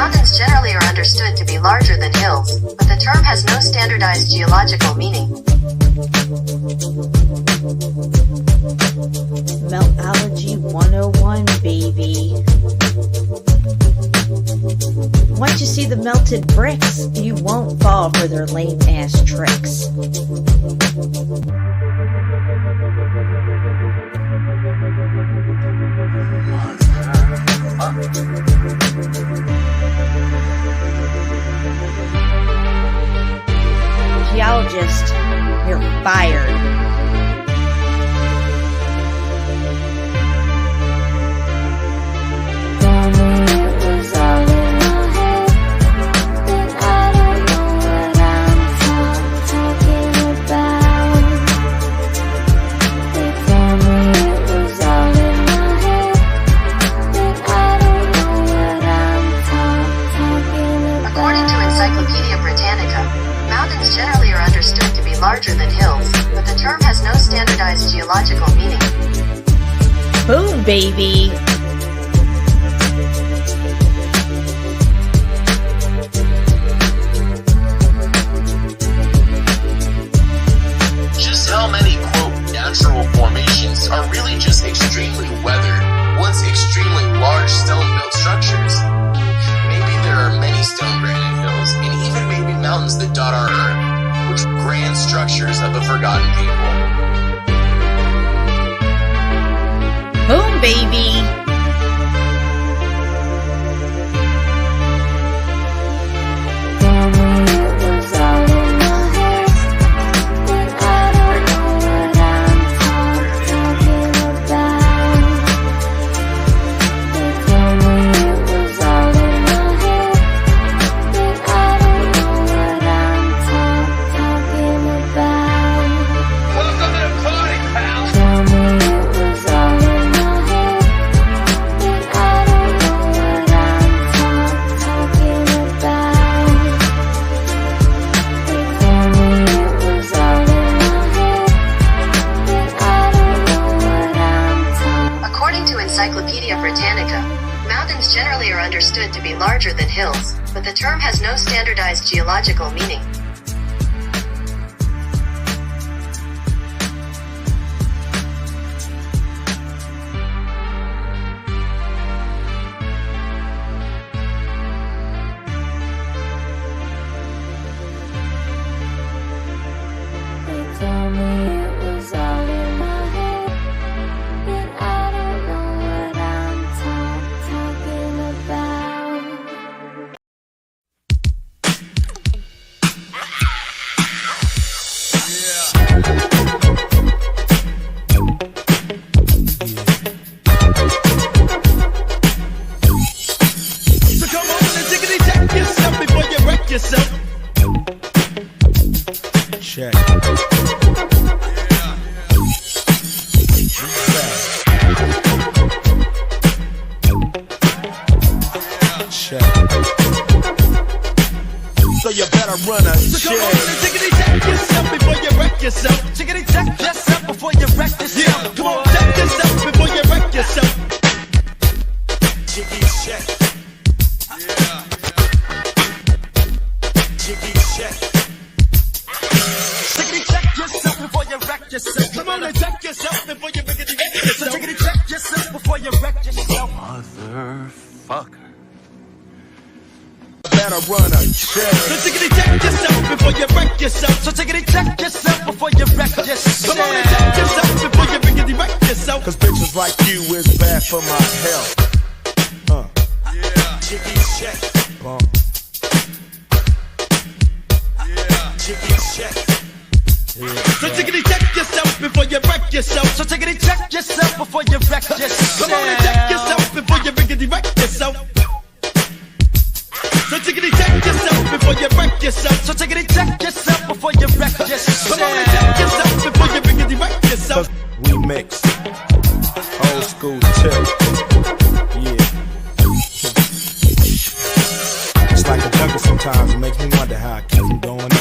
Mountains generally are understood to be larger than hills, but the term has no standardized geological meaning. Meltology 101, baby. Once you see the melted bricks, you won't fall for their lame-ass tricks. Geologist, you're fired. Generally are understood to be larger than hills, but the term has no standardized geological meaning. Boom, baby! Just how many, quote, natural formations are really just extremely weathered, once extremely large stone-built structures? Maybe there are many stone granite hills, and even maybe mountains that dot our earth, which grand structures of the forgotten people. Boom, baby! Encyclopedia Britannica, mountains generally are understood to be larger than hills, but the term has no standardized geological meaning. They told me it was all in my head, but I don't know what I'm talking about. So come on and tickety check yourself before you wreck yourself. Check. So you better run a check. So come on and tickety check yourself before you wreck yourself. Tickety check yourself before you wreck yourself. Yeah, come on, check yourself before you wreck yourself. Chicky check. Yeah. Chicky check. Chickity check yourself before you wreck yourself. Come on and check yourself before you wreck yourself. So chickity check yourself before you wreck yourself. Motherfucker. Better run a check. So tickety check yourself before you wreck yourself. So tickety check yourself before you wreck yourself. Come on and check yourself before you rickety wreck yourself. Cause bitches like you is bad for my health. Yeah. Chicky check. Yeah. Chicky check. Yeah. So tickety check yourself before you wreck yourself. So tickety check yourself before you wreck yourself. Come on and check yourself before you rickety wreck yourself. So tickety check yourself before you wreck yourself. So tickety check yourself before you wreck yourself. Come on and check yourself before you rickety wreck yourself. We mix old school tip. Yeah. It's like a jungle sometimes. It makes me wonder how I keep from going under.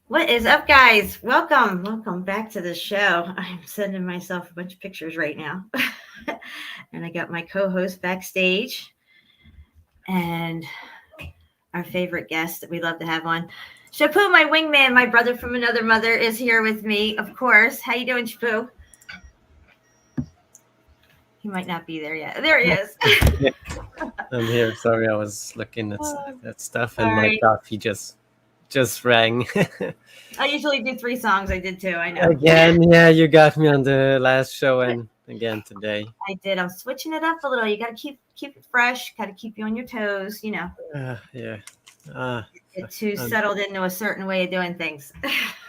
What is up, guys? Welcome back to the show. I'm sending myself a bunch of pictures right now. And I got my co-host backstage and our favorite guest that we love to have on. Shepu, my wingman, my brother from another mother, is here with me, of course. How you doing, Shepu? He might not be there yet. There he is. Yeah, I'm here. Sorry, I was looking at stuff, and All my right. coffee just rang. I usually do 3 songs. I did 2. I know. Again, yeah, you got me on the last show, and again today. I did. I'm switching it up a little. You got to keep it fresh. Got to keep you on your toes. You know. Yeah. Get too I'm- settled into a certain way of doing things.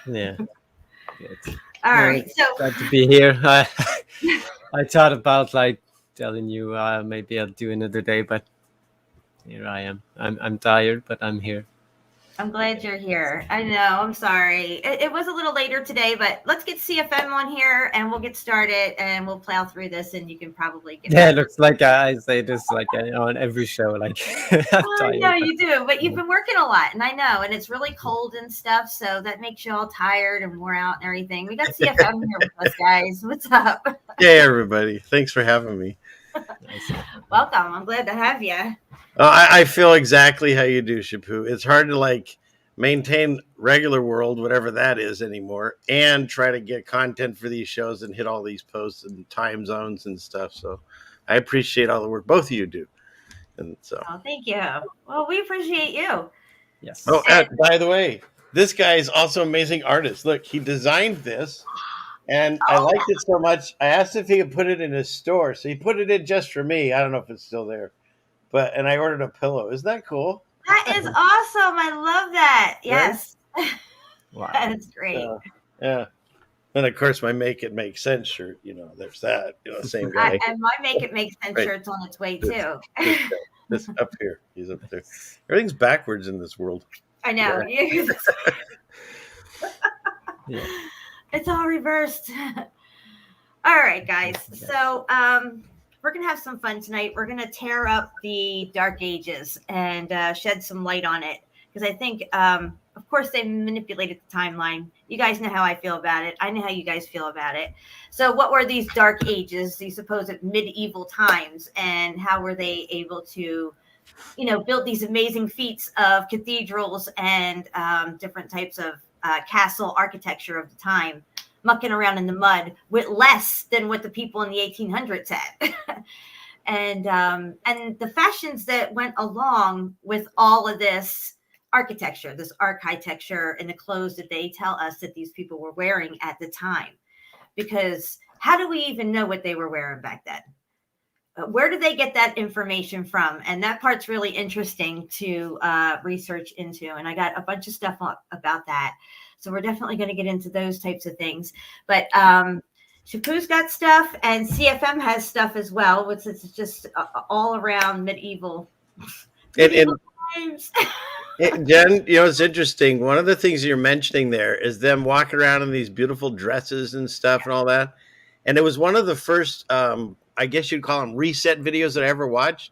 Yeah. Good. All right. So Glad to be here. I thought about like telling you maybe I'll do another day, but here I am. I'm tired, but I'm here. I'm glad you're here. I know. I'm sorry. It was a little later today, but let's get CFM on here and we'll get started and we'll plow through this and you can probably get Yeah, it looks like I say this like on every show. Like I'm I tired, know but- you do, but you've been working a lot, and I know, and it's really cold and stuff, so that makes you all tired and wore out and everything. We got CFM here with us, guys. What's up? Hey, everybody. Thanks for having me. Nice. Welcome. I'm glad to have you. I feel exactly how you do, Shepu. It's hard to like maintain regular world, whatever that is anymore, and try to get content for these shows and hit all these posts and time zones and stuff. So I appreciate all the work both of you do. And so, Oh, thank you. Well, we appreciate you. Yes. oh, by the way, this guy is also an amazing artist. Look, he designed this. And I liked it so much, I asked if he could put it in his store. So he put it in just for me. I don't know if it's still there. And I ordered a pillow. Isn't that cool? That is awesome. I love that. Yes. Wow. That's great. Yeah. And of course, my Make It Make Sense shirt, there's that, same guy. And my Make It Make Sense Right. shirt's on its way too. This up here. He's up there. Everything's backwards in this world. I know. Yeah. It's all reversed. All right, guys. So we're gonna have some fun tonight. We're gonna tear up the Dark Ages and shed some light on it because I think, of course, they manipulated the timeline. You guys know how I feel about it. I know how you guys feel about it. So, what were these Dark Ages, these supposed medieval times, and how were they able to, build these amazing feats of cathedrals and different types of castle architecture of the time, mucking around in the mud with less than what the people in the 1800s had. and the fashions that went along with all of this architecture, this architecture, and the clothes that they tell us that these people were wearing at the time. Because how do we even know what they were wearing back then? Where do they get that information from? And that part's really interesting to research into. And I got a bunch of stuff about that. So we're definitely going to get into those types of things. But Shepu's got stuff and CFM has stuff as well, which is just all around medieval times. Jen, it's interesting. One of the things you're mentioning there is them walking around in these beautiful dresses and stuff and all that. And it was one of the first, I guess you'd call them reset videos that I ever watched.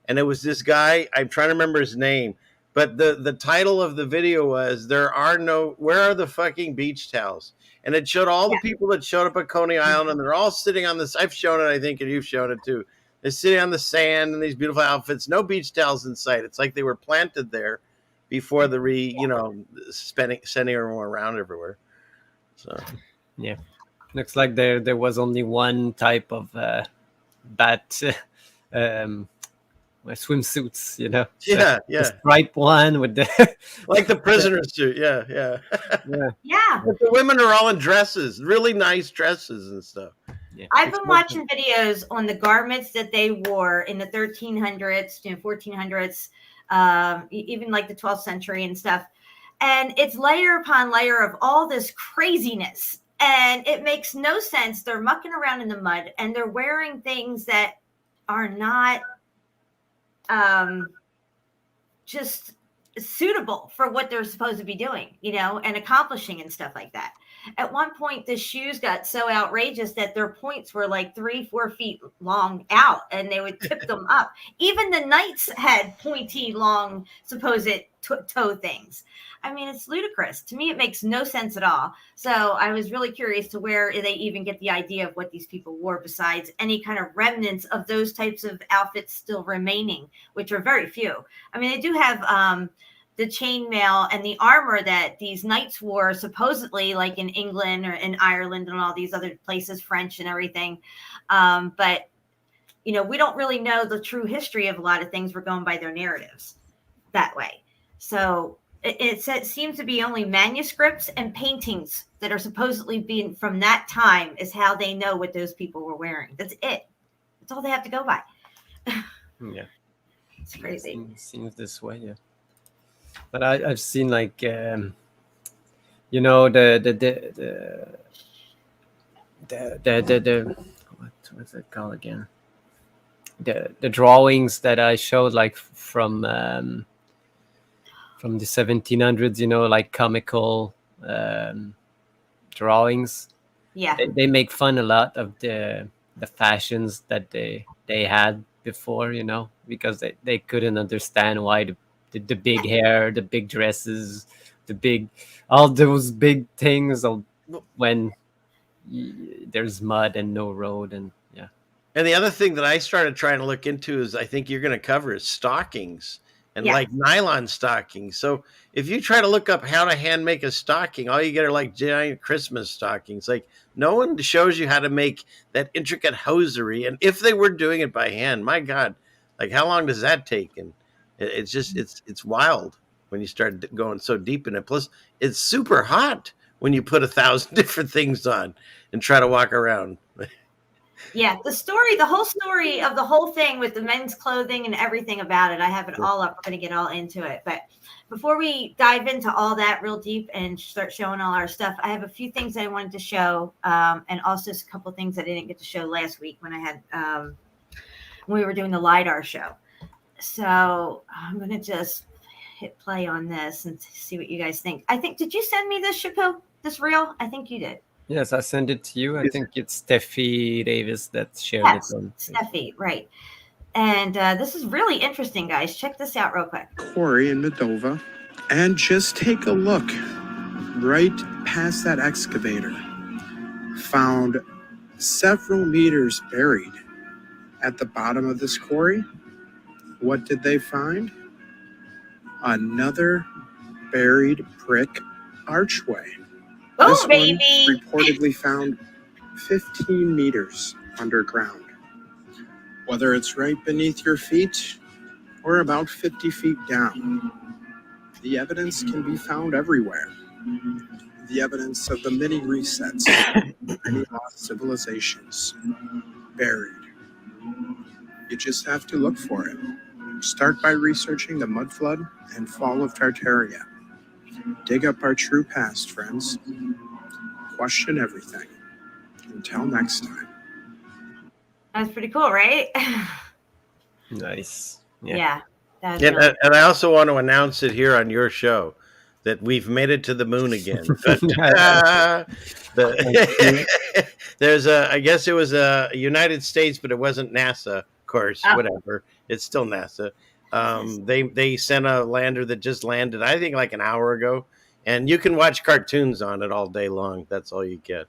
And it was this guy, I'm trying to remember his name, but the title of the video was, where are the fucking beach towels? And it showed all the people that showed up at Coney Island, and they're all sitting on this. I've shown it, I think, and you've shown it too. They're sitting on the sand in these beautiful outfits, no beach towels in sight. It's like they were planted there before sending everyone around everywhere. So Yeah. Looks like there was only one type of bat swimsuits, yeah, the striped one with the like the prisoner suit. Yeah. Yeah. But the women are all in dresses, really nice dresses and stuff. Yeah. I've been watching videos on the garments that they wore in the 1300s, 1400s, even like the 12th century and stuff. And it's layer upon layer of all this craziness. And it makes no sense. They're mucking around in the mud and they're wearing things that are not just suitable for what they're supposed to be doing, and accomplishing and stuff like that. At one point, the shoes got so outrageous that their points were like 3-4 feet long out, and they would tip them up. Even the knights had pointy, long, supposed toe things. I mean, it's ludicrous. To me, it makes no sense at all. So I was really curious to where they even get the idea of what these people wore, besides any kind of remnants of those types of outfits still remaining, which are very few. I mean, they do have the chainmail and the armor that these knights wore, supposedly, like in England or in Ireland and all these other places, French and everything. But, we don't really know the true history of a lot of things. We're going by their narratives that way. So it seems to be only manuscripts and paintings that are supposedly being from that time is how they know what those people were wearing. That's it. That's all they have to go by. Yeah. It's crazy. Seems this way, yeah. But I've seen like the what's it called again? The drawings that I showed, like from the 1700s, like comical drawings. Yeah. They make fun a lot of the fashions that they had before, because they couldn't understand why the big hair, the big dresses, all those big things when there's mud and no road, and yeah. And the other thing that I started trying to look into is, I think you're going to cover, is stockings and like nylon stockings. So if you try to look up how to hand make a stocking, all you get are like giant Christmas stockings. Like, no one shows you how to make that intricate hosiery. And if they were doing it by hand, my God, like how long does that take? And it's just, it's wild when you start going so deep in it. Plus, it's super hot when you put 1,000 different things on and try to walk around. Yeah, the whole story of the whole thing with the men's clothing and everything about it, I have it all up. We're going to get all into it. But before we dive into all that real deep and start showing all our stuff, I have a few things I wanted to show, and also a couple of things I didn't get to show last week when I had when we were doing the LiDAR show. So I'm going to just hit play on this and see what you guys think. Did you send me this, Shepu, this reel? I think you did. Yes, I sent it to you. I think it's Steffi Davis that shared it on. Steffi, right. And this is really interesting, guys. Check this out real quick. Quarry in Moldova, and just take a look right past that excavator. Found several meters buried at the bottom of this quarry. What did they find? Another buried brick archway. Oh, this baby! One reportedly found 15 meters underground. Whether it's right beneath your feet or about 50 feet down, the evidence can be found everywhere. The evidence of the many resets, many lost civilizations, buried. You just have to look for it. Start by researching the mud flood and fall of Tartaria. Dig up our true past, friends. Question everything. Until next time. That's pretty cool, right? Nice. Yeah. And I also want to announce it here on your show that we've made it to the moon again. There's I guess it was a United States, but it wasn't NASA, of course, whatever. It's still NASA. They sent a lander that just landed, I think, like an hour ago, and you can watch cartoons on it all day long. That's all you get.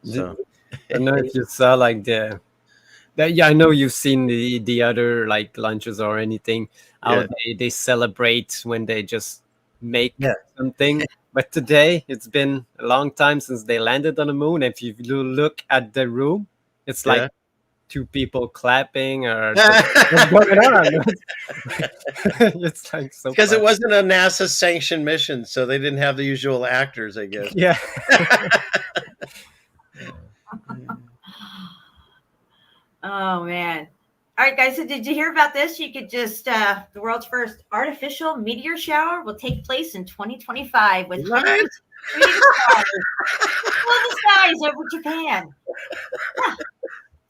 So I don't know if you saw like I know you've seen the other like lunches or anything. How they celebrate when they just make something. But today it's been a long time since they landed on the moon. If you look at the room, it's like two people clapping or what's going on? It's like so because it wasn't a NASA sanctioned mission, so they didn't have the usual actors, I guess. Yeah. Oh man. All right, guys. So did you hear about this? You could just the world's first artificial meteor shower will take place in 2025 with hundreds of the skies over Japan. Yeah.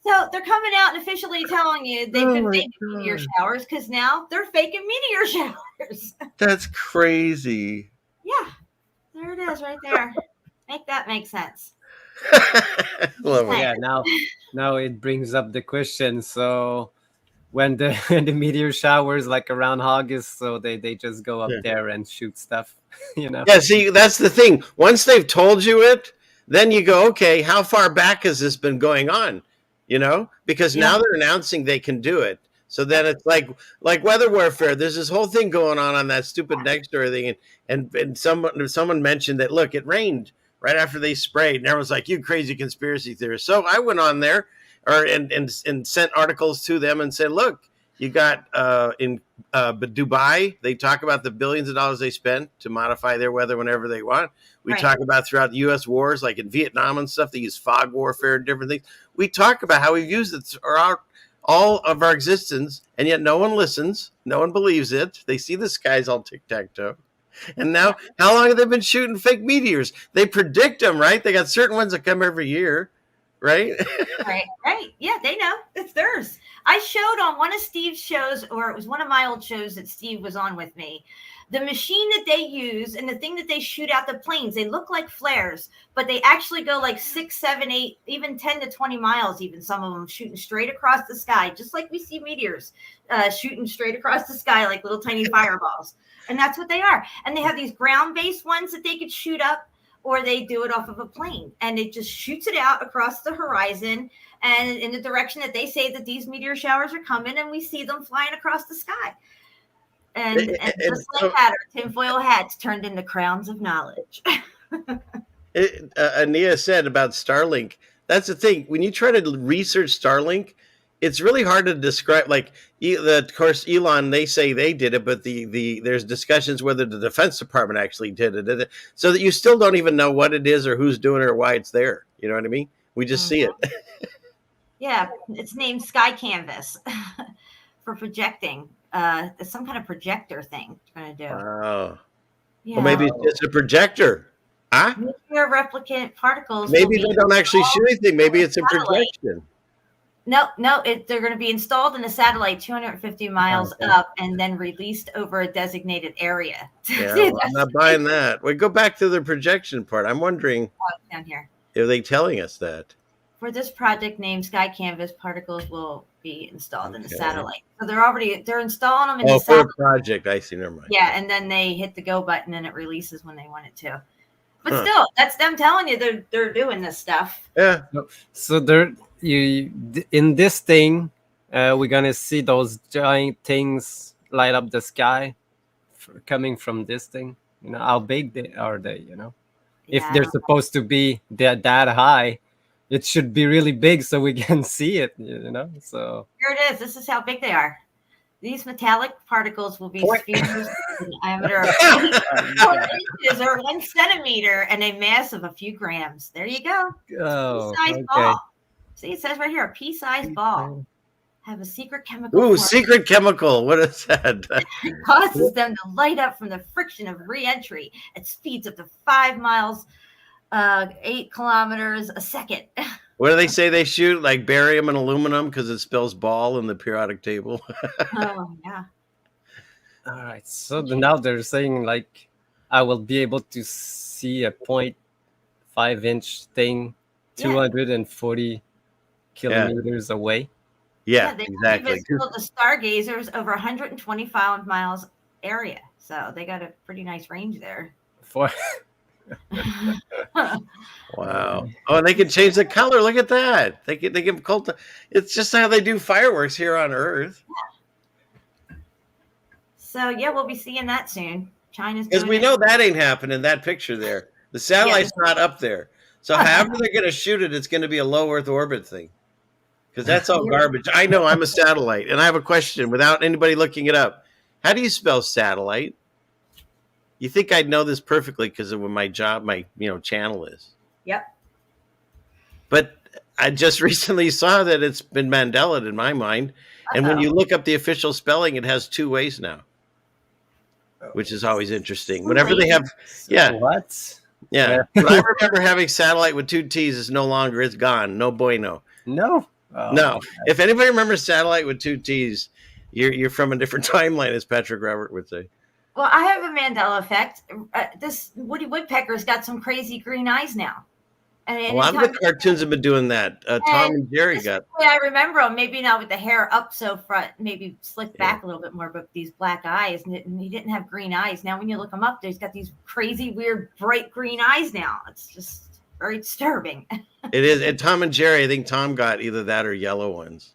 So they're coming out and officially telling you they've been faking meteor showers because now they're faking meteor showers. That's crazy. Yeah, there it is right there. Make that make sense. Love it. Yeah, now it brings up the question. So when the when the meteor showers like around August, so they just go up there and shoot stuff, you know. Yeah, see, that's the thing. Once they've told you it, then you go, okay, how far back has this been going on? You know, because now they're announcing they can do it. So then it's like weather warfare. There's this whole thing going on that stupid Nextdoor thing, and someone mentioned that look, it rained right after they sprayed, and everyone's like, "You crazy conspiracy theorist." So I went on there, and sent articles to them and said, "Look, you got in Dubai, they talk about the billions of dollars they spent to modify their weather whenever they want. We talk about throughout the U.S. wars, like in Vietnam and stuff, they use fog warfare and different things. We talk about how we've used it throughout all of our existence, and yet no one listens. No one believes it. They see the skies all tic-tac-toe. And now, how long have they been shooting fake meteors? They predict them, right? They got certain ones that come every year, right? Right. Yeah, they know. It's theirs. I showed on one of Steve's shows, or it was one of my old shows that Steve was on with me, the machine that they use and the thing that they shoot out the planes. They look like flares, but they actually go like 6, 7, 8, even 10 to 20 miles, even some of them shooting straight across the sky, just like we see meteors shooting straight across the sky like little tiny fireballs. And that's what they are. And they have these ground-based ones that they could shoot up, or they do it off of a plane, and it just shoots it out across the horizon and in the direction that they say that these meteor showers are coming, and we see them flying across the sky. And just like that, our tinfoil hats turned into crowns of knowledge. Ania said about Starlink, that's the thing. When you try to research Starlink, it's really hard to describe. Like, of course, Elon, they say they did it, but there's discussions whether the Defense Department actually did it, so that you still don't even know what it is or who's doing it or why it's there. You know what I mean? We just see it. Yeah, it's named Sky Canvas for projecting. It's some kind of projector thing they're going to do. Oh. Yeah. Well, maybe it's just a projector. Huh? Nuclear replicant particles. Maybe they don't actually shoot anything. Maybe it's a projection. No, they're going to be installed in a satellite 250 miles up and then released over a designated area. Yeah, well, I'm not buying that. We go back to the projection part. I'm wondering down here. Are they telling us that? For this project named Sky Canvas, particles will be installed in the satellite. So they're installing them in the satellite. For a project. I see. Never mind. Yeah, and then they hit the go button and it releases when they want it to. But still, that's them telling you they're doing this stuff. Yeah. So in this thing, we're gonna see those giant things light up the sky coming from this thing. You know, how big are they? You know, if they're supposed to be that high, it should be really big so we can see it. You know, so here it is. This is how big they are. These metallic particles will be spheres in diameter of 4 inches or 1 centimeter and a mass of a few grams. There you go. Oh, Pea-sized ball. See, it says right here, a pea-sized ball. Have a secret chemical. Ooh, secret chemical. What is that? It causes them to light up from the friction of re-entry at speeds up to 5 miles, 8 kilometers a second. What do they say they shoot? Like barium and aluminum because it spells ball in the periodic table. Oh, yeah. All right. So now they're saying like I will be able to see a 0.5-inch thing 240 kilometers away. Yeah, they exactly. The stargazers over 125 miles area. So they got a pretty nice range there. Wow. Oh, and they can change the color. Look at that. They can it's just how they do fireworks here on Earth. So we'll be seeing that soon. China's because we know that ain't happening. That picture there, the satellite's not up there. So however they're going to shoot it, it's going to be a low Earth orbit thing. Because that's all garbage. I know I'm a satellite, and I have a question without anybody looking it up. How do you spell satellite? You think I'd know this perfectly because of what my job, my channel is. Yep. But I just recently saw that it's been Mandela in my mind. And when you look up the official spelling, it has 2 ways now, which is always interesting. Whenever they have, what? Yeah. But I remember having satellite with 2 T's. It's no longer. It's gone. No bueno. No. No. If anybody remembers satellite with 2 T's, you're from a different timeline, as Patrick Robert would say. Well, I have a Mandela effect. This Woody Woodpecker's got some crazy green eyes now. And A lot of the cartoons have been doing that. Tom and Jerry got. The way I remember him, maybe not with the hair up so front, maybe slicked back a little bit more, but these black eyes, and he didn't have green eyes. Now, when you look him up, he's got these crazy, weird, bright green eyes now. It's just very disturbing. It is. And Tom and Jerry, I think Tom got either that or yellow ones.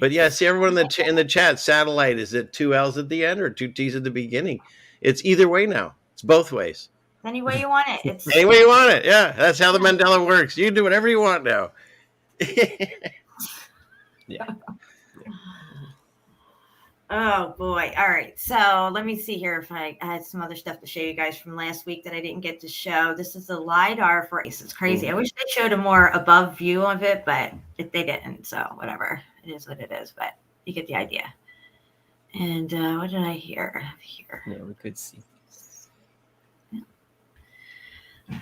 But yeah, see everyone in the chat, satellite, is it 2 L's at the end or 2 T's at the beginning? It's either way now. It's both ways. Any way you want it. It's any way you want it. Yeah, that's how the Mandela works. You can do whatever you want now. Yeah. Oh boy. All right. So let me see here if I had some other stuff to show you guys from last week that I didn't get to show. This is the LiDAR for Ace. It's crazy. I wish they showed a more above view of it, but they didn't. So whatever. It is what it is, but you get the idea. And what did I hear? Yeah, we could see.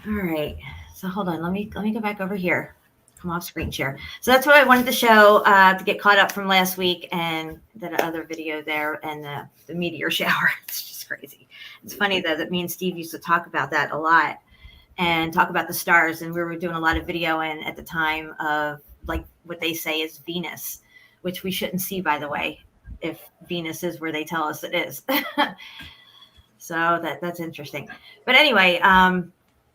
All right. So hold on. Let me go back over here. Come off screen share. So that's what I wanted to show to get caught up from last week and the other video there and the meteor shower. It's just crazy. It's funny that me and Steve used to talk about that a lot and talk about the stars. And we were doing a lot of video at the time of like what they say is Venus, which we shouldn't see, by the way, if Venus is where they tell us it is. So that's interesting. But anyway,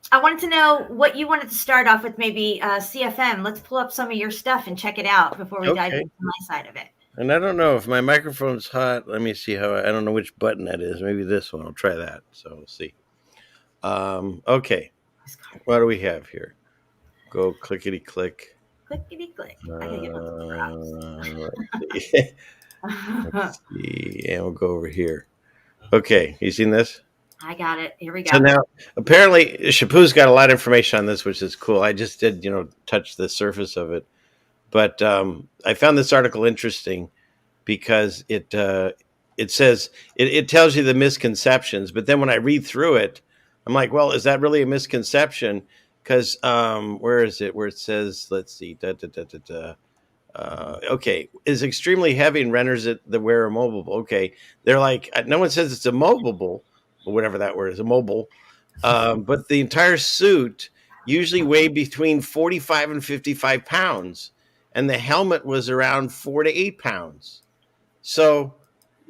I wanted to know what you wanted to start off with, maybe CFM. Let's pull up some of your stuff and check it out before we dive into my side of it. And I don't know if my microphone's hot. Let me see how. I don't know which button that is. Maybe this one. I'll try that. So we'll see. Okay. What do we have here? Go clickety click. Clickety click. Let's see. And we'll go over here. Okay. You seen this? I got it. Here we go. So now, apparently, Shepu's got a lot of information on this, which is cool. I just did, touch the surface of it. But I found this article interesting because it says, it tells you the misconceptions. But then when I read through it, I'm like, well, is that really a misconception? Because where is it? Where it says, let's see, okay, is extremely heavy and renders it the wearer mobile. Okay, they're like, no one says it's immobile. Whatever that word is, immobile. But the entire suit usually weighed between 45 and 55 pounds. And the helmet was around 4 to 8 pounds. So,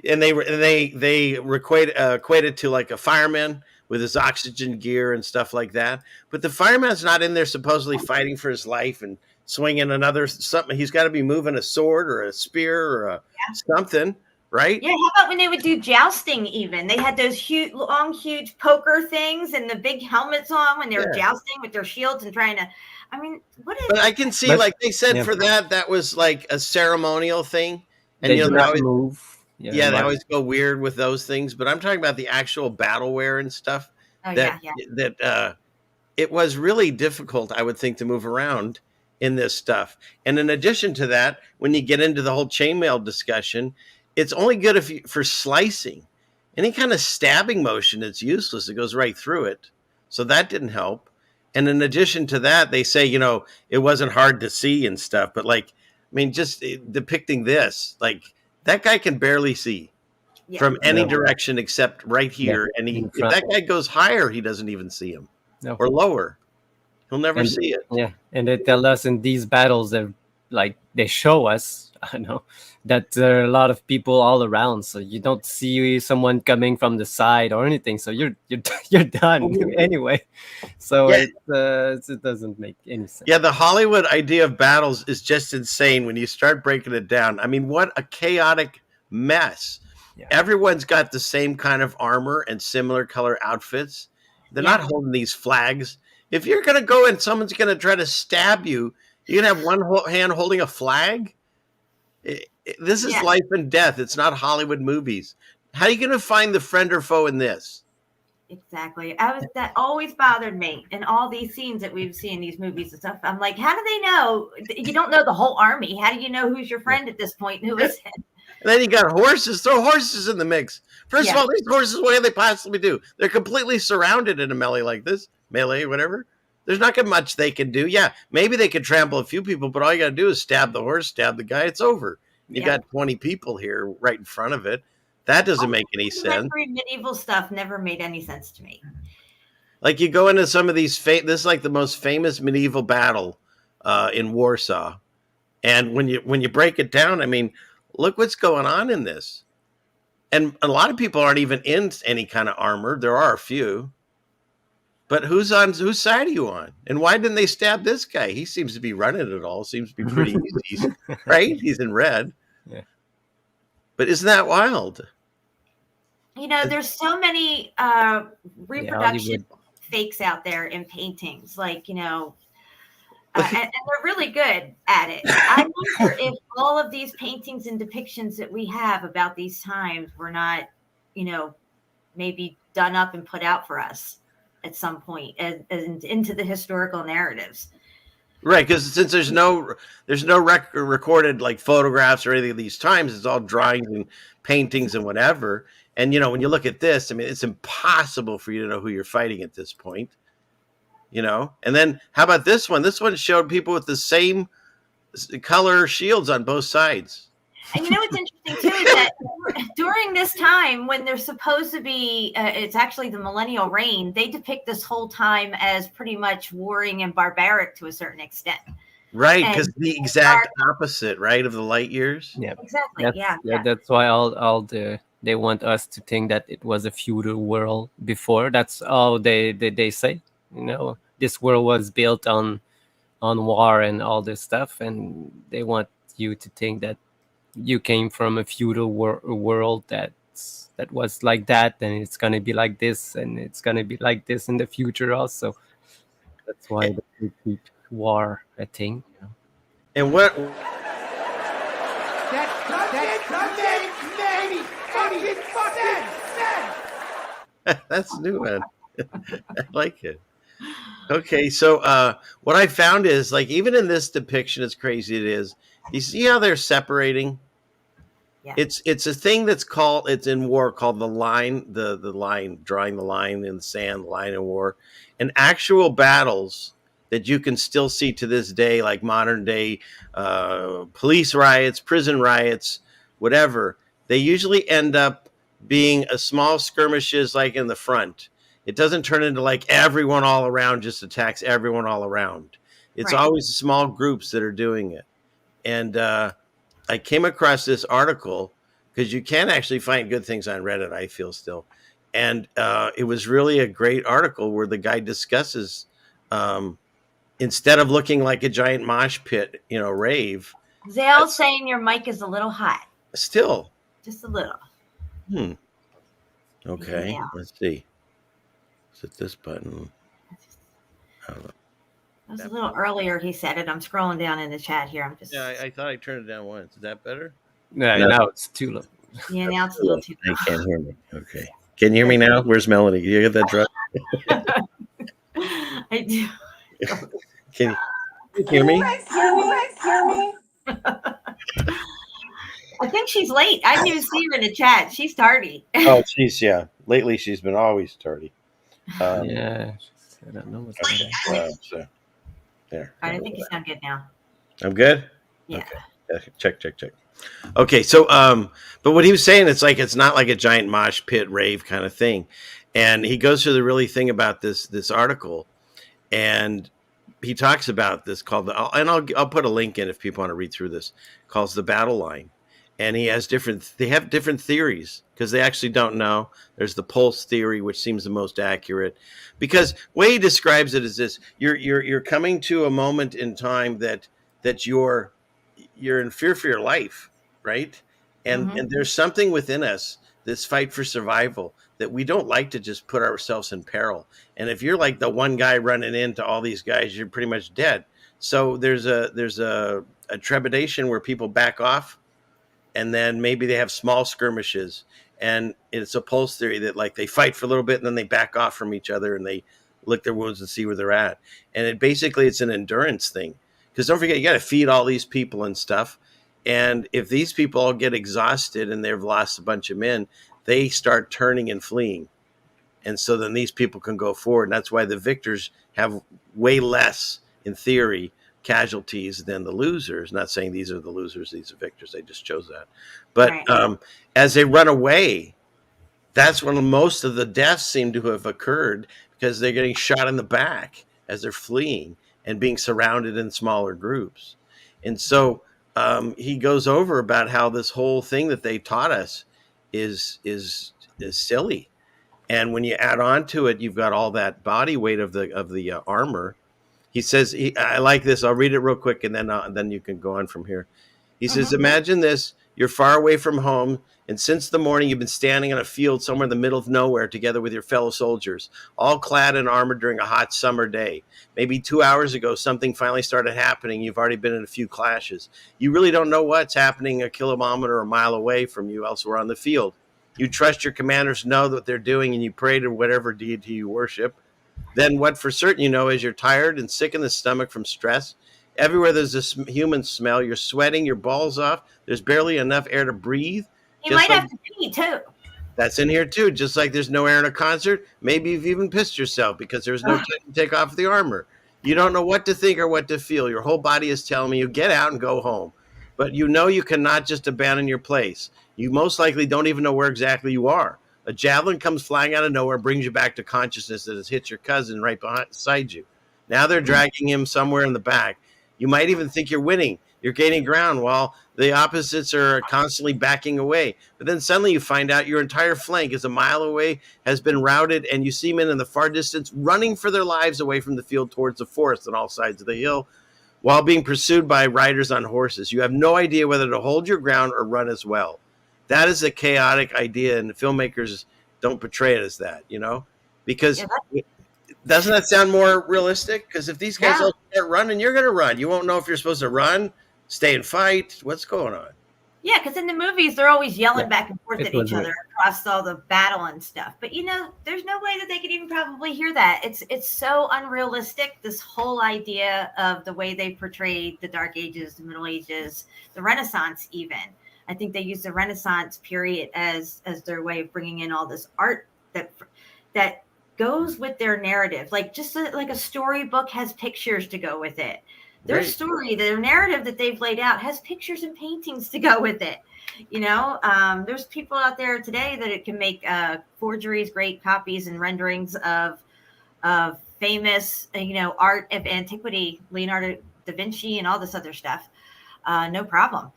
and they equated to like a fireman with his oxygen gear and stuff like that. But the fireman's not in there supposedly fighting for his life and swinging something. He's got to be moving a sword or a spear or something. Right? Yeah. How about when they would do jousting even? They had those huge poker things and the big helmets on when they were jousting with their shields and trying to, I mean, what is But I can see, like they said for that was like a ceremonial thing. And they do not move. Yeah, they always go weird with those things. But I'm talking about the actual battle wear and stuff. That it was really difficult, I would think, to move around in this stuff. And in addition to that, when you get into the whole chainmail discussion, it's only good for slicing. Any kind of stabbing motion, it's useless. It goes right through it. So that didn't help. And in addition to that, they say, it wasn't hard to see and stuff. But just depicting this, like that guy can barely see from any direction except right here. And if that guy goes higher, he doesn't even see him. Or lower. He'll never see it. Yeah. And they tell us in these battles that they show us, I know, that there are a lot of people all around, so you don't see someone coming from the side or anything. So you're done anyway. So it doesn't make any sense. Yeah, the Hollywood idea of battles is just insane when you start breaking it down. I mean, what a chaotic mess. Yeah. Everyone's got the same kind of armor and similar color outfits. They're not holding these flags. If you're going to go and someone's going to try to stab you, you're going to have one hand holding a flag? This is life and death. It's not Hollywood movies. How are you going to find the friend or foe in this? Exactly. That always bothered me in all these scenes that we've seen in these movies and stuff. I'm like, how do they know? You don't know the whole army. How do you know who's your friend at this point and who isn't? And then you got horses. Throw horses in the mix. First of all, these horses, what can they possibly do? They're completely surrounded in a melee like this. Melee, whatever. There's not much they can do. Yeah, maybe they could trample a few people, but all you got to do is stab the horse, stab the guy. It's over. You got 20 people here right in front of it. That doesn't make any sense. Medieval stuff never made any sense to me. Like you go into some of these, this is like the most famous medieval battle in Warsaw. And when you break it down, I mean, look what's going on in this. And a lot of people aren't even in any kind of armor. There are a few. But whose side are you on? And why didn't they stab this guy? He seems to be running it all. Seems to be pretty easy, right? He's in red. Yeah. But isn't that wild? You know, there's so many reproduction fakes out there in paintings. Like, you know, and they're really good at it. I wonder if all of these paintings and depictions that we have about these times were not, you know, maybe done up and put out for us at some point and into the historical narratives. Right, because since there's no recorded like photographs or anything of these times, it's all drawings and paintings and whatever. And you know, when you look at this, I mean, it's impossible for you to know who you're fighting at this point. You know, and then how about this one? This one showed people with the same color shields on both sides. And you know what's interesting too is that during this time when there's supposed to be, it's actually the millennial reign, they depict this whole time as pretty much warring and barbaric to a certain extent. Right, because the exact opposite, right, of the light years. Yeah, exactly. Yeah. That's why all they want us to think that it was a feudal world before. That's all they say. You know, this world was built on war and all this stuff, and they want you to think that you came from a feudal world that was like that, and it's gonna be like this, and it's gonna be like this in the future also. That's why they keep war a thing. You know? And what? That's new, man. I like it. Okay, so what I found is like even in this depiction, as crazy it is, you see how they're separating. Yeah. It's a thing that's called, it's in war called the line, the line, drawing the line in the sand, the line in war, and actual battles that you can still see to this day, like modern day police riots, prison riots, whatever. They usually end up being a small skirmishes like in the front. It doesn't turn into like everyone all around just attacks everyone all around. It's always small groups that are doing it. And I came across this article because you can actually find good things on Reddit, I feel still. And it was really a great article where the guy discusses, instead of looking like a giant mosh pit, you know, rave. Zale saying your mic is a little hot. Still. Just a little. Okay, yeah. Let's see. Is it this button? It was a little earlier he said it. I'm scrolling down in the chat here. I'm just. Yeah, I thought I turned it down once. Is that better? No, now it's too low. Yeah, now it's a little too low. I can't hear me. Okay. Can you hear me now? Where's Melanie? You get that drop? I do. Can you hear me? I think she's late. I didn't even see her in the chat. She's tardy. Oh, lately she's been always tardy. Yeah. I don't know what's so, there. All right, I think you sound good now. I'm good? Yeah. Okay. Check. Okay, so but what he was saying, it's not like a giant mosh pit rave kind of thing. And he goes through the really thing about this article, and he talks about this called I'll put a link in if people want to read through this, calls the battle line. And they have different theories because they actually don't know. There's the pulse theory, which seems the most accurate, because the way he describes it is this: you're coming to a moment in time that you're in fear for your life, right? And and there's something within us, this fight for survival, that we don't like to just put ourselves in peril. And if you're like the one guy running into all these guys, you're pretty much dead. So there's a trepidation where people back off. And then maybe they have small skirmishes, and it's a pulse theory that like they fight for a little bit and then they back off from each other and they lick their wounds and see where they're at. And it's an endurance thing, because don't forget, you got to feed all these people and stuff. And if these people all get exhausted and they've lost a bunch of men, they start turning and fleeing. And so then these people can go forward. And that's why the victors have way less, in theory, casualties than the losers. Not saying these are the losers, these are victors. They just chose that. But Right. as they run away, that's when most of the deaths seem to have occurred, because they're getting shot in the back as they're fleeing and being surrounded in smaller groups. And so he goes over about how this whole thing that they taught us is silly. And when you add on to it, you've got all that body weight of the armor. He says, I like this. I'll read it real quick, and then you can go on from here. He says, imagine this. You're far away from home, and since the morning you've been standing on a field somewhere in the middle of nowhere together with your fellow soldiers, all clad in armor during a hot summer day. Maybe 2 hours ago, something finally started happening. You've already been in a few clashes. You really don't know what's happening a kilometer or a mile away from you elsewhere on the field. You trust your commanders know what they're doing, and you pray to whatever deity you worship. Then what for certain you know is you're tired and sick in the stomach from stress. Everywhere there's this human smell. You're sweating your balls off. There's barely enough air to breathe. You might have to pee too. That's in here too. Just like there's no air in a concert, maybe you've even pissed yourself because there's no time to take off the armor. You don't know what to think or what to feel. Your whole body is telling you, get out and go home. But you know you cannot just abandon your place. You most likely don't even know where exactly you are. A javelin comes flying out of nowhere, brings you back to consciousness that has hit your cousin right beside you. Now they're dragging him somewhere in the back. You might even think you're winning. You're gaining ground while the opposites are constantly backing away. But then suddenly you find out your entire flank is a mile away, has been routed, and you see men in the far distance running for their lives away from the field towards the forest on all sides of the hill while being pursued by riders on horses. You have no idea whether to hold your ground or run as well. That is a chaotic idea, and filmmakers don't portray it as that, because doesn't that sound more realistic? Because if these guys all start running, you're going to run. You won't know if you're supposed to run, stay and fight. What's going on? Yeah, because in the movies, they're always yelling back and forth at each other across all the battle and stuff. But, there's no way that they could even probably hear that. It's so unrealistic, this whole idea of the way they portrayed the Dark Ages, the Middle Ages, the Renaissance even. I think they use the Renaissance period as their way of bringing in all this art that goes with their narrative. Like just like a storybook has pictures to go with it. Their story, their narrative that they've laid out has pictures and paintings to go with it. There's people out there today that it can make forgeries, great copies and renderings of famous, art of antiquity, Leonardo da Vinci and all this other stuff. No problem.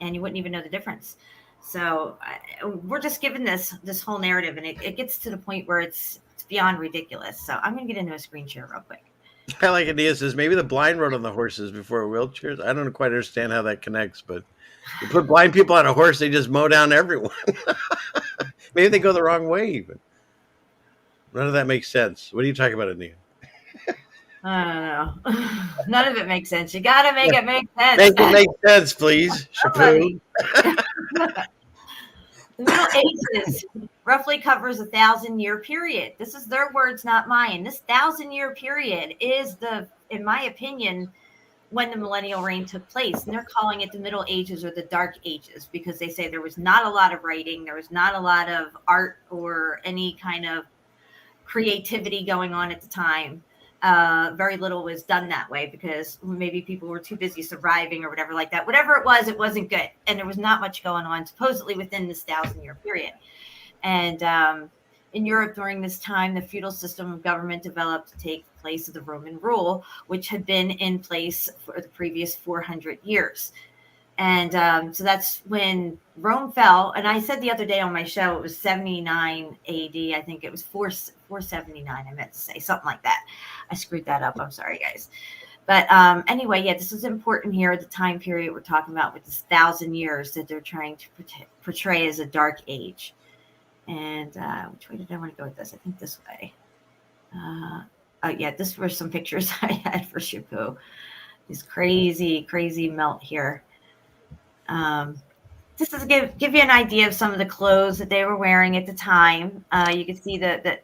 And you wouldn't even know the difference. So we're just given this whole narrative, and it gets to the point where it's beyond ridiculous. So I'm going to get into a screen share real quick. I like Adia says maybe the blind rode on the horses before wheelchairs. I don't quite understand how that connects, but you put blind people on a horse, they just mow down everyone. Maybe they go the wrong way even. None of that makes sense. What are you talking about, Adia? I don't know. None of it makes sense. You got to make it make sense. Make it make sense, please, Shepu. The Middle Ages roughly covers 1,000-year period. This is their words, not mine. This 1,000-year period is in my opinion, when the millennial reign took place. And they're calling it the Middle Ages or the Dark Ages because they say there was not a lot of writing. There was not a lot of art or any kind of creativity going on at the time. Very little was done that way because maybe people were too busy surviving or whatever like that. Whatever it wasn't good. And there was not much going on supposedly within this 1,000-year period. And in Europe during this time, the feudal system of government developed to take the place of the Roman rule, which had been in place for the previous 400 years. And so that's when Rome fell. And I said the other day on my show, it was 79 AD. I think it was 479. I meant to say something like that. I screwed that up. I'm sorry, guys. But anyway, this is important here. The time period we're talking about with this 1,000 years that they're trying to portray as a dark age. And which way did I want to go with this? I think this way. This were some pictures I had for Shepu. This crazy melt here. Just to give you an idea of some of the clothes that they were wearing at the time. You can see that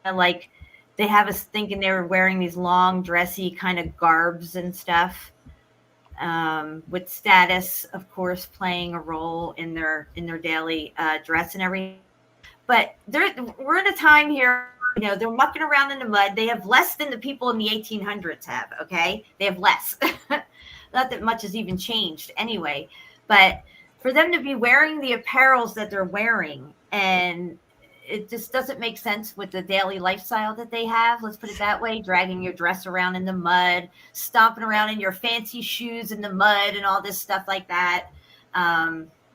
like they have us thinking they were wearing these long, dressy kind of garbs and stuff. With status, of course, playing a role in their daily dress and everything. But we're in a time here they're mucking around in the mud. They have less than the people in the 1800s have. Okay, they have less. Not that much has even changed anyway, but for them to be wearing the apparels that they're wearing, and it just doesn't make sense with the daily lifestyle that they have. Let's put it that way: dragging your dress around in the mud, stomping around in your fancy shoes in the mud, and all this stuff like that.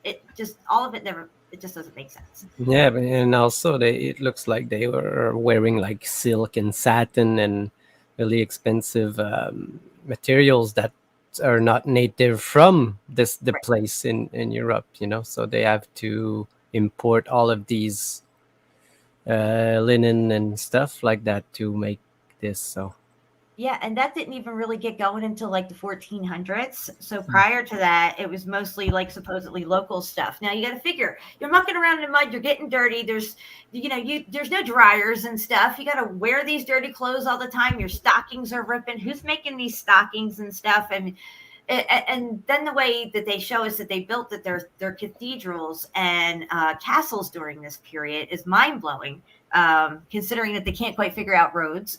It just all of it never. It just doesn't make sense. Yeah, and also it looks like they were wearing like silk and satin and really expensive materials that are not native from the place in Europe, so they have to import all of these linen and stuff like that to make this. So Yeah, and that didn't even really get going until like the 1400s. So prior to that, it was mostly like supposedly local stuff. Now you got to figure, you're mucking around in the mud, you're getting dirty. There's, there's no dryers and stuff. You got to wear these dirty clothes all the time. Your stockings are ripping. Who's making these stockings and stuff? And then the way that they show us that they built that their cathedrals and castles during this period is mind blowing. Considering that they can't quite figure out roads,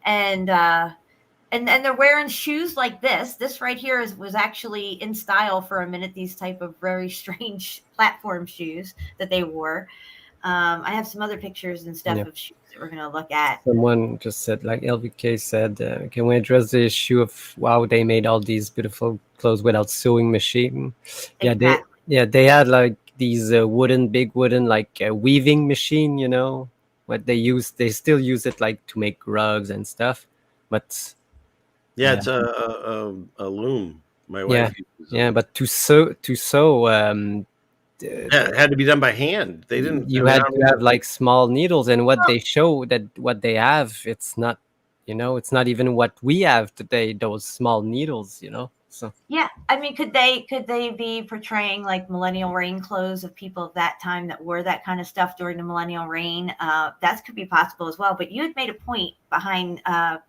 and they're wearing shoes like this. This right here was actually in style for a minute. These type of very strange platform shoes that they wore. I have some other pictures and stuff of shoes that we're going to look at. Someone just said, like LVK said, can we address the issue of wow, they made all these beautiful clothes without sewing machine? Exactly. They had like these big wooden like weaving machine, what they still use it like to make rugs and stuff, but it's a loom. My wife uses it. but to sew it had to be done by hand. They didn't. You had to have like small needles, and what they show that what they have, it's not, it's not even what we have today. Those small needles, So yeah, I mean, could they be portraying like millennial reign clothes of people of that time that wore that kind of stuff during the millennial reign? That could be possible as well. But you had made a point behind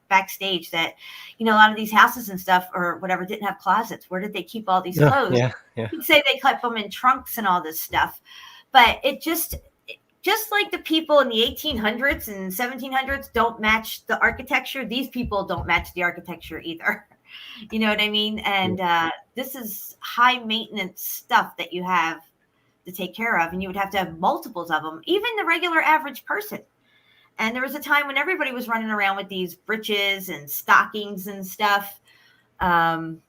backstage that a lot of these houses and stuff or whatever didn't have closets. Where did they keep all these clothes? Yeah. You'd say they kept them in trunks and all this stuff, but it just like the people in the 1800s and 1700s don't match the architecture. These people don't match the architecture either. You know what I mean? And this is high maintenance stuff that you have to take care of. And you would have to have multiples of them, even the regular average person. And there was a time when everybody was running around with these breeches and stockings and stuff. And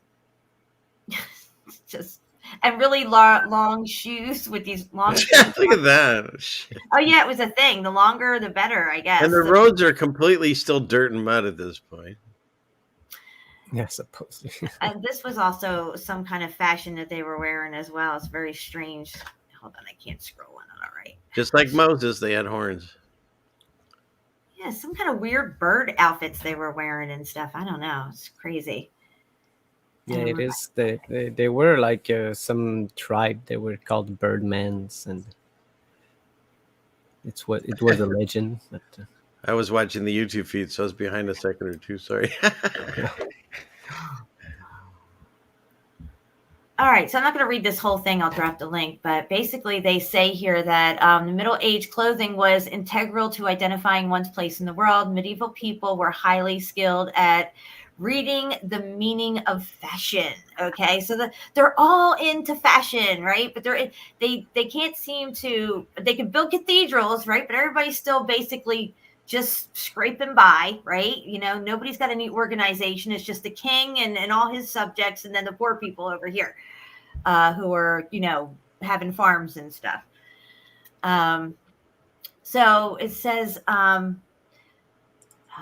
really long shoes with these long. Look at that. Shit. Oh, yeah, it was a thing. The longer, the better, I guess. And the roads are completely still dirt and mud at this point. Yeah, supposedly. And this was also some kind of fashion that they were wearing as well. It's very strange. Hold on, I can't scroll on it. All right. Just like Moses, they had horns. Yeah, some kind of weird bird outfits they were wearing and stuff. I don't know. It's crazy. Yeah, it is. They were like some tribe. They were called Birdmans, and it was a legend. But I was watching the YouTube feed, so I was behind a second or two. Sorry. All right, so I'm not going to read this whole thing. I'll drop the link. But basically, they say here that the Middle Age clothing was integral to identifying one's place in the world. Medieval people were highly skilled at reading the meaning of fashion. Okay, so they're all into fashion, right? But they can't seem to. They can build cathedrals, right? But everybody's still basically just scraping by, right? Nobody's got any organization. It's just the king and all his subjects, and then the poor people over here who are, having farms and stuff. So it says, let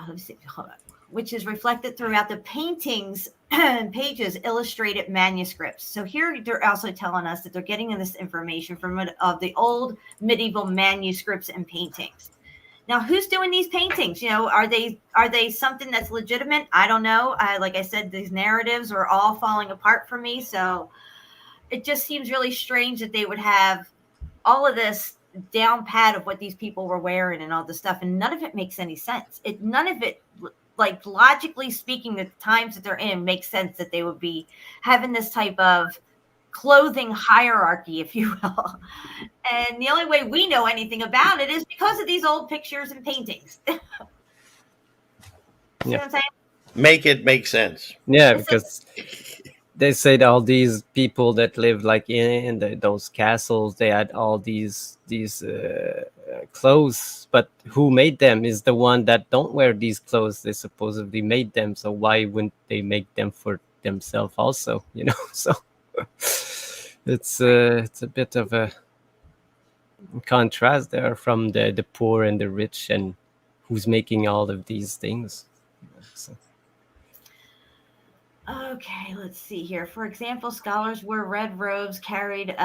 me see, hold on, which is reflected throughout the paintings and pages, illustrated manuscripts. So here they're also telling us that they're getting this information from of the old medieval manuscripts and paintings. Now, who's doing these paintings? Are they something that's legitimate? I don't know. Like I said, these narratives are all falling apart for me. So it just seems really strange that they would have all of this down pat of what these people were wearing and all this stuff. And none of it makes any sense. None of it, like logically speaking, the times that they're in makes sense that they would be having this type of clothing hierarchy, if you will. And the only way we know anything about it is because of these old pictures and paintings. See what I'm saying? Make it make sense. Yeah, because they said all these people that lived like in those castles, they had all these clothes, but who made them is the one that don't wear these clothes. They supposedly made them, so why wouldn't they make them for themselves also? So it's a bit of a contrast there from the poor and the rich, and who's making all of these things. So. Okay, let's see here. For example, scholars wore red robes, carried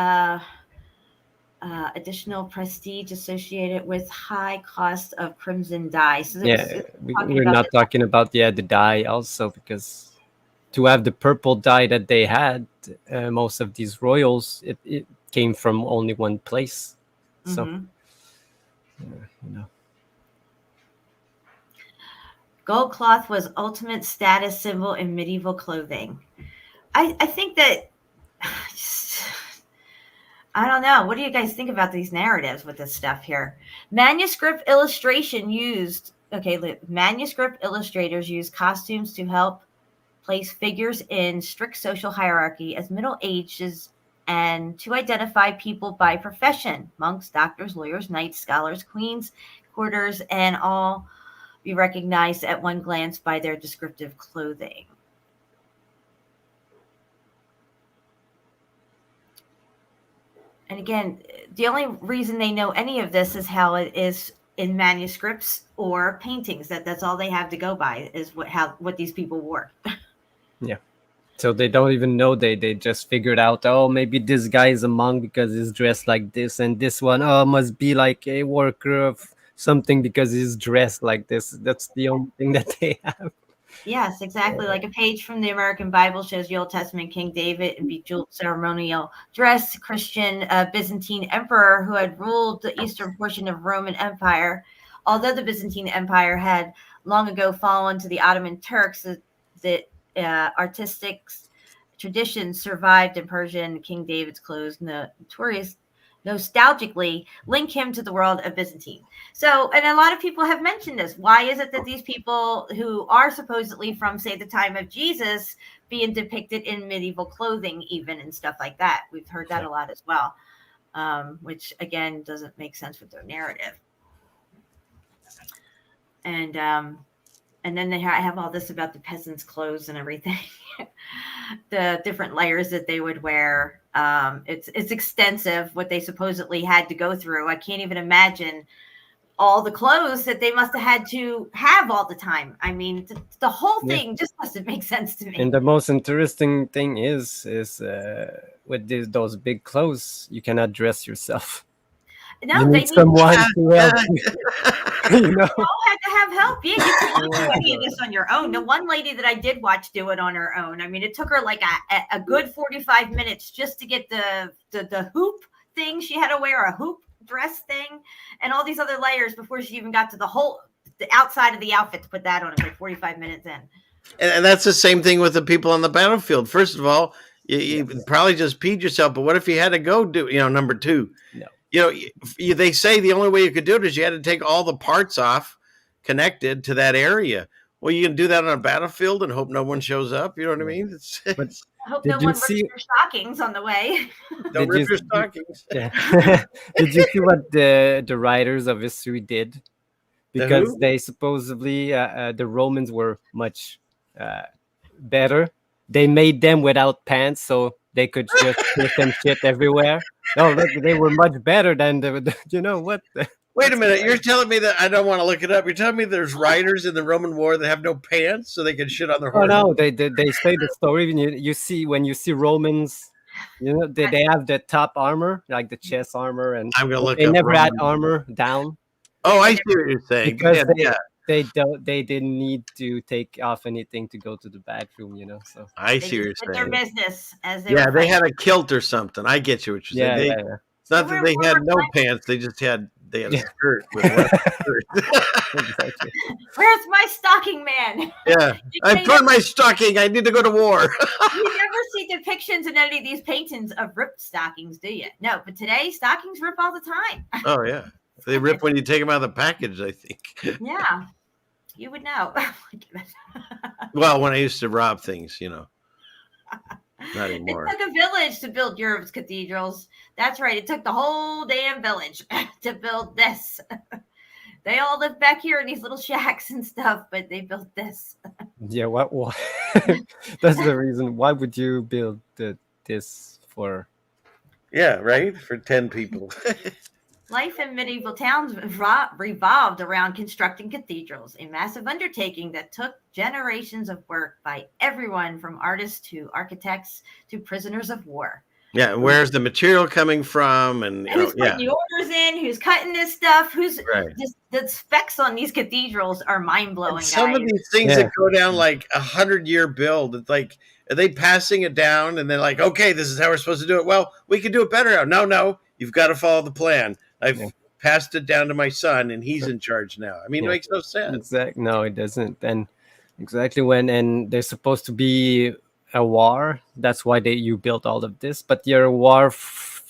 additional prestige associated with high cost of crimson dye. So we're not talking about the dye also, because to have the purple dye that they had, most of these royals, it came from only one place. So, gold cloth was ultimate status symbol in medieval clothing. I think that I don't know. What do you guys think about these narratives with this stuff here? Manuscript illustrators use costumes to help place figures in strict social hierarchy as Middle Ages and to identify people by profession: monks, doctors, lawyers, knights, scholars, queens, courtiers, and all be recognized at one glance by their descriptive clothing. And again, the only reason they know any of this is how it is in manuscripts or paintings. That's all they have to go by, is what these people wore. Yeah. So they don't even know. They just figured out, oh, maybe this guy is a monk because he's dressed like this, and this one, oh, must be like a worker of something because he's dressed like this. That's the only thing that they have. Yes, exactly. Like a page from the American Bible shows the Old Testament King David in bejeweled ceremonial dress, Christian Byzantine emperor who had ruled the eastern portion of Roman Empire. Although the Byzantine Empire had long ago fallen to the Ottoman Turks, the artistic traditions survived in Persia, and King David's clothes nostalgically link him to the world of Byzantine. So, and a lot of people have mentioned this. Why is it that these people who are supposedly from, say, the time of Jesus being depicted in medieval clothing even and stuff like that? We've heard that a lot as well, which again doesn't make sense with their narrative. And then I have all this about the peasants' clothes and everything, the different layers that they would wear. It's extensive what they supposedly had to go through. I can't even imagine all the clothes that they must have had to have all the time. I mean, the whole thing just doesn't make sense to me. And the most interesting thing is with those big clothes, you cannot dress yourself. No, you they need someone to help you. You all had to have help. Yeah, you couldn't do any of this on your own. The one lady that I did watch do it on her own, I mean, it took her like a good 45 minutes just to get the hoop thing. She had to wear a hoop dress thing and all these other layers before she even got to the outside of the outfit to put that on. It was like 45 minutes in. And that's the same thing with the people on the battlefield. First of all, you probably just peed yourself, but what if you had to go do, number two? No. They say the only way you could do it is you had to take all the parts off connected to that area. Well, you can do that on a battlefield and hope no one shows up. You know what I mean? I hope no one rips your stockings on the way. Don't rip your stockings. Yeah. Did you see what the writers of history did? Because they supposedly, the Romans were much better. They made them without pants so they could just put them shit everywhere. No, they were much better than what? Wait a minute. You're telling me that I don't want to look it up. You're telling me there's riders in the Roman war that have no pants so they can shit on their horse? Oh, no. They say the story. When you see Romans, they have the top armor, like the chest armor, and I'm gonna look they up never Roman had armor down. Oh, I see what you're saying. Because they didn't need to take off anything to go to the bathroom, So I see what you're saying. Their business as they they had a kilt or something. I get you what you're saying. It's not that they had no pants; they just had a skirt with one skirt. Exactly. Where's my stocking man? Yeah, I burned my stocking. I need to go to war. You never see depictions in any of these paintings of ripped stockings, do you? No, but today stockings rip all the time. Oh yeah, they rip when you take them out of the package, I think. Yeah, you would know. Well, when I used to rob things, not It anymore. took a village to build Europe's cathedrals. That's right. It took the whole damn village to build this. They all live back here in these little shacks and stuff, but they built this. Yeah, what that's the reason. Why would you build this for? Yeah, right. For 10 people. Life in medieval towns revolved around constructing cathedrals, a massive undertaking that took generations of work by everyone from artists to architects to prisoners of war. Yeah, and where's the material coming from? And Who's putting the orders in? Who's cutting this stuff? Who's right. The specs on these cathedrals are mind blowing. Some of these things that go down like 100-year build, it's like, are they passing it down? And they're like, okay, this is how we're supposed to do it. Well, we can do it better now. No, you've got to follow the plan. I've passed it down to my son, and he's in charge now. I mean, it makes no sense. Exactly. No, it doesn't. And exactly and there's supposed to be a war. That's why you built all of this. But you're a war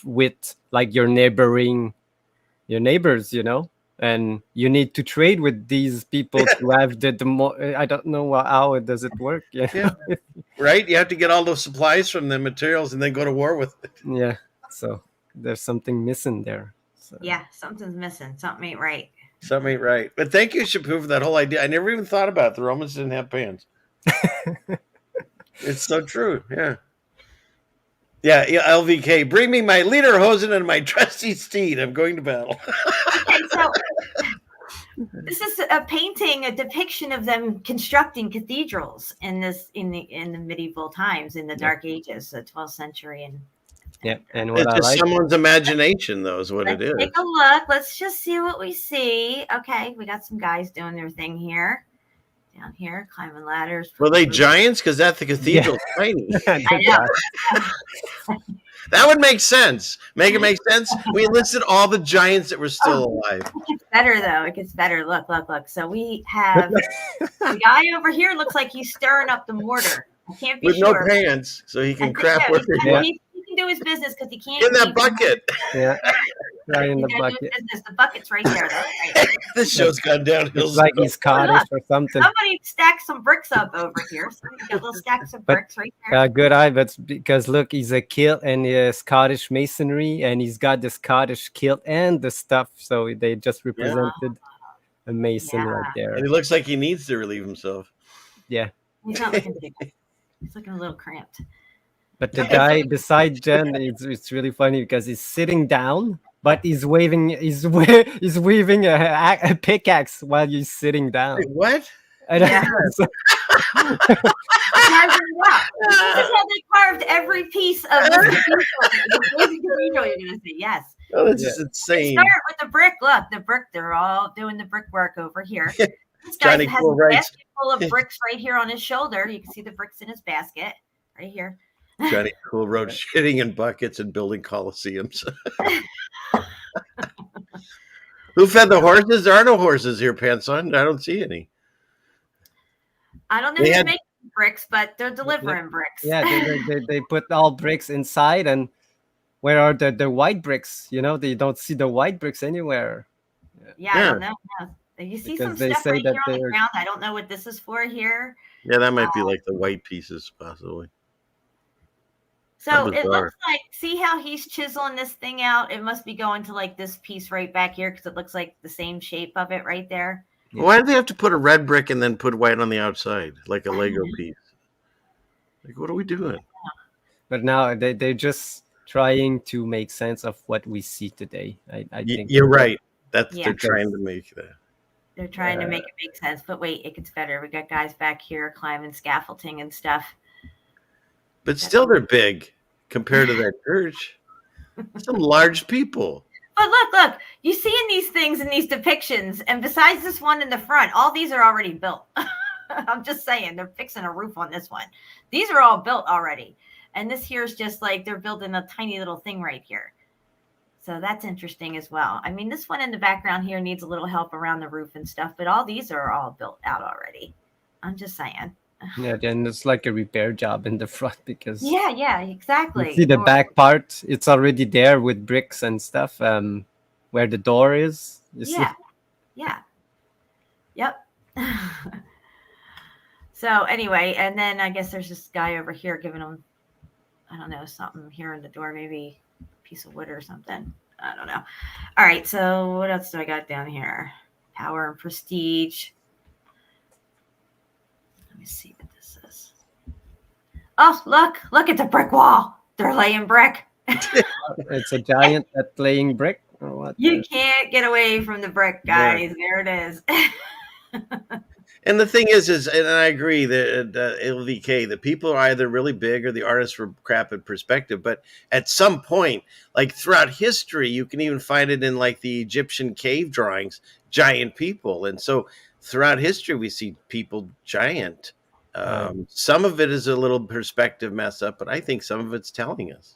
with like your neighbors, and you need to trade with these people to have the more. I don't know how does it work. Yeah. Right. You have to get all those supplies from the materials and then go to war with it. Yeah. So there's something missing there. So. Yeah, something's missing. Something ain't right. Something ain't right. But thank you, Shepu, for that whole idea. I never even thought about it. The Romans didn't have pants. It's so true. Yeah. Yeah, LVK, bring me my lederhosen and my trusty steed. I'm going to battle. Okay, so this is a painting, a depiction of them constructing cathedrals in the medieval times, in the Dark Ages, the 12th century, and and what it's just someone's imagination, though, is what it is. Take a look. Let's just see what we see. Okay, we got some guys doing their thing here. Down here, climbing ladders. Were they giants? Because the cathedral's tiny. I know. That would make sense. Make it make sense. We listed all the giants that were still alive. It gets better, though. It gets better. Look. So we have the guy over here. Looks like he's stirring up the mortar. I can't be with sure. No pants, so he can craft what he can do his business because he can't. In that bucket. Yeah. Right in the bucket. The bucket's right there. Right. This show's gone downhill. It's like he's Scottish or something. Somebody stacked some bricks up over here. So we got little stacks of bricks right there. Good eye, but because look, he's a kilt and Scottish masonry, and he's got the Scottish kilt and the stuff. So they just represented a mason right there. And he looks like he needs to relieve himself. Yeah. He's not looking big. He's looking a little cramped. But the guy beside Jen, it's really funny because he's sitting down, but he's waving a pickaxe while he's sitting down. Wait, what? Yeah. This is how they carved every piece of this cathedral you're going to see. Yes. Oh, that's just insane. Start with the brick. Look, the brick. They're all doing the brickwork over here. This guy has Cool a basket full of bricks right here on his shoulder. You can see the bricks in his basket right here. Johnny Cool Road shitting in buckets and building coliseums. Who fed the horses? There are no horses here, Panson. I don't see any. I don't know who's making bricks, but they're delivering bricks. Yeah, they put all bricks inside, and where are the white bricks? They don't see the white bricks anywhere. Yeah. I don't know. No. You see because some stuff right here on the ground. I don't know what this is for here. Yeah, that might be like the white pieces, possibly. So it looks like, see how he's chiseling this thing out? It must be going to like this piece right back here because it looks like the same shape of it right there. Why do they have to put a red brick and then put white on the outside, like a Lego piece? Like, what are we doing? But now they're just trying to make sense of what we see today. I think you're right. They're trying to make that. They're trying to make it make sense. But wait, it gets better. We got guys back here climbing scaffolding and stuff. But still, they're big compared to that church. Some large people. But look, you see in these things, in these depictions, and besides this one in the front, all these are already built. I'm just saying, they're fixing a roof on this one. These are all built already. And this here is just like they're building a tiny little thing right here. So that's interesting as well. I mean, this one in the background here needs a little help around the roof and stuff, but all these are all built out already. I'm just saying. Yeah, then it's like a repair job in the front because Yeah, you exactly. see the back part, it's already there with bricks and stuff. Where the door is, you see. Yeah. Yep. So anyway, and then I guess there's this guy over here giving him, I don't know, something here in the door, maybe a piece of wood or something. I don't know. All right, so what else do I got down here? Power and prestige. Let me see what this is. Oh, look at the brick wall. They're laying brick. It's a giant that playing brick or what? You can't get away from the brick, guys. There it is. And the thing is, and I agree that LVK, the people are either really big or the artists were crap at perspective. But at some point, like throughout history, you can even find it in like the Egyptian cave drawings, giant people. And so throughout history, we see people giant. Some of it is a little perspective mess up, but I think some of it's telling us.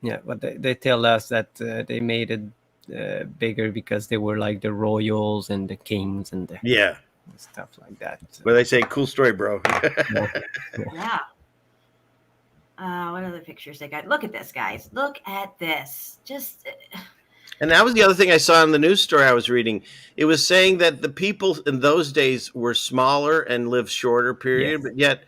Yeah, but they tell us that they made it bigger because they were like the royals and the kings and the stuff like that. Well, they say, cool story, bro. Yeah. What other pictures they got? Look at this, guys. Look at this. Just. And that was the other thing I saw in the news story I was reading. It was saying that the people in those days were smaller and lived shorter period, but yet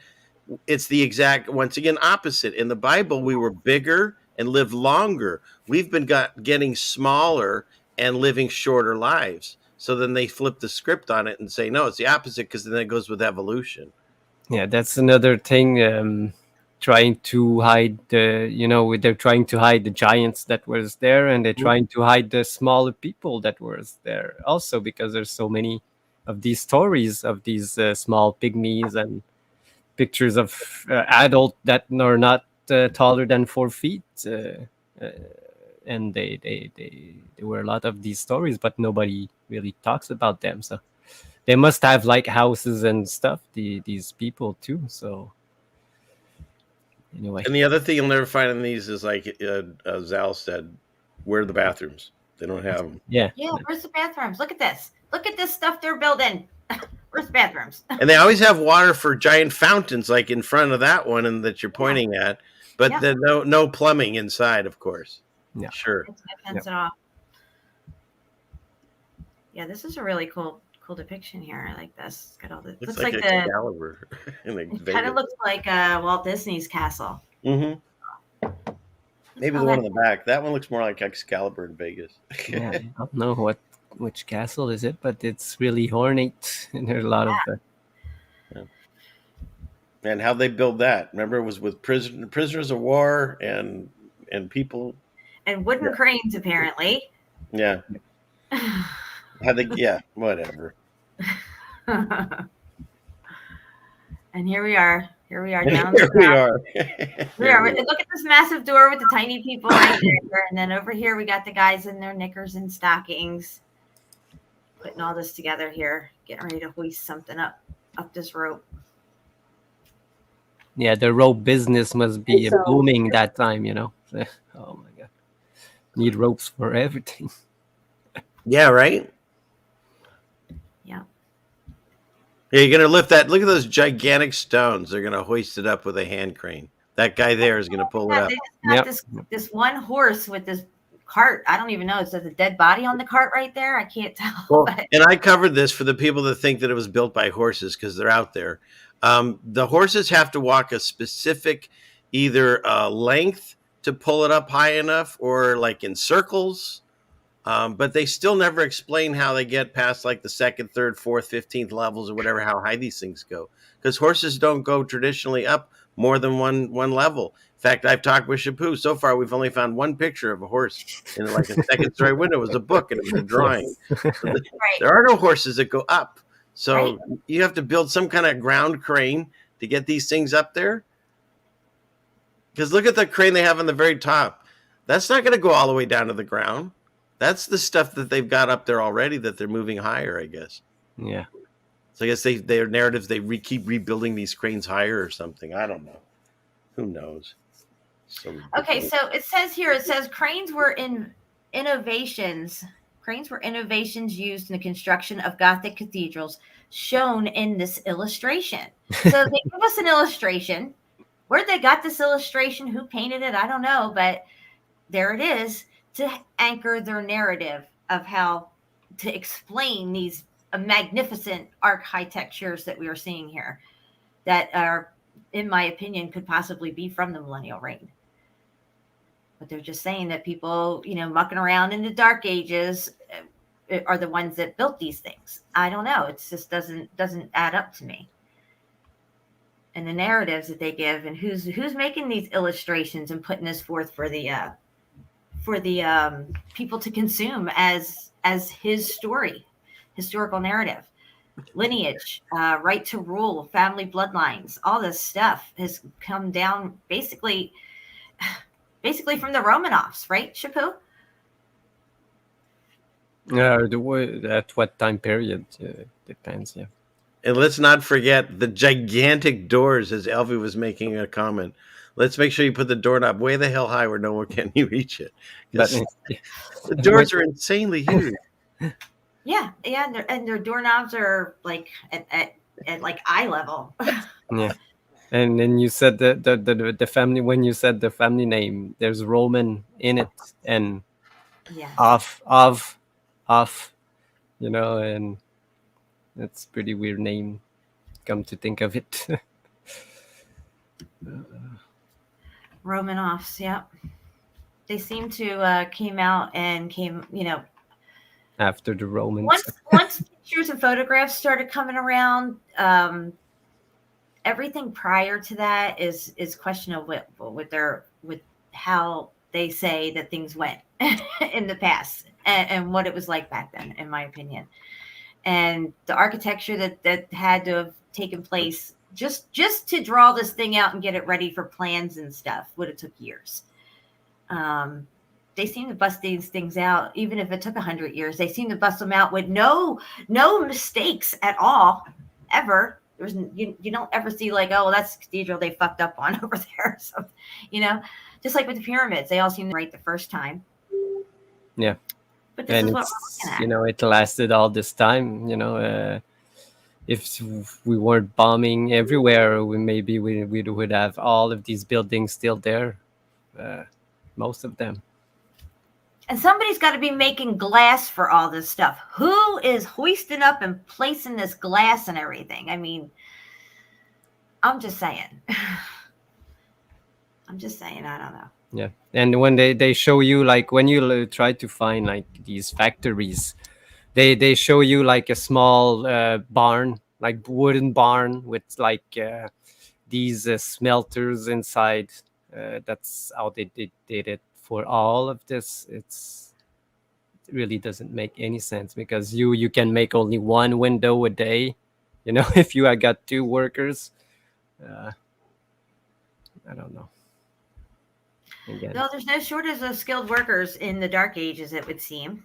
it's the exact, once again, opposite. In the Bible, we were bigger and lived longer. We've been getting smaller and living shorter lives. So then they flip the script on it and say, no, it's the opposite, because then it goes with evolution. Yeah, that's another thing. Trying to hide they're trying to hide the giants that was there, and they're trying to hide the smaller people that was there also, because there's so many of these stories of these small pygmies and pictures of adult that are not taller than 4 feet. And there were a lot of these stories, but nobody really talks about them. So they must have like houses and stuff, these people too. So anyway. And the other thing you'll never find in these is, like Zal said, where are the bathrooms? They don't have them. Yeah, where's the bathrooms? Look at this. Look at this stuff they're building. Where's the bathrooms? And they always have water for giant fountains, like in front of that one and that you're pointing at. But there's no plumbing inside, of course. Yeah, sure. Fence it off. Yeah, this is a really cool depiction here. I like this. It's got all the looks like Excalibur. It kind of looks like Walt Disney's castle. Mm-hmm. Maybe the one in the back. That one looks more like Excalibur in Vegas. Yeah, I don't know which castle is it, but it's really ornate, and there's a lot of. And how they build that? Remember, it was with prisoners of war and people. And wooden cranes, apparently. Yeah. Whatever. And here we are. Here we are down. Here we are. Look at this massive door with the tiny people right there. And then over here, we got the guys in their knickers and stockings. Putting all this together here. Getting ready to hoist something up this rope. Yeah, the rope business must be booming that time, Oh my God. Need ropes for everything. Yeah, right? Yeah. Yeah, you're going to lift that. Look at those gigantic stones. They're going to hoist it up with a hand crane. That guy there is going to pull it up. They just got this one horse with this cart. I don't even know. Is there a dead body on the cart right there? I can't tell. Well, and I covered this for the people that think that it was built by horses, because they're out there. The horses have to walk a specific either length to pull it up high enough, or like in circles. But they still never explain how they get past like the 2nd, 3rd, 4th, 15th levels or whatever, how high these things go. Because horses don't go traditionally up more than one level. In fact, I've talked with Shepu. So far, we've only found one picture of a horse in like a 2nd-story window. It was a book and it was a drawing. So there are no horses that go up. So you have to build some kind of ground crane to get these things up there. Because look at the crane they have on the very top. That's not going to go all the way down to the ground. That's the stuff that they've got up there already that they're moving higher, I guess. Yeah. So I guess their narratives, they keep rebuilding these cranes higher or something. I don't know. Who knows? Okay, so it says cranes were innovations used in the construction of Gothic cathedrals shown in this illustration. So they give us an illustration. Where they got this illustration, who painted it, I don't know, but there it is to anchor their narrative of how to explain these magnificent architectures that we are seeing here that are, in my opinion, could possibly be from the millennial reign. But they're just saying that people, mucking around in the dark ages are the ones that built these things. I don't know. It just doesn't add up to me. And the narratives that they give, and who's making these illustrations and putting this forth for the people to consume as his story, historical narrative, lineage, right to rule, family bloodlines, all this stuff has come down basically from the Romanovs, right, Shepu? At what time period depends, yeah. And let's not forget the gigantic doors, as Elvie was making a comment. Let's make sure you put the doorknob way the hell high where no one can reach it. But The doors are insanely huge. Yeah, and their doorknobs are like at like eye level. yeah. And then you said the family, when you said the family name, there's Roman in it, and Yeah. of, and that's pretty weird name. Come to think of it. Romanovs, yeah. They seem to came after the Romans. Once pictures and photographs started coming around, everything prior to that is questionable with how they say that things went in the past and what it was like back then, in my opinion. And the architecture that had to have taken place just to draw this thing out and get it ready for plans and stuff would have took years. They seem to bust these things out, even if it took 100 years. They seem to bust them out with no mistakes at all, ever. There's you don't ever see like, oh, well, that's the cathedral they fucked up on over there. So, just like with the pyramids, they all seem right the first time. Yeah. But this and is what it's, we're looking at. it lasted all this time. If we weren't bombing everywhere, we would have all of these buildings still there, most of them. And somebody's got to be making glass for all this stuff. Who is hoisting up and placing this glass and everything? I mean, I'm just saying. I don't know. Yeah. And when they show you, like, when you try to find like these factories, they show you like a small barn, like wooden barn with like these smelters inside. That's how they did it for all of this. It really doesn't make any sense, because you can make only one window a day, if you had got 2 workers. I don't know. Again. No, there's no shortage of skilled workers in the Dark Ages, it would seem.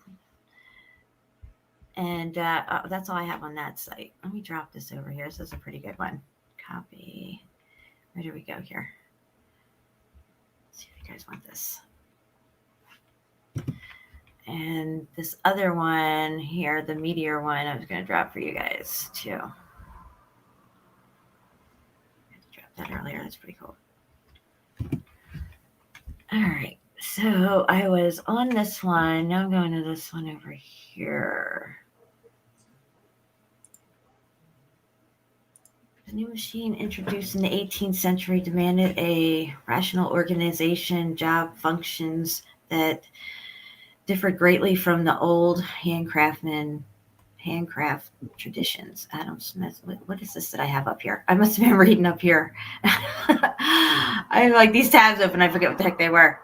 And that's all I have on that site. Let me drop this over here. This is a pretty good one. Copy. Where do we go here? Let's see if you guys want this. And this other one here, the meteor one, I was going to drop for you guys too. I dropped that earlier. That's pretty cool. All right. So I was on this one. Now I'm going to this one over here. The new machine introduced in the 18th century demanded a rational organization, job functions that differed greatly from the old handcraft traditions. Adam Smith, what is this that I have up here? I must have been reading up here. I have like these tabs open. I forget what the heck they were.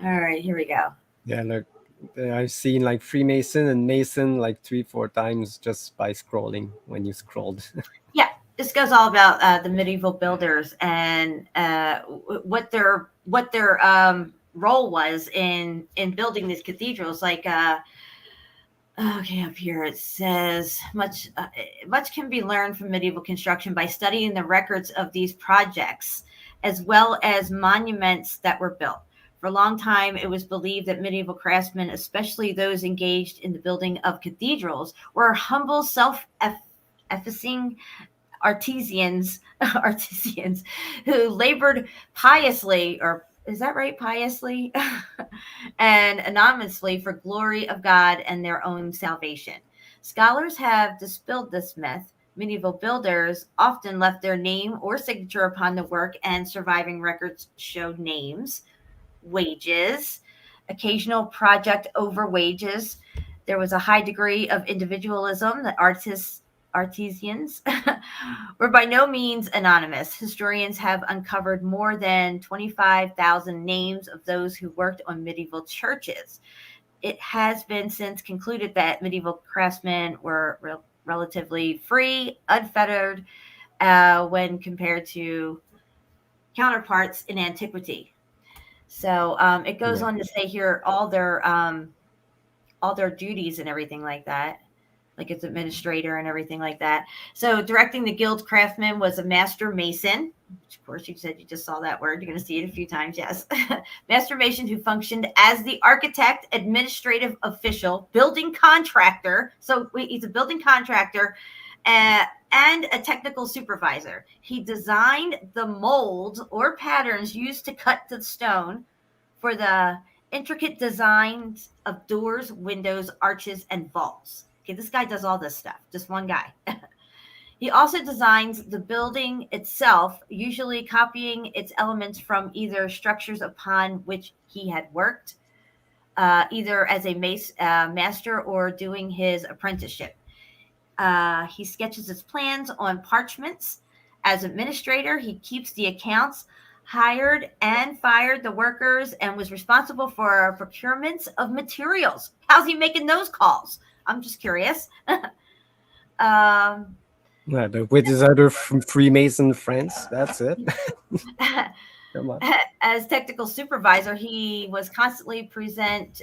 All right, here we go. Yeah, look, I've seen like Freemason and Mason like 3-4 times just by scrolling when you scrolled. Yeah, this goes all about the medieval builders and what their role was in building these cathedrals. Like, okay, up here it says much can be learned from medieval construction by studying the records of these projects, as well as monuments that were built. For a long time, it was believed that medieval craftsmen, especially those engaged in the building of cathedrals, were humble, self-effacing artisans who labored piously, or is that right, piously, and anonymously for glory of God and their own salvation. Scholars have dispelled this myth. Medieval builders often left their name or signature upon the work, and surviving records show names, wages, occasional project over wages. There was a high degree of individualism. The artisans were by no means anonymous. Historians have uncovered more than 25,000 names of those who worked on medieval churches. It has been since concluded that medieval craftsmen were relatively free, unfettered, when compared to counterparts in antiquity. So it goes on to say here all their duties and everything like that, like its administrator and everything like that. So directing the guild craftsman was a master mason, which of course you said you just saw that word. You're going to see it a few times. Yes. Master mason who functioned as the architect, administrative official, building contractor. So he's a building contractor and a technical supervisor. He designed the molds or patterns used to cut the stone for the intricate designs of doors, windows, arches, and vaults. Okay, this guy does all this stuff, just one guy. He also designs the building itself, usually copying its elements from either structures upon which he had worked, either as a master or doing his apprenticeship. He sketches his plans on parchments. As administrator, he keeps the accounts, hired and fired the workers, and was responsible for procurements of materials. How's he making those calls? I'm just curious. With his other Freemason friends, that's it. Come on. As technical supervisor, he was constantly present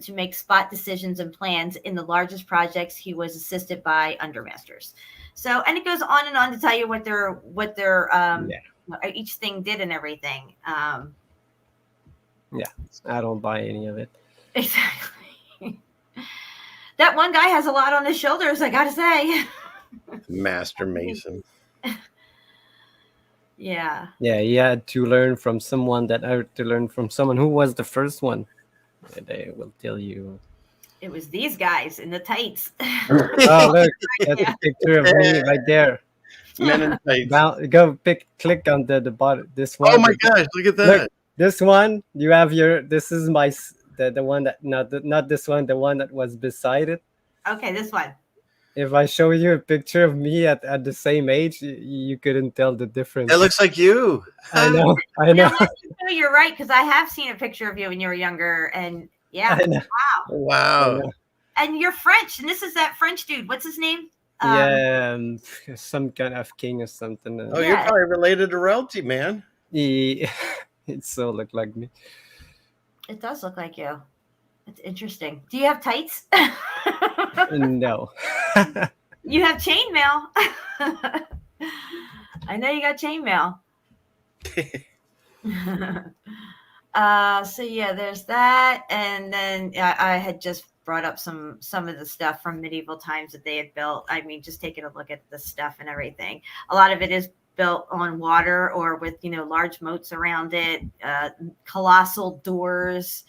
to make spot decisions and plans in the largest projects. He was assisted by undermasters. So, and it goes on and on to tell you what their each thing did and everything. I don't buy any of it. Exactly. That one guy has a lot on his shoulders, I gotta say. Master Mason. Yeah. Yeah, he had to learn from someone who was the first one. They will tell you. It was these guys in the tights. Oh, look, that's a picture of me right there. Men in tights. Now, click on the bottom. This one. Oh my gosh, look at that. Look, this one, you have this is the one that, not this one, the one that was beside it. Okay, this one. If I show you a picture of me at the same age, you couldn't tell the difference. It looks like you. I know. No, you're right, because I have seen a picture of you when you were younger, and yeah, Wow. And you're French, and this is that French dude. What's his name? Some kind of king or something. You're probably related to royalty, man. It so look like me. It does look like you. It's interesting. Do you have tights? No. You have chainmail. I know you got chainmail. So yeah, there's that, and then I had just brought up some of the stuff from medieval times that they had built. I mean, just taking a look at the stuff and everything. A lot of it is built on water or with large moats around it, colossal doors.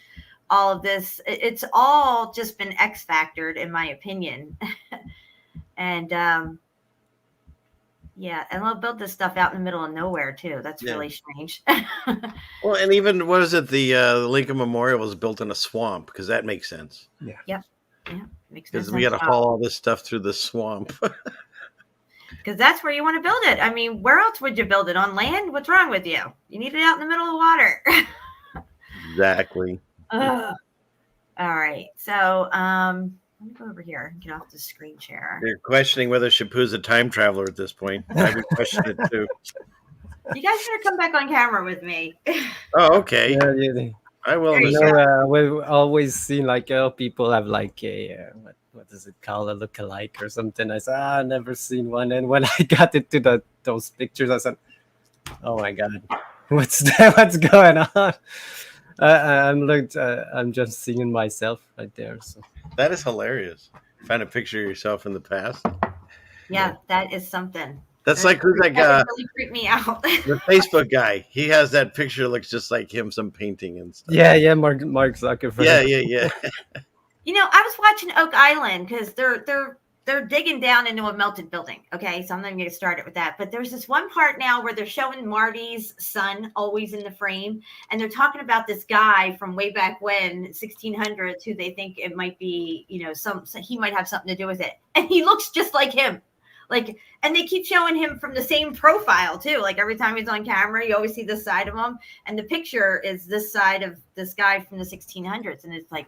All of this, it's all just been X-factored, in my opinion. And and they'll build this stuff out in the middle of nowhere too. That's really strange. Well, and even what is it? The Lincoln Memorial was built in a swamp, because that makes sense. Yeah, makes sense. Because we got to haul all this stuff through the swamp. Because that's where you want to build it. I mean, where else would you build it? On land? What's wrong with you? You need it out in the middle of water. Exactly. All right. So let me go over here and get off the screen share. You're questioning whether Shepu's a time traveler at this point. I would question it too. You guys better come back on camera with me. Oh, okay. Yeah. I will. We've always seen people have a what does it called, a look-alike or something. I said, I've never seen one. And when I got into those pictures, I said, oh my god, what's that? What's going on? I'm just seeing myself right there. So that is hilarious. Find a picture of yourself in the past. Yeah, that is something. That's like who's that That guy? would really freak me out. The Facebook guy. He has that picture. Looks just like him. Some painting and stuff. Yeah, Mark Zuckerberg. Yeah. You know, I was watching Oak Island because they're digging down into a melted building. Okay, so I'm not going to get started with that. But there's this one part now where they're showing Marty's son always in the frame, and they're talking about this guy from way back when, 1600s, who they think it might be, you know, he might have something to do with it, and he looks just like him. Like, and they keep showing him from the same profile too. Like every time he's on camera, you always see this side of him, and the picture is this side of this guy from the 1600s, and it's like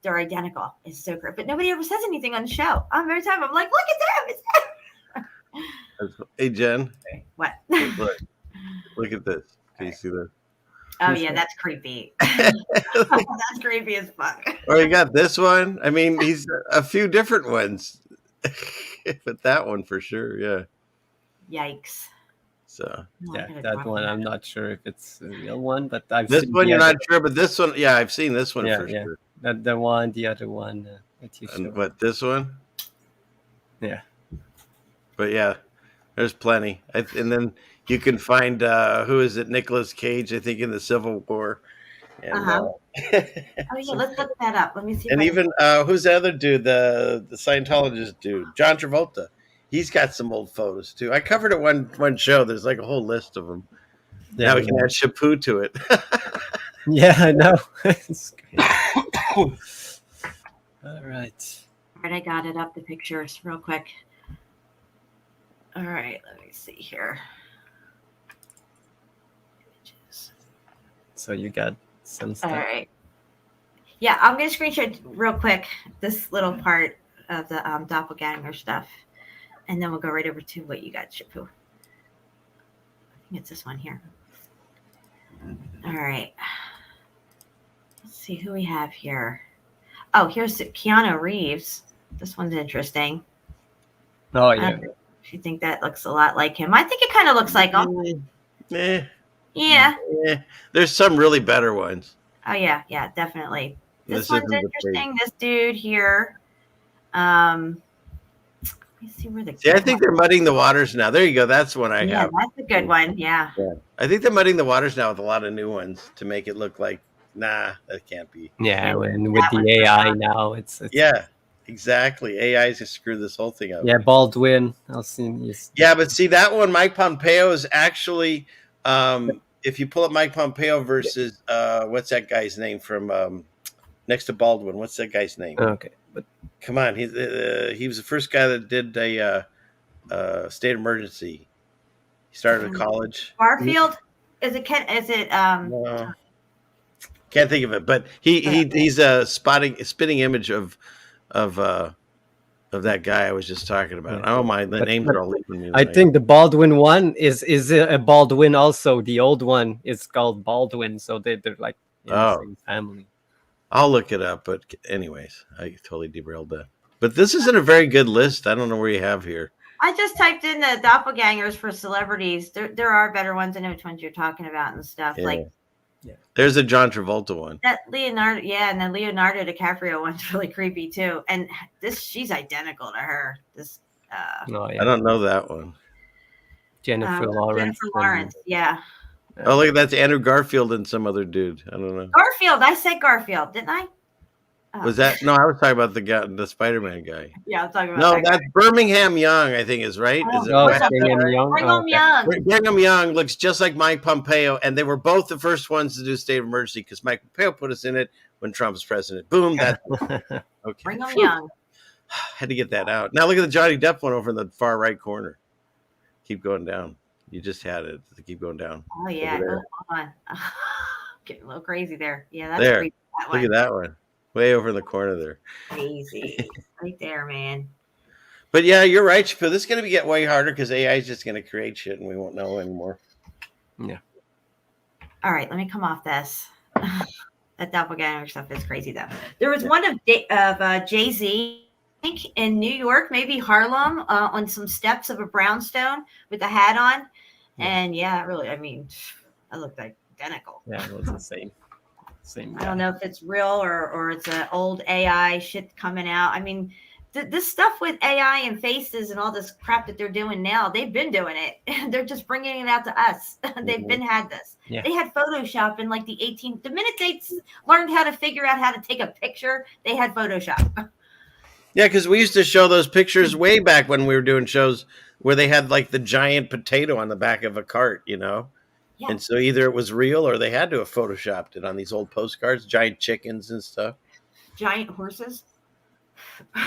they're identical. It's so great, but nobody ever says anything on the show. Every time I'm like, look at them. It's him. Hey Jen, What? look at this. Can you see this? Oh yeah, that's creepy. That's creepy as fuck. Or you got this one. I mean, he's a few different ones, but that one for sure. Yeah. Yikes. So Yeah, that one I'm not sure if it's a real one, but I've this seen one the you're other- not sure, but this one, yeah, I've seen this one Yeah, for yeah. sure. The other one that you showed. But this one, Yeah. but yeah, there's plenty. And then you can find who is it? Nicolas Cage, I think, in the Civil War. And, Oh yeah, let's look that up. Let me see. and if I can- even who's the other dude? The Scientologist dude, John Travolta. He's got some old photos too. I covered it one show. There's like a whole list of them. Yeah, Now we can add Shepu to it. Yeah, I know. It's great. All right. All right, I got it up, the pictures real quick. All right, let me see here. Images. So you got some stuff. All right. Yeah, I'm going to screenshot real quick this little part of the doppelganger stuff. And then we'll go right over to what you got, Shepu. I think it's this one here. All right. Let's see who we have here. Oh, here's Keanu Reeves. This one's interesting. Oh yeah. If you think that looks a lot like him, I think it kind of looks like him. Yeah. There's some really better ones. Oh yeah, definitely. This This one's isn't the interesting. This dude here. Let me see where the. See, I think they're muddying the waters now. There you go. That's one I Yeah, have. that's a good one. Yeah. I think they're muddying the waters now with a lot of new ones to make it look like, nah, that can't be. Yeah, and with the AI now, it's Yeah, exactly. AI's just screwed this whole thing up. yeah, Baldwin. I'll see. Yeah, but see that one, Mike Pompeo is actually, if you pull up Mike Pompeo versus what's that guy's name from next to Baldwin? What's that guy's name? Okay, but Come on, he was the first guy that did a state emergency. He started at college. Garfield. Is it? Is it? No. Can't think of it, but he's a spitting image of that guy I was just talking about. Yeah. Oh my, the names are all leaving me. I think the Baldwin one is a Baldwin also. The old one is called Baldwin, so they're like in the same family. I'll look it up, but anyways, I totally derailed that. But this isn't a very good list. I don't know where you have here. I just typed in the doppelgangers for celebrities. There are better ones. I know which ones you're talking about and stuff. Yeah. Like There's a John Travolta one. that Leonardo. Yeah, and then Leonardo DiCaprio one's really creepy too. And she's identical to her. This. Oh yeah, I don't know that one. Jennifer Lawrence. Jennifer Lawrence. Yeah. Oh, look, that's Andrew Garfield and some other dude. I don't know. Garfield. I said Garfield, didn't I? Oh. Was that? No, I was talking about the guy, the Spider-Man guy. Yeah, I'm talking about. No, that guy. that's Birmingham Young, I think is right. Is it Oh, What's up, Brigham Barry? Young? Brigham Oh, okay. Young. Brigham Young looks just like Mike Pompeo, and they were both the first ones to do state of emergency because Mike Pompeo put us in it when Trump was president. Boom, that okay. Brigham Young. Had to get that out. Now look at the Johnny Depp one over in the far right corner. Keep going down. You just had it. Keep going down. Oh yeah. Over there. Hold on. Getting a little crazy there. Yeah, that's There. creepy. That Look one. at that one. Way over in the corner there. Crazy. Right there, man. But yeah, you're right, Shepu. This is going to get way harder because AI is just going to create shit and we won't know anymore. Yeah. All right, let me come off this. That doppelganger stuff is crazy though. There was one of Jay-Z, I think in New York, maybe Harlem, on some steps of a brownstone with a hat on. And yeah, really, I mean, that looked identical. Yeah, it was the same. Same. I don't know if it's real or it's an old AI shit coming out. I mean, this stuff with AI and faces and all this crap that they're doing now, they've been doing it. They're just bringing it out to us. They've been had this. Yeah. They had Photoshop in like the minute they learned how to figure out how to take a picture, they had Photoshop. Yeah, because we used to show those pictures way back when we were doing shows where they had like the giant potato on the back of a cart, Yeah. And so either it was real or they had to have photoshopped it on these old postcards, giant chickens and stuff. Giant horses.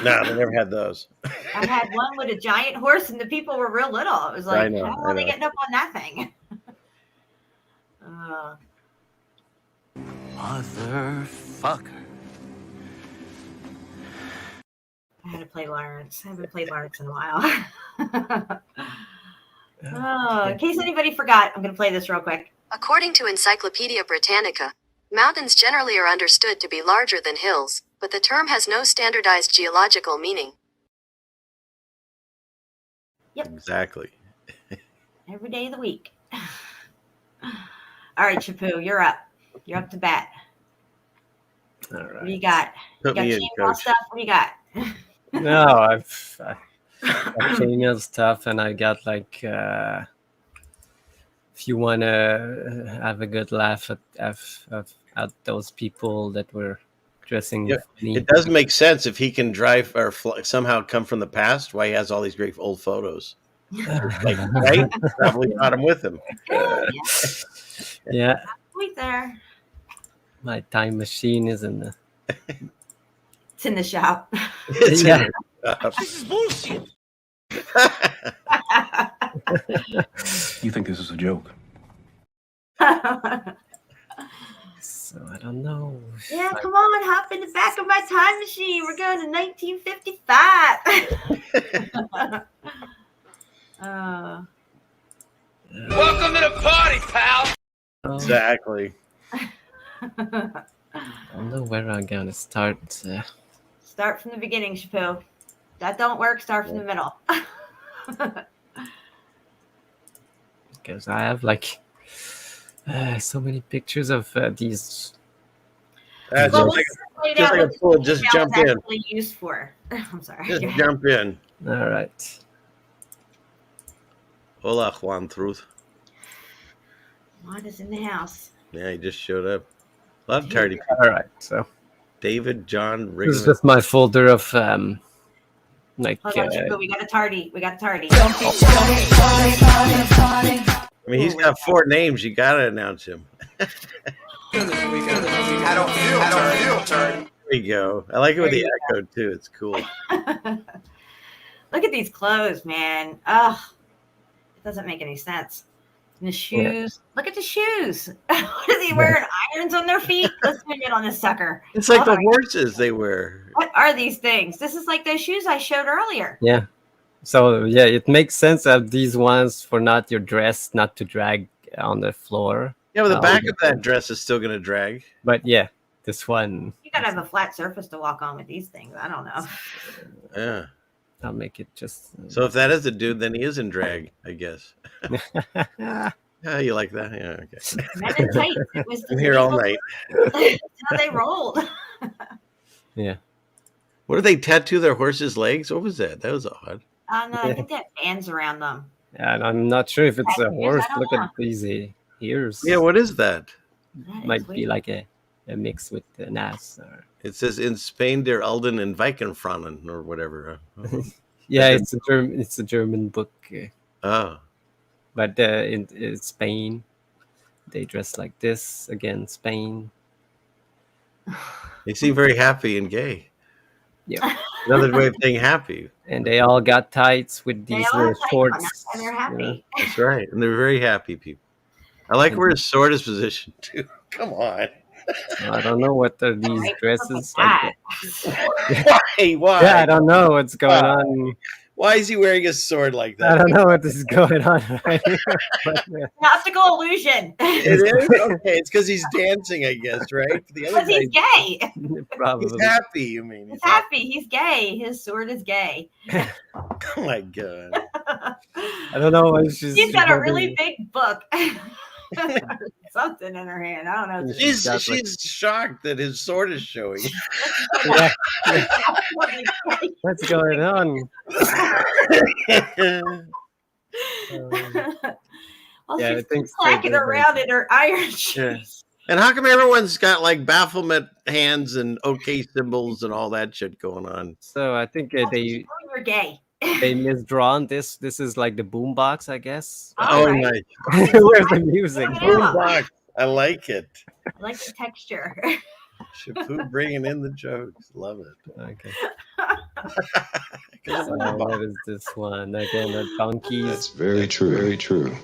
No, they never had those. I had one with a giant horse, and the people were real little. It was like, know, how I are they know. getting up on that thing? Motherfucker. I had to play Lawrence. I haven't played Lawrence in a while. In case anybody forgot, I'm going to play this real quick. According to Encyclopedia Britannica, mountains generally are understood to be larger than hills, but the term has no standardized geological meaning. Exactly. Every day of the week. All right, Shepu, you're up. You're up to bat. All right. What do you got? Put You got me in, chainsaw coach. stuff? What do you got? No, I've chainmail stuff, and I got like if you want to have a good laugh at those people that were dressing Yeah, funny. it does make sense if he can drive or somehow come from the past. Why he has all these great old photos? Like, right? Probably brought him with him. Yeah, Wait there. my time machine is in the. It's in the shop. It's Yeah. This is bullshit. You think this is a joke? So I don't know. Yeah, come on, hop in the back of my time machine. We're going to 1955. Welcome to the party, pal. Exactly. I don't know where I'm gonna start. Start from the beginning, Shepu. That don't work. Start from the middle. Because I have like so many pictures of these. That's Well, just let's find just out like a what fool, the just email jump is in. actually used for. I'm sorry. Just Go ahead. jump in. All right. Hola, Juan Truth. Juan is in the house. Yeah, he just showed up. A lot of tardy people. All right. So David, John, this is Rigman. just my folder of like. Hold on, Shepu. We got a tardy. We got a tardy. I mean, he's got 4 names. You got to announce him. I don't feel There we go. I like it with the echo, too. It's cool. Look at these clothes, man. Ugh. It doesn't make any sense. And the shoes. Look at the shoes. What are they wearing? Irons on their feet? Let's zoom in on this sucker. It's like Oh the my- horses they wear. What are these things? This is like those shoes I showed earlier. Yeah. So yeah, it makes sense of these ones for not your dress not to drag on the floor. Yeah, but the Oh, back yeah. of that dress is still going to drag. But yeah, this one You gotta have a flat surface to walk on with these things. I don't know. Yeah. I'll make it just. So if that is a dude, then he is in drag, I guess. Yeah, you like that? Yeah, okay. Men in tights. It was I'm here all night. That's how they rolled. Yeah. What did they tattoo their horses' legs? What was that? That was odd. No, I think they had bands around them. And I'm not sure if it's a Tattoos, horse. I don't Look know. at these ears. Yeah, what is that? That is Might be weird. like a mix with an ass. Or... It says in Spain der Alden and Vikenfrannen or whatever. Yeah, it's a German book. Oh. But in Spain, they dress like this. Again, Spain. They seem very happy and gay. Yeah. Another way of saying happy. And they all got tights with They these all little have tights on, shorts. and they're you know. happy. That's right. And they're very happy people. I like where his sword is positioned too. Come on. I don't know what are these Right, dresses look like. at Why? Yeah, I don't know what's going on. Why is he wearing a sword like I that? don't know what is going on. Right here. But, An optical illusion. It is? Okay, it's because he's dancing, I guess, right? The other Because he's guy, gay. probably. he's happy, you mean. He's happy. He's gay. His sword is gay. Oh my god. I don't know. It's just He's got a really big book. Something in her hand. I don't know. She's got, like- she's shocked that his sword is showing. Yeah. What's going on? Well, Yeah, I she's think so, clacking they're around in her iron shoes. Yeah. And how come everyone's got like Baphomet hands and OK symbols and all that shit going on? So I think You're gay. they misdrawn this. This is like the boombox, I guess. All right. nice. Where's the music? Yeah. Boombox. I like it. I like the texture. Shepu bringing in the jokes. Love it. Okay. So what is this one again? The donkeys. That's very true. Very true.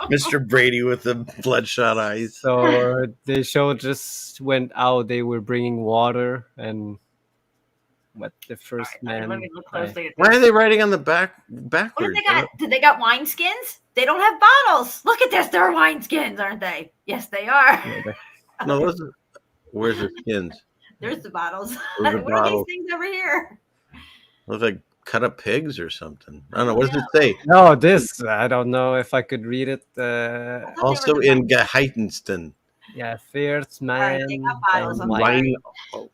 Mr. Brady with the bloodshot eyes. So the show just went out. They were bringing water and what the first man. Let me look closely at Why this. are they writing on the What backwards? did they got? Did they got wine skins? They don't have bottles. Look at this. They're wine skins, aren't they? Yes, they are. No, where's the skins? There's the bottles. Where's the What are bottles? these things over here? Looks like cut up pigs or something. I don't know. What does it say? No, this I don't know if I could read it. thought they Also were the in Geheitenston. Yeah, fierce right, man. they got bottles and of wine. Wine.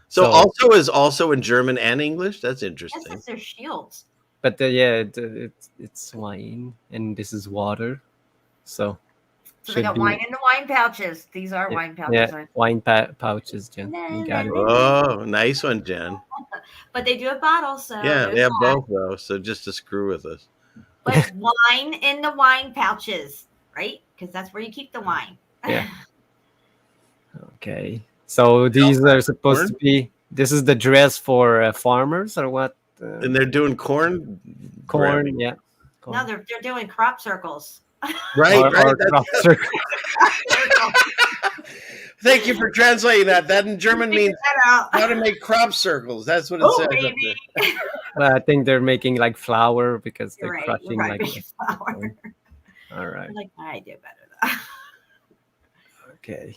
So also is also in German and English. That's Yes, interesting. it's their shields. But yeah, it's wine and this is water. So So they got be- wine in the wine pouches. These are wine pouches, yeah, aren't wine pouches, Jen. You got it. Oh, nice one, Jen. they? But they do have bottles, so Yeah, there's they have that. both though. So just to screw with us. But wine in the wine pouches, right? Because that's where you keep the wine. Yeah. Okay. So these are supposed to be. This is the dress for farmers or what? And they're doing corn. Corn. grabbing. Yeah. No, they're doing crop circles. Right, Or right. crop That's- circle. Thank you for translating that. That in German means That out. how to make crop circles. That's what it Oh, says. up baby. there. Well, I think they're making like flour because they're You're right. crushing You're right. like. Big flour. All right. I like my idea better though. Okay.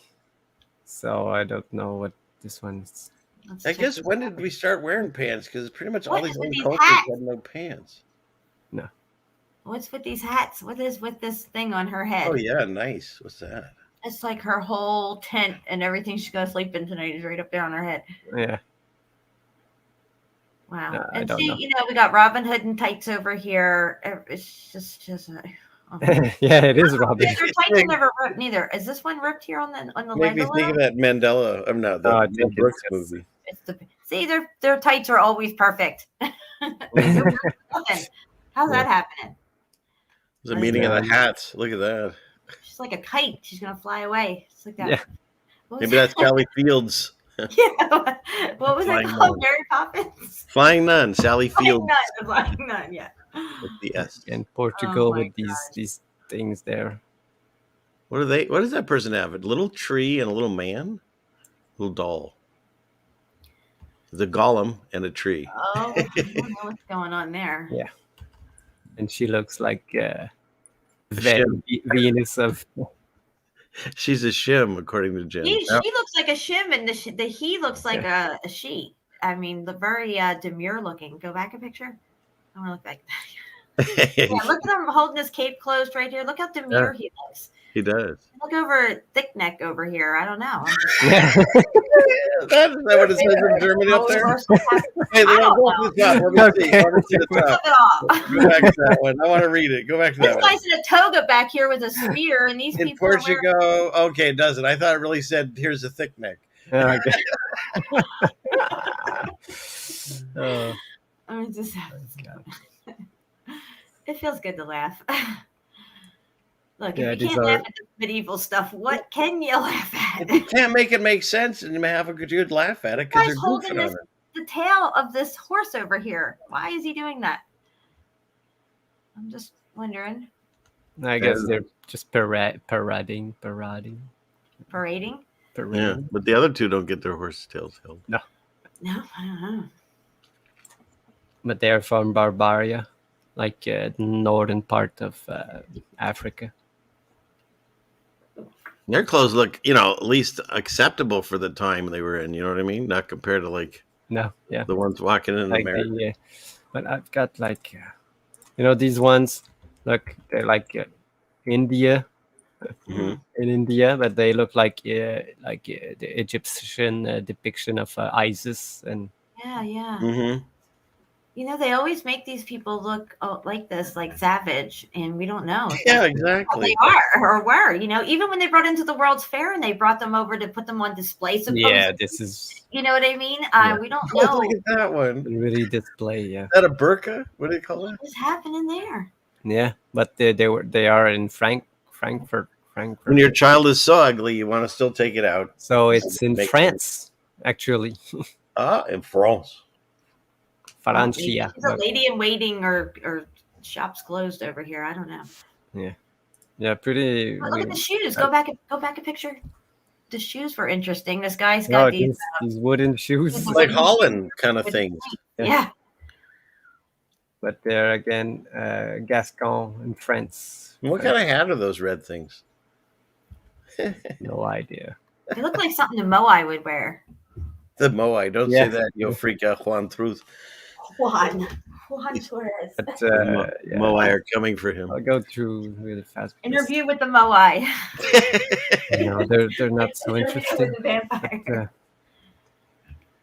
So I don't know what this one's. Let's I check guess this when out. did we start wearing pants? Because pretty much all What these is with old these cultures hats? had no pants. What's with these hats? What is with this thing on her head? Oh yeah, nice. What's that? It's like her whole tent and everything she's gonna sleep in tonight is right up there on her head. Yeah. Wow. No, I and don't see, know. we got Robin Hood and tights over here. It's just oh. Yeah, it is Robin. Their tights are never ripped neither. Is this one ripped here on the Make me leg? a think of little? that Mandela. I'm not the Oh, I Mel think Brooks it's- movie. It's see, their tights are always perfect. Nothing. How's that happening? There's a meeting of the hats. Look at that. She's like a kite. She's gonna fly away. It's like that. Yeah. What was Maybe that's Sally Fields. yeah. What was Flying it called? nun. Mary Poppins. Flying Nun. Sally Flying Fields. nun. The flying nun. Yeah. With the S. In Portugal Oh my with these things there. What are they? What does that person have? A little tree and a little man? Little doll. The golem and a tree. Oh, I don't know what's going on there. Yeah. And she looks like shim. Venus of. She's a shim, according to Jen. She looks like a shim, and he looks like a she. I mean, the very demure looking. Go back a picture. I want to look like that. Yeah, look at him holding his cape closed right here. Look how demure he looks. He does. Look over at thick neck over here. I don't know. That's what it says in Germany up there. Hey, I don't go to the top. Let me see. Okay. Go to the Look top. it off. Go back to that one. I want to read it. Go back to This that one. guy's in a toga back here with a spear, and these In people are wearing Portugal, okay, it doesn't. I thought it really said, "Here's a thick neck." Okay. Oh, I'm just it feels good to laugh. Look, Yeah, if you these can't are- laugh at the medieval stuff, what can you laugh at? If you can't make it make sense, and you may have a good laugh at it because Guy's they're holding goofing on this- it. The tail of this horse over here. Why is he doing that? I'm just wondering. I guess they're just parading. Parading? Yeah, but the other two don't get their horse tails held. No, I don't know. But they're from Barbaria, like the northern part of Africa. Their clothes look, at least acceptable for the time they were in. You know what I mean? Not compared to like No, yeah. the ones walking in Like America. but I've got like, these ones. Look, they're like India. Mhm. In India, but they look like the Egyptian depiction of ISIS, and Yeah. Mhm. You know, they always make these people look like this, like savage, and we don't know if Yeah, that's how they exactly. are or were. You know, even when they brought into the World's Fair and they brought them over to put them on display, supposedly. this is You know what I mean? Yeah. We don't Oh, look know at that one. really display. Is that a burqa? What do they call that? what's happening there. Yeah, but they are in Frankfurt. When your child is so ugly, you want to still take it out. So it's in Make- France, actually. In France. Well, maybe Francia. she's a lady in waiting, or shop's closed over here. I don't know. Yeah, pretty. But look at the shoes. Go back a picture. The shoes were interesting. This guy's No, got these. these wooden shoes, these Like wooden Holland shoes kind of with things. paint. Yeah. but they're again Gascon in France. What kind of hat are those red things? No idea. They look like something the Moai would wear. The Moai. Don't Yeah. say that. You'll freak out Juan Truth. Juan Torres. But Moai are coming for him. I'll go through really fast. because, Interview with the Moai. they're not so Interview interesting. with the vampire. But,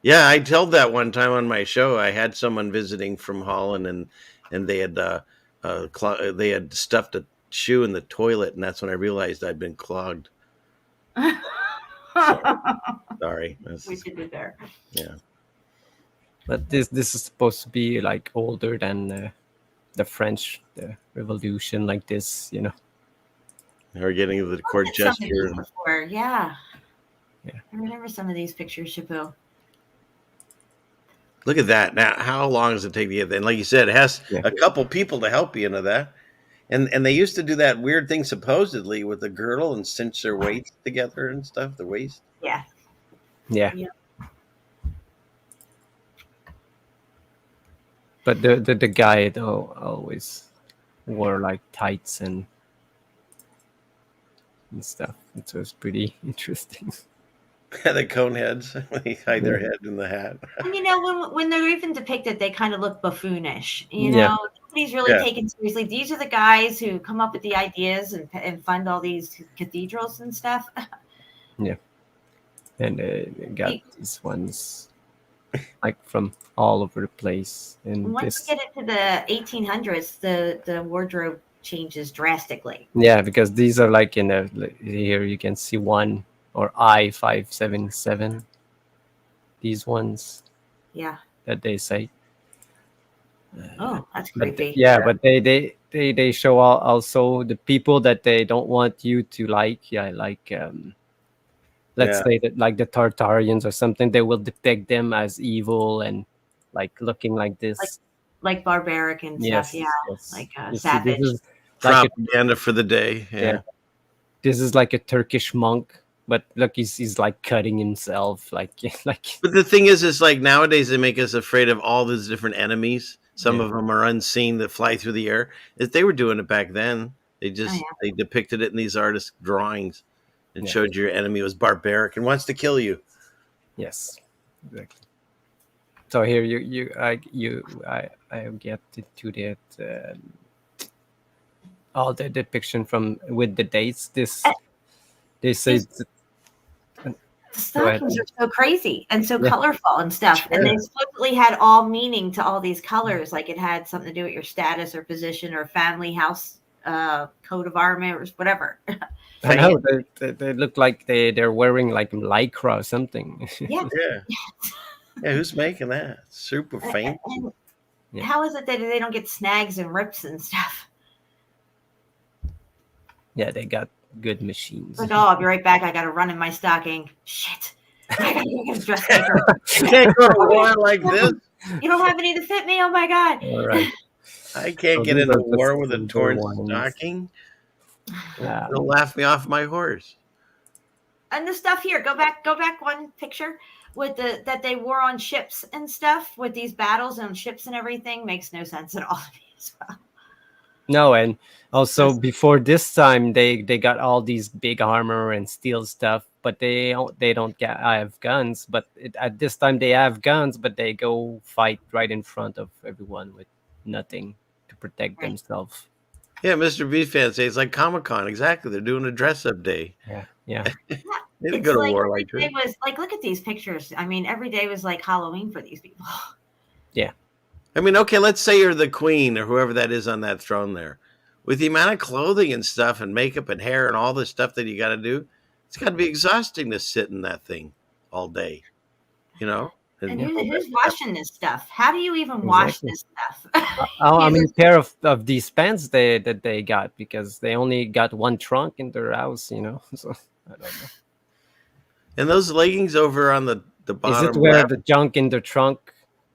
Yeah, I told that one time on my show. I had someone visiting from Holland, and they had stuffed a shoe in the toilet, and that's when I realized I'd been clogged. Sorry. We should be there. Yeah. But this is supposed to be like older than the French Revolution, like this, Or getting the court Looked at some of gesture. these before. Yeah. Yeah. I remember some of these pictures, Shepu. Look at that. Now, how long does it take to get there? And like you said, it has a couple people to help you into that. And they used to do that weird thing supposedly with the girdle and cinch their weights together and stuff, the waist. Yeah. Yeah. Yeah. But the guy though always wore like tights and stuff. It was pretty interesting. The cone heads. They hide their head in the hat. And you know, when they're even depicted, they kind of look buffoonish. You Yeah. know, nobody's really Yeah. taken seriously. These are the guys who come up with the ideas and fund all these cathedrals and stuff. And they got these ones like from all over the place. And Once you get into the 1800s, the wardrobe changes drastically. yeah, because these are like here you can see one or I-577. These ones Yeah. that they say. Oh, that's But creepy. yeah, but they show also the people that they don't want you to like. Yeah, like let's Yeah. say that like the Tartarians or something, they will depict them as evil and like looking like this. Like barbaric and stuff. Yeah. yes. Like You see, savage. this is like Propaganda for the day. Yeah. this is like a Turkish monk, but look, he's like cutting himself, like But the thing is like nowadays they make us afraid of all these different enemies. Some Yeah. of them are unseen that fly through the air. If they were doing it back then, they just they depicted it in these artist drawings and Yeah. showed your enemy was barbaric and wants to kill you. yes, exactly. So here I get to that all the depiction from with the dates. This they say The stockings are so crazy and so colorful and stuff. Sure. And they supposedly had all meaning to all these colors. Like it had something to do with your status or position or family, house, coat of armor, or whatever. I know they look like they're wearing like lycra or something. Yeah. Yeah. Yeah, who's making that? Super fancy. And Yeah. how is it that they don't get snags and rips and stuff? Yeah, they got good machines. Like, oh, I'll be right back. I got to run in my stocking. Shit. I got to get a dress maker. You can't go to war like this. You don't have any to fit me? Oh my God. All right. I can't So get these into are just war with a older torn ones. stocking. Yeah. They'll laugh me off my horse. And the stuff here, go back one picture with that they wore on ships and stuff with these battles on ships and everything makes no sense at all to me as well. No, and also before this time, they got all these big armor and steel stuff, but they don't have guns. But at this time, they have guns, but they go fight right in front of everyone with nothing to protect Right. themselves. Yeah, Mr. B fan say it's like Comic-Con. Exactly. They're doing a dress-up day. Yeah. They didn't It's go to like war every like day this. was like, look at these pictures. I mean, every day was like Halloween for these people. I mean, okay, let's say you're the queen or whoever that is on that throne there. With the amount of clothing and stuff and makeup and hair and all the stuff that you got to do, it's got to be exhausting to sit in that thing all day, you know? And hold who's that- washing this stuff? How do you even wash Exactly. this stuff? How many Either- pair of these pants that they got, because they only got one trunk in their house, you know? So I don't know. And those leggings over on the Is bottom it where left the junk in the trunk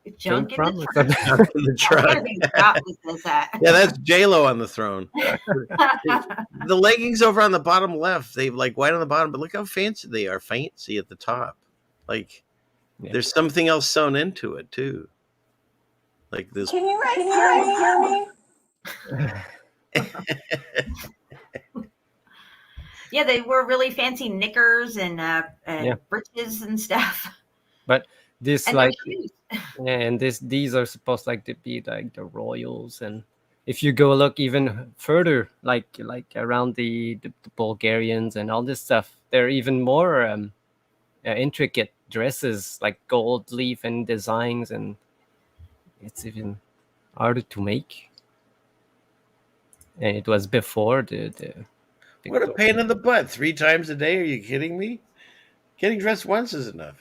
came Junk in from? the or trunk. something? in the One truck. of these drops says that. Yeah, that's J-Lo on the throne. The leggings over on the bottom left, they like white on the bottom, but look how fancy they are. Fancy at the top. Like Yeah. there's something else sewn into it too. Like this. Can you hear me? Yeah, they wore really fancy knickers and Yeah. breeches and stuff. But this And like their shoes. and these are supposed like to be like the royals, and if you go look even further, like around the Bulgarians and all this stuff, they're even more intricate dresses, like gold leaf and designs, and it's even harder to make. And it was before the What a pain in the butt. 3 times a day? Are you kidding me? Getting dressed once is enough.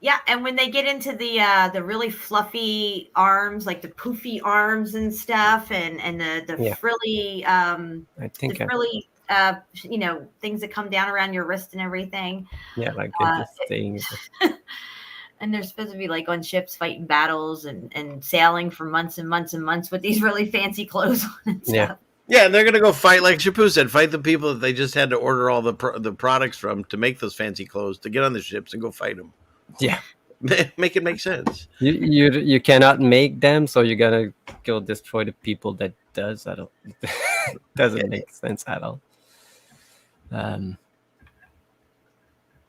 Yeah, and when they get into the really fluffy arms, like the poofy arms and stuff, and the Yeah. frilly I think the frilly things that come down around your wrist and everything. like this thing. And they're supposed to be like on ships fighting battles and sailing for months and months and months with these really fancy clothes on and stuff. Yeah. Yeah, and they're going to go fight, like Shepu said, fight the people that they just had to order all the products from to make those fancy clothes, to get on the ships and go fight them. Yeah. Make it make sense. You cannot make them, so you gotta go destroy the people that does. I don't. Doesn't make sense at all.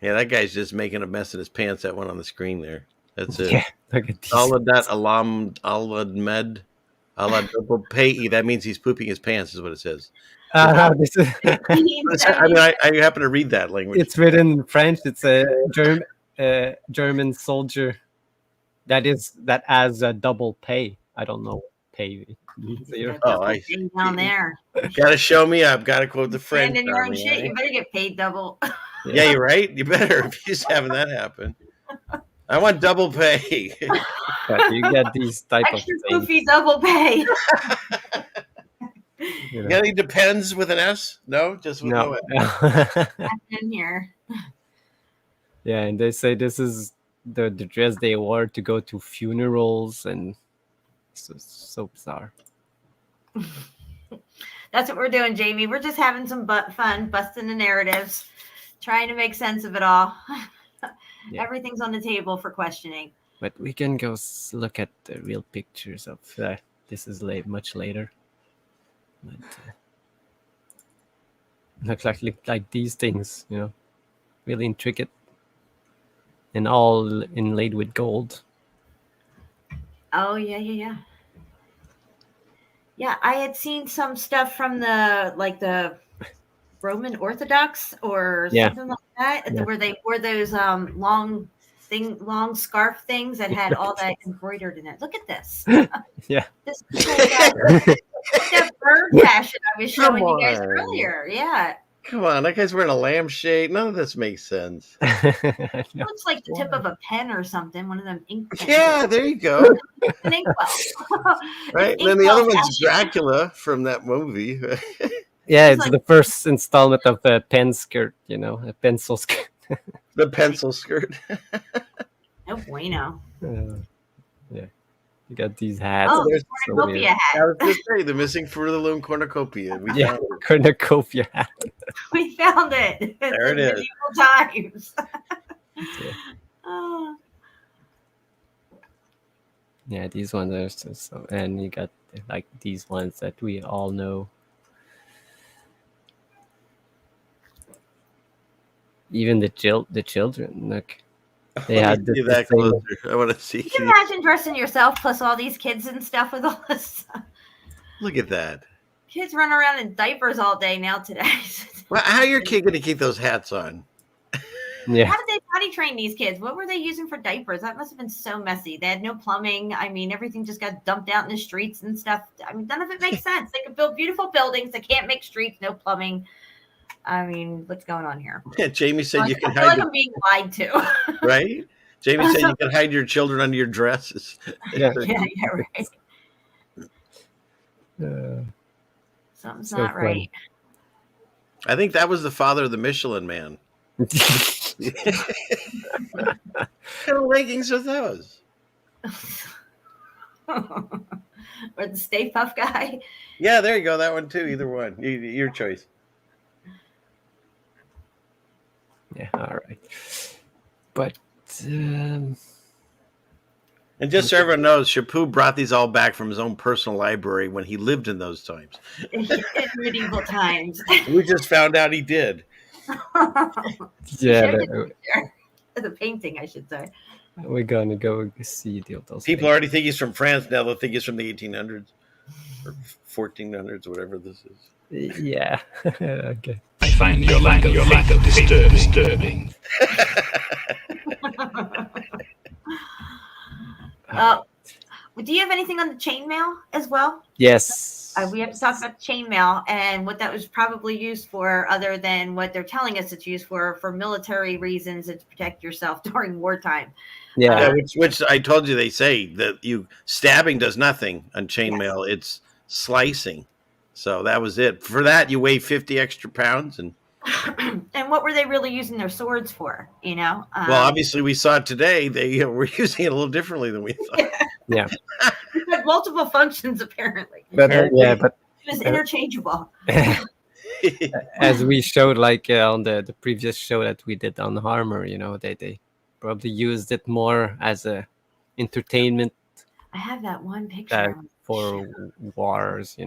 Yeah, that guy's just making a mess in his pants. That one on the screen there. That's it. Yeah, look at these. Aladat Alam Aladmed Aladopei. That means he's pooping his pants, is what it says. This is, I mean, I happen to read that language. it's written in French. It's a German soldier that has a double pay. I don't know what pay means here. Oh, I see. Down there. Gotta show me up. Gotta quote the French. And in your own army, shit, eh? you better get paid double. Yeah, you're right. You better if he's having that happen. I want double pay. But you get these type of Extra things. goofy double pay. You You know. got any depends with an S? No, just with no. No. S. In here. Yeah, and they say this is the dress they wore to go to funerals, and so bizarre. That's what we're doing, Jamie. We're just having some fun, busting the narratives, trying to make sense of it all. Yeah. Everything's on the table for questioning. But we can go look at the real pictures of this is much later. But looks like these things, really intricate and all inlaid with gold. Oh, yeah. Yeah, I had seen some stuff from the Roman Orthodox or Yeah. something like that, Yeah. where they wore those long scarf things that had all that embroidered in it. Look at this. Yeah. This is like that bird fashion I was Come showing you guys on. earlier. Yeah. Come on, that guy's wearing a lampshade. None of this makes sense. I know. Looks like the tip of a pen or something, one of them ink pens. Yeah, there you go. An inkwell. Right, and then the other one's Dracula from that movie. Yeah, it's like- the first installment of a pen skirt, a pencil skirt. The pencil skirt. No bueno. Yeah, you got these hats. Oh, there's so cornucopia weird. hat. I was going to say, the missing Fruit of the Loom cornucopia. We Yeah, found it. cornucopia hat. We found it. There it is. Medieval times. Yeah. Oh. Yeah, these ones are so, and you got like these ones that we all know. Even the children, look, they Let had me see the that same. closer. I want to see. Can you imagine dressing yourself plus all these kids and stuff with all this stuff? Look at that. Kids run around in diapers all day now today. Well, how are your kid going to keep those hats on? Yeah. How did they potty train these kids? What were they using for diapers? That must have been so messy. They had no plumbing. I mean, everything just got dumped out in the streets and stuff. I mean, none of it makes sense. They could build beautiful buildings. They can't make streets, no plumbing. I mean, what's going on here? Yeah, Jamie said you can I feel hide like I'm being lied to. right? Jamie said you can hide your children under your dresses. Yeah. yeah, right. Something's So not funny. right. I think that was the father of the Michelin Man. What kind of leggings are those? Or the Stay Puff guy. Yeah, there you go. That one too. Either one. Your choice. Yeah, all right. But And just so everyone knows, Shepu brought these all back from his own personal library when he lived in those times. In medieval times. We just found out he did. yeah, The painting, I should say. we're gonna go see those People already think he's from France now. They'll think he's from the 1800s or 1400s, whatever this is. Yeah. Okay. I find your lack of disturbing. Do you have anything on the chainmail as well? Yes. We have to talk about chainmail and what that was probably used for, other than what they're telling us it's used for military reasons and to protect yourself during wartime. Yeah. Which I told you they say that stabbing does nothing on chainmail. Yes. It's slicing. So that was it. For that, you weigh 50 extra pounds. And what were they really using their swords for? Well, obviously we saw it today. They were using it a little differently than we thought. Yeah. It had multiple functions, apparently. But it was interchangeable. As we showed, like on the previous show that we did on Armor, they probably used it more as a entertainment. I have that one picture for wars,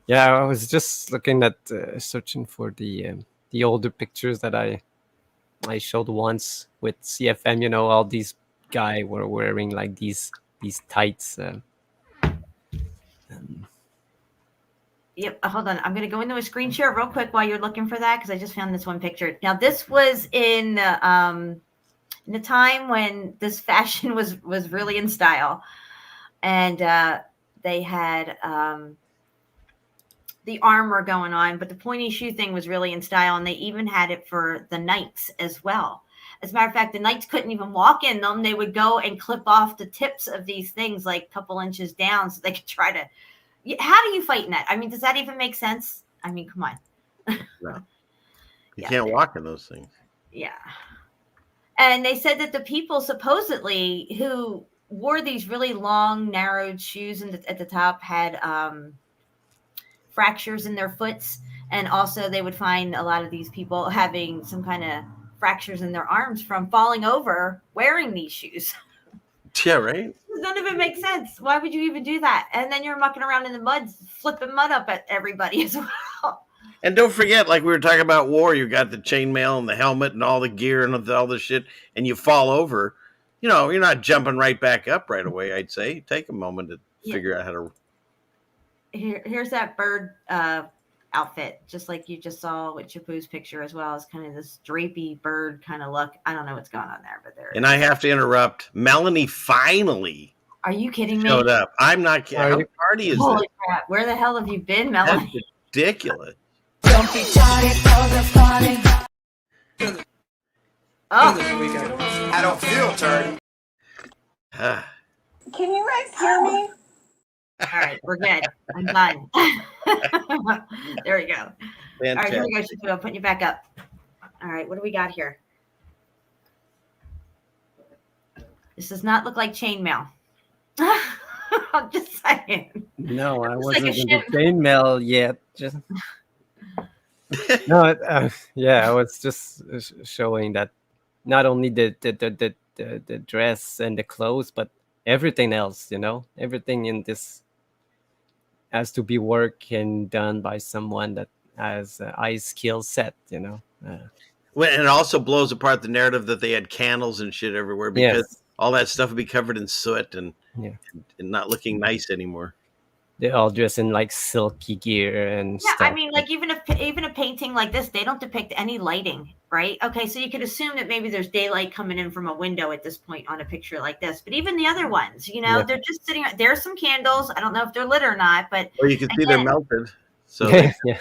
Yeah, I was just looking at searching for the older pictures that I showed once with CFM. All these guys were wearing like these tights. Yep. Hold on. I'm going to go into a screen share real quick while you're looking for that, because I just found this one picture. Now, this was in the time when this fashion was really in style, and they had the armor going on, but the pointy shoe thing was really in style, and they even had it for the knights as well. As a matter of fact, the knights couldn't even walk in them. They would go and clip off the tips of these things like a couple inches down so they could try to. How do you fight in that? I mean, does that even make sense? I mean, come on. No. You can't walk in those things. Yeah. And they said that the people supposedly who wore these really long, narrowed shoes at the top had fractures in their foots. And also they would find a lot of these people having some kind of fractures in their arms from falling over wearing these shoes. Yeah, right? None of it makes sense. Why would you even do that? And then you're mucking around in the mud, flipping mud up at everybody as well. And don't forget, like we were talking about war, you got the chainmail and the helmet and all the gear and all the shit, and you fall over. You're not jumping right back up right away, I'd say. Take a moment to figure out how to... Here's that bird outfit, just like you just saw with Shepu's picture as well. It's kind of this drapey bird kind of look. I don't know what's going on there, but there. And I have to interrupt. Melanie finally. Are you kidding me? Showed up. I'm not kidding. How party is Holy that? crap! Where the hell have you been, Melanie? That's ridiculous. Don't be shy for the party. Oh, I don't feel dirty. Can you guys hear me? all right, we're good. I'm done. There we go. Fantastic. All right, here we go, Shepu. I'm putting you back up. All right, what do we got here? This does not look like chainmail. I'm just saying. No, I Looks wasn't like a in the ship. chainmail yet. Just no, I was just showing that not only the dress and the clothes, but everything else. Everything in this has to be worked and done by someone that has a high skill set. Well, and it also blows apart the narrative that they had candles and shit everywhere, because all that stuff would be covered in soot and not looking nice anymore. they're all dressed in like silky gear and Yeah, stuff. I mean, like even a painting like this, they don't depict any lighting, right? Okay, so you could assume that maybe there's daylight coming in from a window at this point on a picture like this. But even the other ones, Yeah. they're just sitting. There's some candles. I don't know if they're lit or not, but Well, you can see they're again, melted. So they, yeah,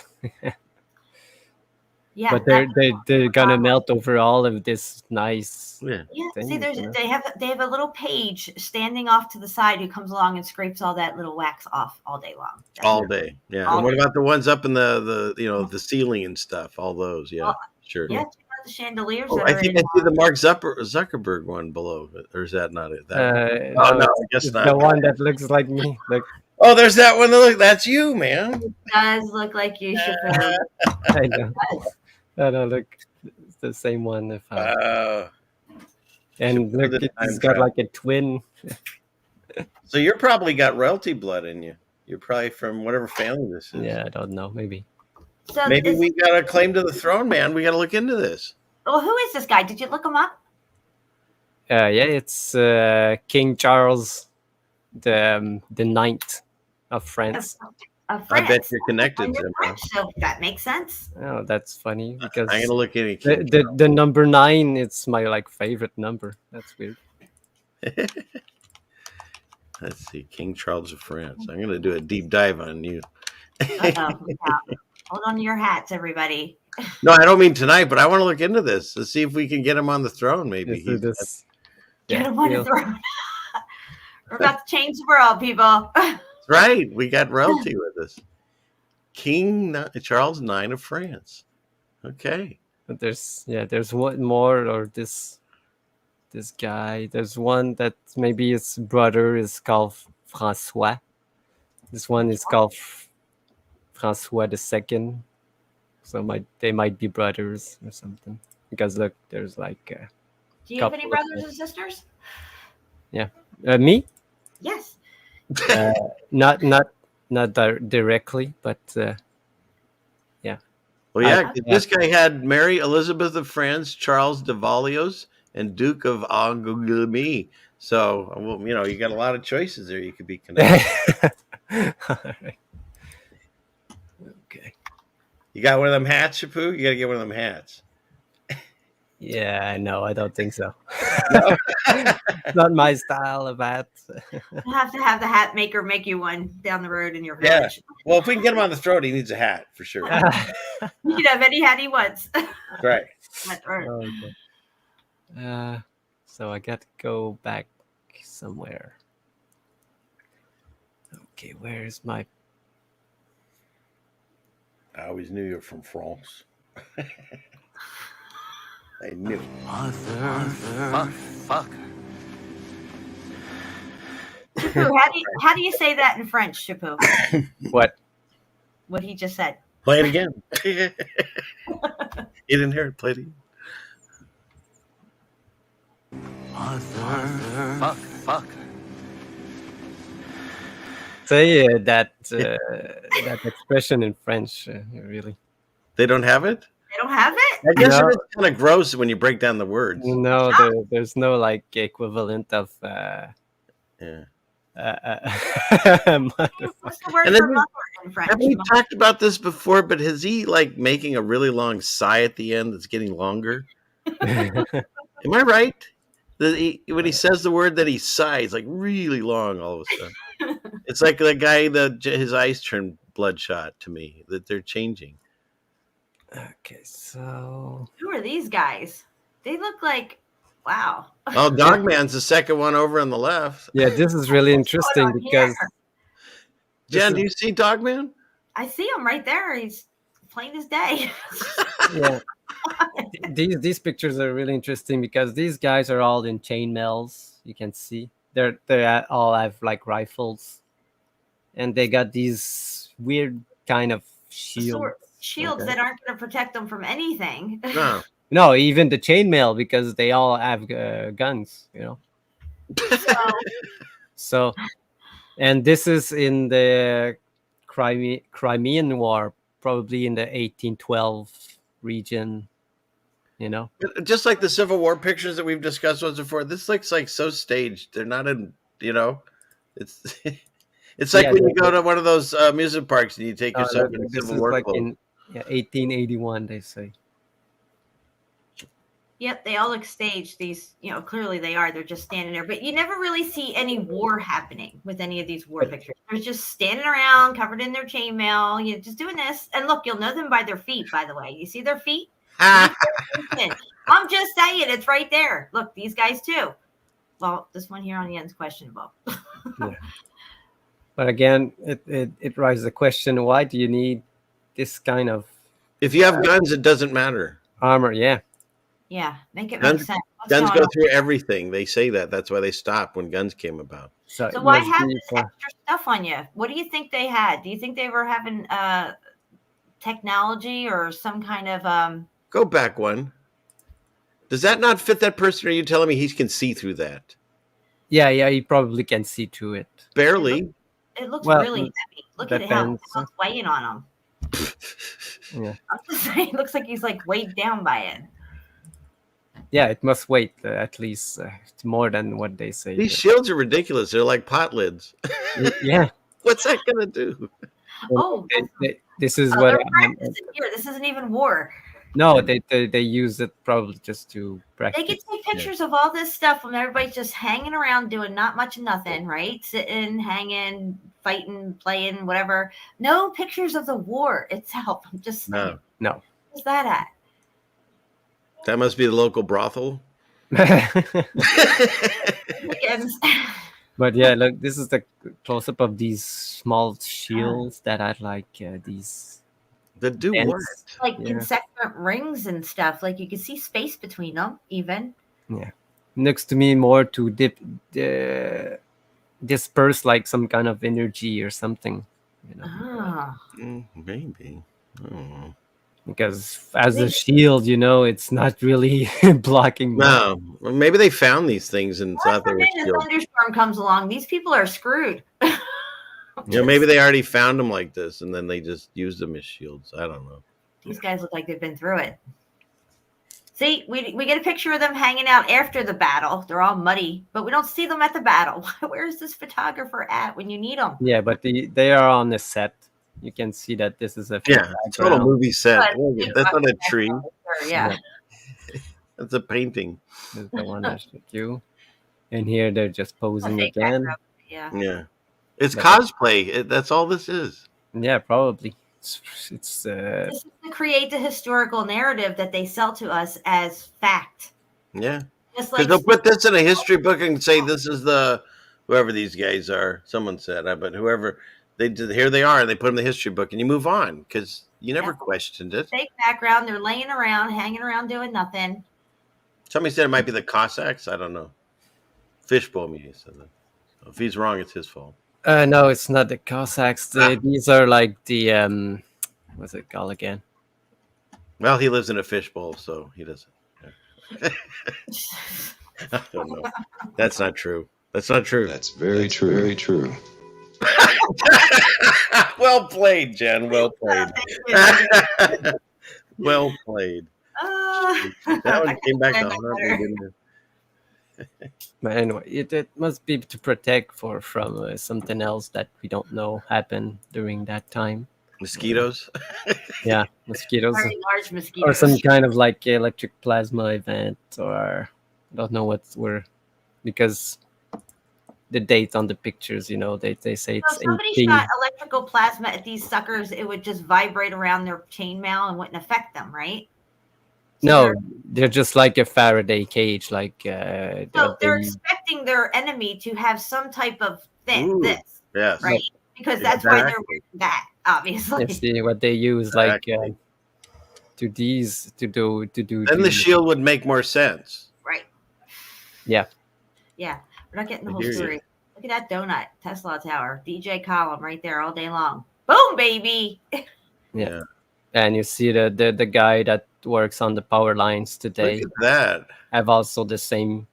yeah, but that- they're gonna melt over all of this nice. yeah. yeah. things, See, you know? they have a little page standing off to the side who comes along and scrapes all that little wax off all day long. That's All it. day. Yeah. All And what day. about the ones up in the the ceiling and stuff? All those. Yeah. Well, Sure. Yeah, check out the chandeliers Oh, that I are think in. I see the Mark Zuckerberg one below, or is that not it? That one? No, no, I it's, guess it's not. the one that looks like me. Look, Oh, there's that one. Look, that's you, man. Does look like you should. I know. No, look, it's the same one. If and Shepu look, the time it's got traveler. like a twin. So you're probably got royalty blood in you. You're probably from whatever family this is. Yeah, I don't know. Maybe. So Maybe is- we got a claim to the throne, man. We got to look into this. Well, who is this guy? Did you look him up? Yeah, it's King Charles the Ninth of France. Of I bet France. you're connected And to you're him. French, so that makes sense. Oh, that's funny because I'm gonna look at the number 9. It's my like favorite number. That's weird. Let's see, King Charles of France. I'm gonna do a deep dive on you. Uh-oh. Yeah. Hold on to your hats, everybody. No, I don't mean tonight, but I want to look into this to see if we can get him on the throne. Maybe Let's do this. Get Yeah, him on the we'll- throne. We're about to change the world, people. That's right. We got royalty with us. Charles IX of France. Okay. But there's one more, or this guy. There's one that maybe his brother is called François. This one is called François II. So they might be brothers or something. Because look, there's like Do you have couple any of brothers and sisters? me. Yes. Not directly, but Well, yeah, 'cause this guy had Mary Elizabeth of France, Charles de Valios, and Duke of Angoulême. So, well, you got a lot of choices there. You could be connected. Alright. Okay. You got one of them hats, Shepu? You got to get one of them hats. Yeah, no, I don't think so. It's not my style of hat. You have to have the hat maker make you one down the road in your Yeah. village. Well, if we can get him on the throne, he needs a hat for sure. You can have any hat he wants. Right. That's right. Okay. So I got to go back somewhere. Okay, where's my? I always knew you were from France. I knew. Shepu, how do you say that in French, Shepu? What? What he just said. Play it again. You didn't hear it. Play it again. Say that expression in French, really. They don't have it? They don't have it? I guess No. it is kind of gross when you break down the words. No, there's no like equivalent of. Yeah. What's the word And for then- mother in French? Have we talked about this before? But is he like making a really long sigh at the end that's getting longer? Am I right? When he says the word that he sighs, like really long all of a sudden. It's like the guy that his eyes turn bloodshot to me, that they're changing. Okay, so Who are these guys? They look like, wow. Oh, Dogman's the second one over on the left. yeah, this is really interesting on because here? Jen, is- do you see Dogman? I see him right there. He's plain as day. yeah, these pictures are really interesting because these guys are all in chainmails. You can see they all have like rifles, and they got these weird kind of shields. Shields Okay. that aren't going to protect them from anything. No. No, even the chainmail because they all have guns. So, and this is in the Crimean War, probably in the 1812 region. Just like the Civil War pictures that we've discussed once before, this looks like so staged. They're not in, it's It's like Yeah, when you go to one of those amusement parks and you take yourself look, in this Civil is War like clothes. in 1881. They say. Yep, they all look staged. These, clearly they are. They're just standing there. But you never really see any war happening with any of these war pictures. They're just standing around, covered in their chainmail, just doing this. And look, you'll know them by their feet, by the way. You see their feet? I'm just saying, it's right there. Look, these guys too. Well, this one here on the end is questionable. Yeah. But again, it raises the question: why do you need this kind of If you have guns, it doesn't matter. armor? Yeah. Yeah, make it make sense. What's Guns going go on? through everything. They say that. That's why they stopped when guns came about. So it why must have be this for- extra stuff on you? What do you think they had? Do you think they were having technology or some kind of Go back one. Does that not fit that person? Or are you telling me he can see through that? Yeah, you probably can see through it. Barely. It looks Well, really heavy. Look at how depends. it's weighing on him. Yeah. I'm just saying, it looks like he's like weighed down by it. Yeah, it must weight at least more than what they say. These shields are ridiculous. They're like pot lids. Yeah. What's that gonna do? Oh, This is they're what. practicing here. This isn't even war. No, they use it probably just to practice. They can take pictures of all this stuff when everybody's just hanging around doing not much of nothing, right? Sitting, hanging, fighting, playing, whatever. No pictures of the war itself. I'm just saying. No. Where's that at? That must be the local brothel. But yeah, look, this is the close up of these small shields that are like these. That do vents. work. Like Yeah. insectant rings and stuff. Like you can see space between them, even. Yeah, looks to me more to disperse like some kind of energy or something, Ah. Maybe. I don't know. Because as a shield, it's not really blocking. No, well, maybe they found these things and God thought they were forbid a shields. thunderstorm comes along. These people are screwed. Maybe they already found them like this, and then they just used them as shields. I don't know. These guys look like they've been through it. See, we get a picture of them hanging out after the battle. They're all muddy, but we don't see them at the battle. Where's this photographer at when you need them? Yeah, but they are on the set. You can see that this is a Yeah, total movie set. But- That's not a tree. Sure, yeah. That's a painting. This is the one I showed you. And here they're just posing Fake again. background, yeah. Yeah, it's But- cosplay. That's all this is. Yeah, probably. It's This is to create the historical narrative that they sell to us as fact. Yeah, Just because like they'll put this in a history book and say this is the whoever these guys are. Someone said, but whoever they did, here they are, and they put them in the history book, and you move on because you never questioned it. fake background. They're laying around, hanging around, doing nothing. Somebody said it might be the Cossacks. I don't know. Fishbowl media said that. So if he's wrong, it's his fault. no, it's not the Cossacks. These are like the what's it called again? Well, he lives in a fishbowl, so he doesn't. Yeah. I don't know. That's not true. That's not true. That's very true. Very true. Well played, Jen. Well played. Well played. That one came back to haunt me, didn't it? But anyway, it must be to protect from something else that we don't know happened during that time. Mosquitoes. Yeah, mosquitoes. Very large mosquitoes. Or some kind of like electric plasma event, or I don't know what were, because the date on the pictures, they say So it's if somebody 18. shot electrical plasma at these suckers, it would just vibrate around their chainmail and wouldn't affect them, right? So No, they're just like a Faraday cage, like So they're expecting their enemy to have some type of thing, Ooh, this, Yes. right? Because that's why they're Exactly. wearing that, obviously. you see what they use, like Exactly. to do. Then the shield would make more sense. Right. Yeah. Yeah. We're not getting the I whole hear you. story. Look at that donut, Tesla Tower, DJ column right there all day long. Boom, baby. Yeah. And you see the guy that works on the power lines today Look at that. have also the same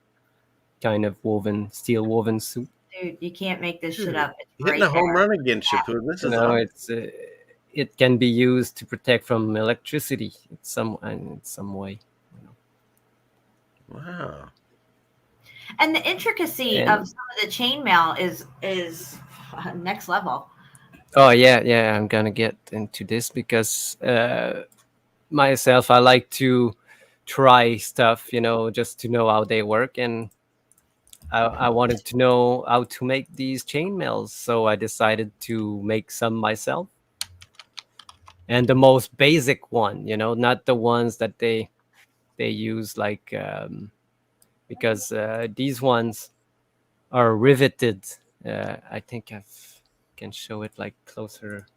kind of steel woven suit. Dude, you can't make this shit Dude, up. It's Hitting right a home there. run again, Shepu. This is awesome. It can be used to protect from electricity in some way. Wow. And the intricacy And- of some of the chainmail is next level. Oh yeah, I'm gonna get into this because myself, I like to try stuff, just to know how they work, and I wanted to know how to make these chainmails, so I decided to make some myself. And the most basic one, not the ones that they use like because these ones are riveted. I think I can show it like closer.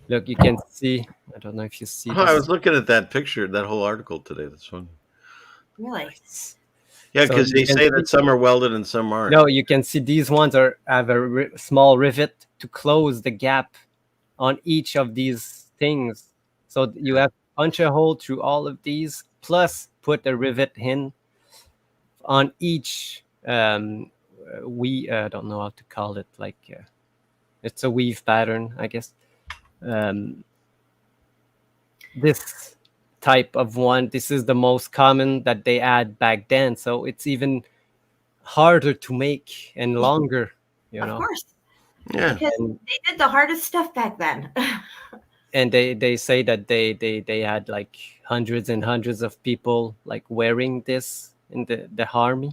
Look, you can see. I don't know if you see Oh, I this. was looking at that picture, that whole article today. That's funny. Really? Yeah, So because you they can say see, that some are welded and some aren't. no, you can see these ones have a small rivet to close the gap on each of these things. So you have to punch a hole through all of these, plus put a rivet in on each. We don't know how to call it. Like it's a weave pattern, I guess. Um, this type of one, this is the most common that they add back then. So it's even harder to make and longer, Of course, Yeah. because And, they did the hardest stuff back then. and they say that they had like hundreds and hundreds of people like wearing this in the army.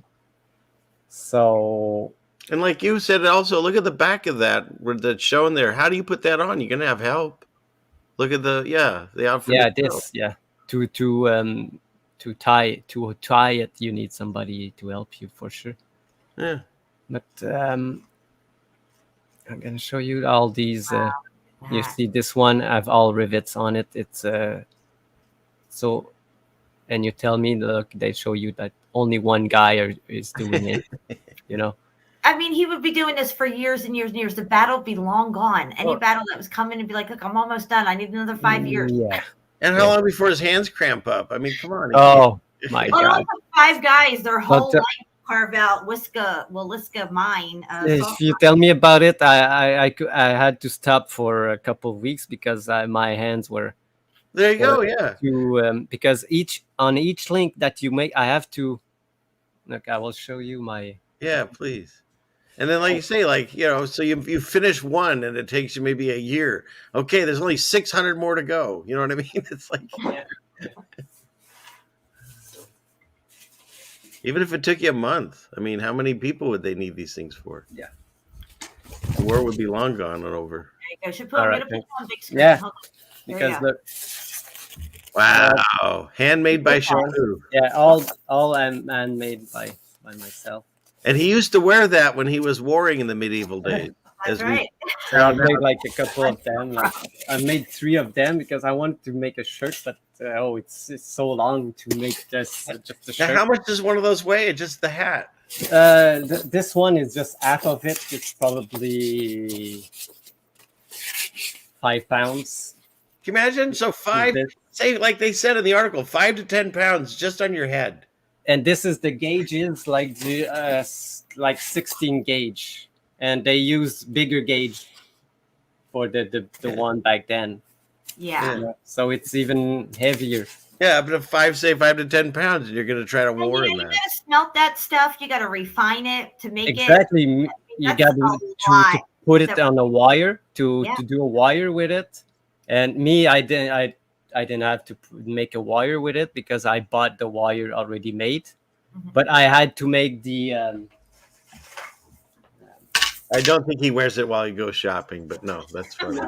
So And like you said, also look at the back of that where that's shown there. How do you put that on? You're gonna have help. Look at the outfit. yeah, itself. this to tie it, you need somebody to help you for sure. Yeah. But I'm gonna show you all these. You see this one, I have all rivets on it. It's so, and you tell me, look, they show you that only one guy is doing it. I mean, he would be doing this for years and years and years. The battle would be long gone. Any battle that was coming and be like, look, I'm almost done. I need another 5 years. Yeah. And how long before his hands cramp up? I mean, come on. Oh my Well, god. like the 5 guys, their whole But, life carve out Wiliska mine. if you tell me about it, I had to stop for a couple of weeks because my hands were. There you go. Yeah. Because on each link that you make, I have to. Look, I will show you my. Yeah, please. And then, like you say, so you finish one, and it takes you maybe a year. Okay, there's only 600 more to go. You know what I mean? It's like, even if it took you a month, I mean, how many people would they need these things for? Yeah, the war would be long gone and over. There you go. All right, I'm gonna put it on big screen. Yeah, Hold on. There because you go. look, Wow, handmade by Shepu. yeah, all I'm made by myself. And he used to wear that when he was warring in the medieval days. That's right. I made like a couple of them. Like, I made 3 of them because I wanted to make a shirt, but it's so long to make just a Now, shirt. how much does one of those weigh? Just the hat. This one is just half of it. It's probably 5 pounds. Can you imagine? So say like they said in the article, 5 to 10 pounds just on your head. And this is the gauges, like the like 16 gauge, and they use bigger gauge for the one back then. Yeah. So it's even heavier. Yeah, but if 5 to 10 pounds, and you're going to try to war in You that. gotta smelt that stuff. You gotta refine it to make Exactly. it. You That's got a to lot. put it on a wire to Yeah. do a wire with it. And me, I didn't have to make a wire with it because I bought the wire already made. Mhm. But I had to make the. I don't think he wears it while he goes shopping, but no, that's funny.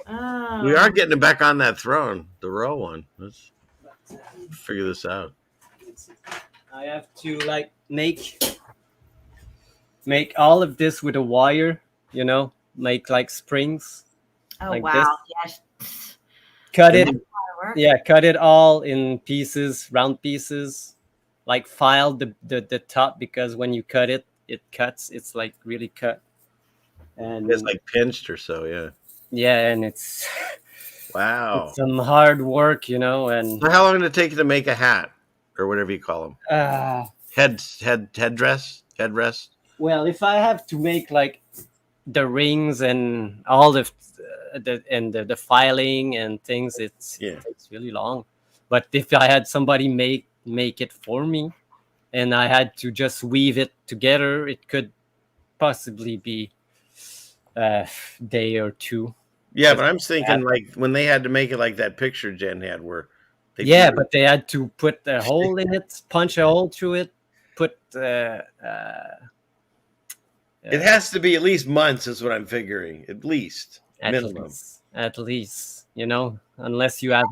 Oh. We are getting him back on that throne, the royal one. Let's figure this out. I have to like make all of this with a wire, make like springs. Oh like wow! this. Yes. Cut it. That's a lot of work. Yeah, cut it all in pieces, round pieces. Like file the top because when you cut it, it cuts. It's like really cut. And It's like pinched or so, yeah. yeah, and it's Wow. it's some hard work, and So how long did it take you to make a hat or whatever you call them? Headrest? well, if I have to make like the rings and all the filing and things, it takes really long. But if I had somebody make it for me, and I had to just weave it together. It could possibly be a day or two. Yeah, Just but I'm thinking like when they had to make it like that picture Jen had, where they yeah, figured- but they had to put a hole in it, punch a hole through it, put it has to be at least months, is what I'm figuring, at least minimum. at least, you know, unless you have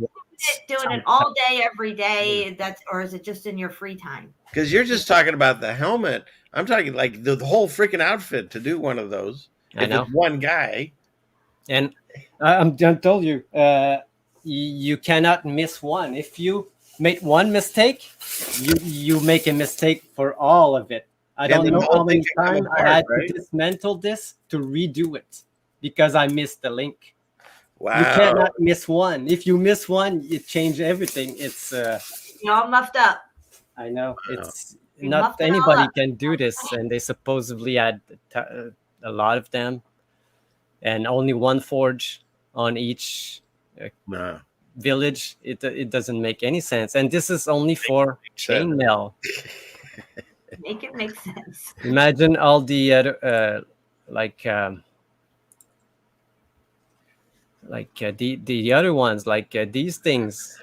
Doing it all day, every day. Or is it just in your free time? Because you're just talking about the helmet. I'm talking like the whole freaking outfit to do one of those. I If know. it's one guy. And I told you, you cannot miss one. If you make one mistake, you make a mistake for all of it. I don't know how many times I had to dismantle this to redo it because I missed the link. Wow. You cannot miss one. If you miss one, it changes everything. It's You're all muffed up. I know. It's You not muffed it all anybody up. can do this, and they supposedly had a lot of them, and only one forge on each village. It doesn't make any sense, and this is only for chainmail. Make it make sense. Imagine all the other the other ones, like these things,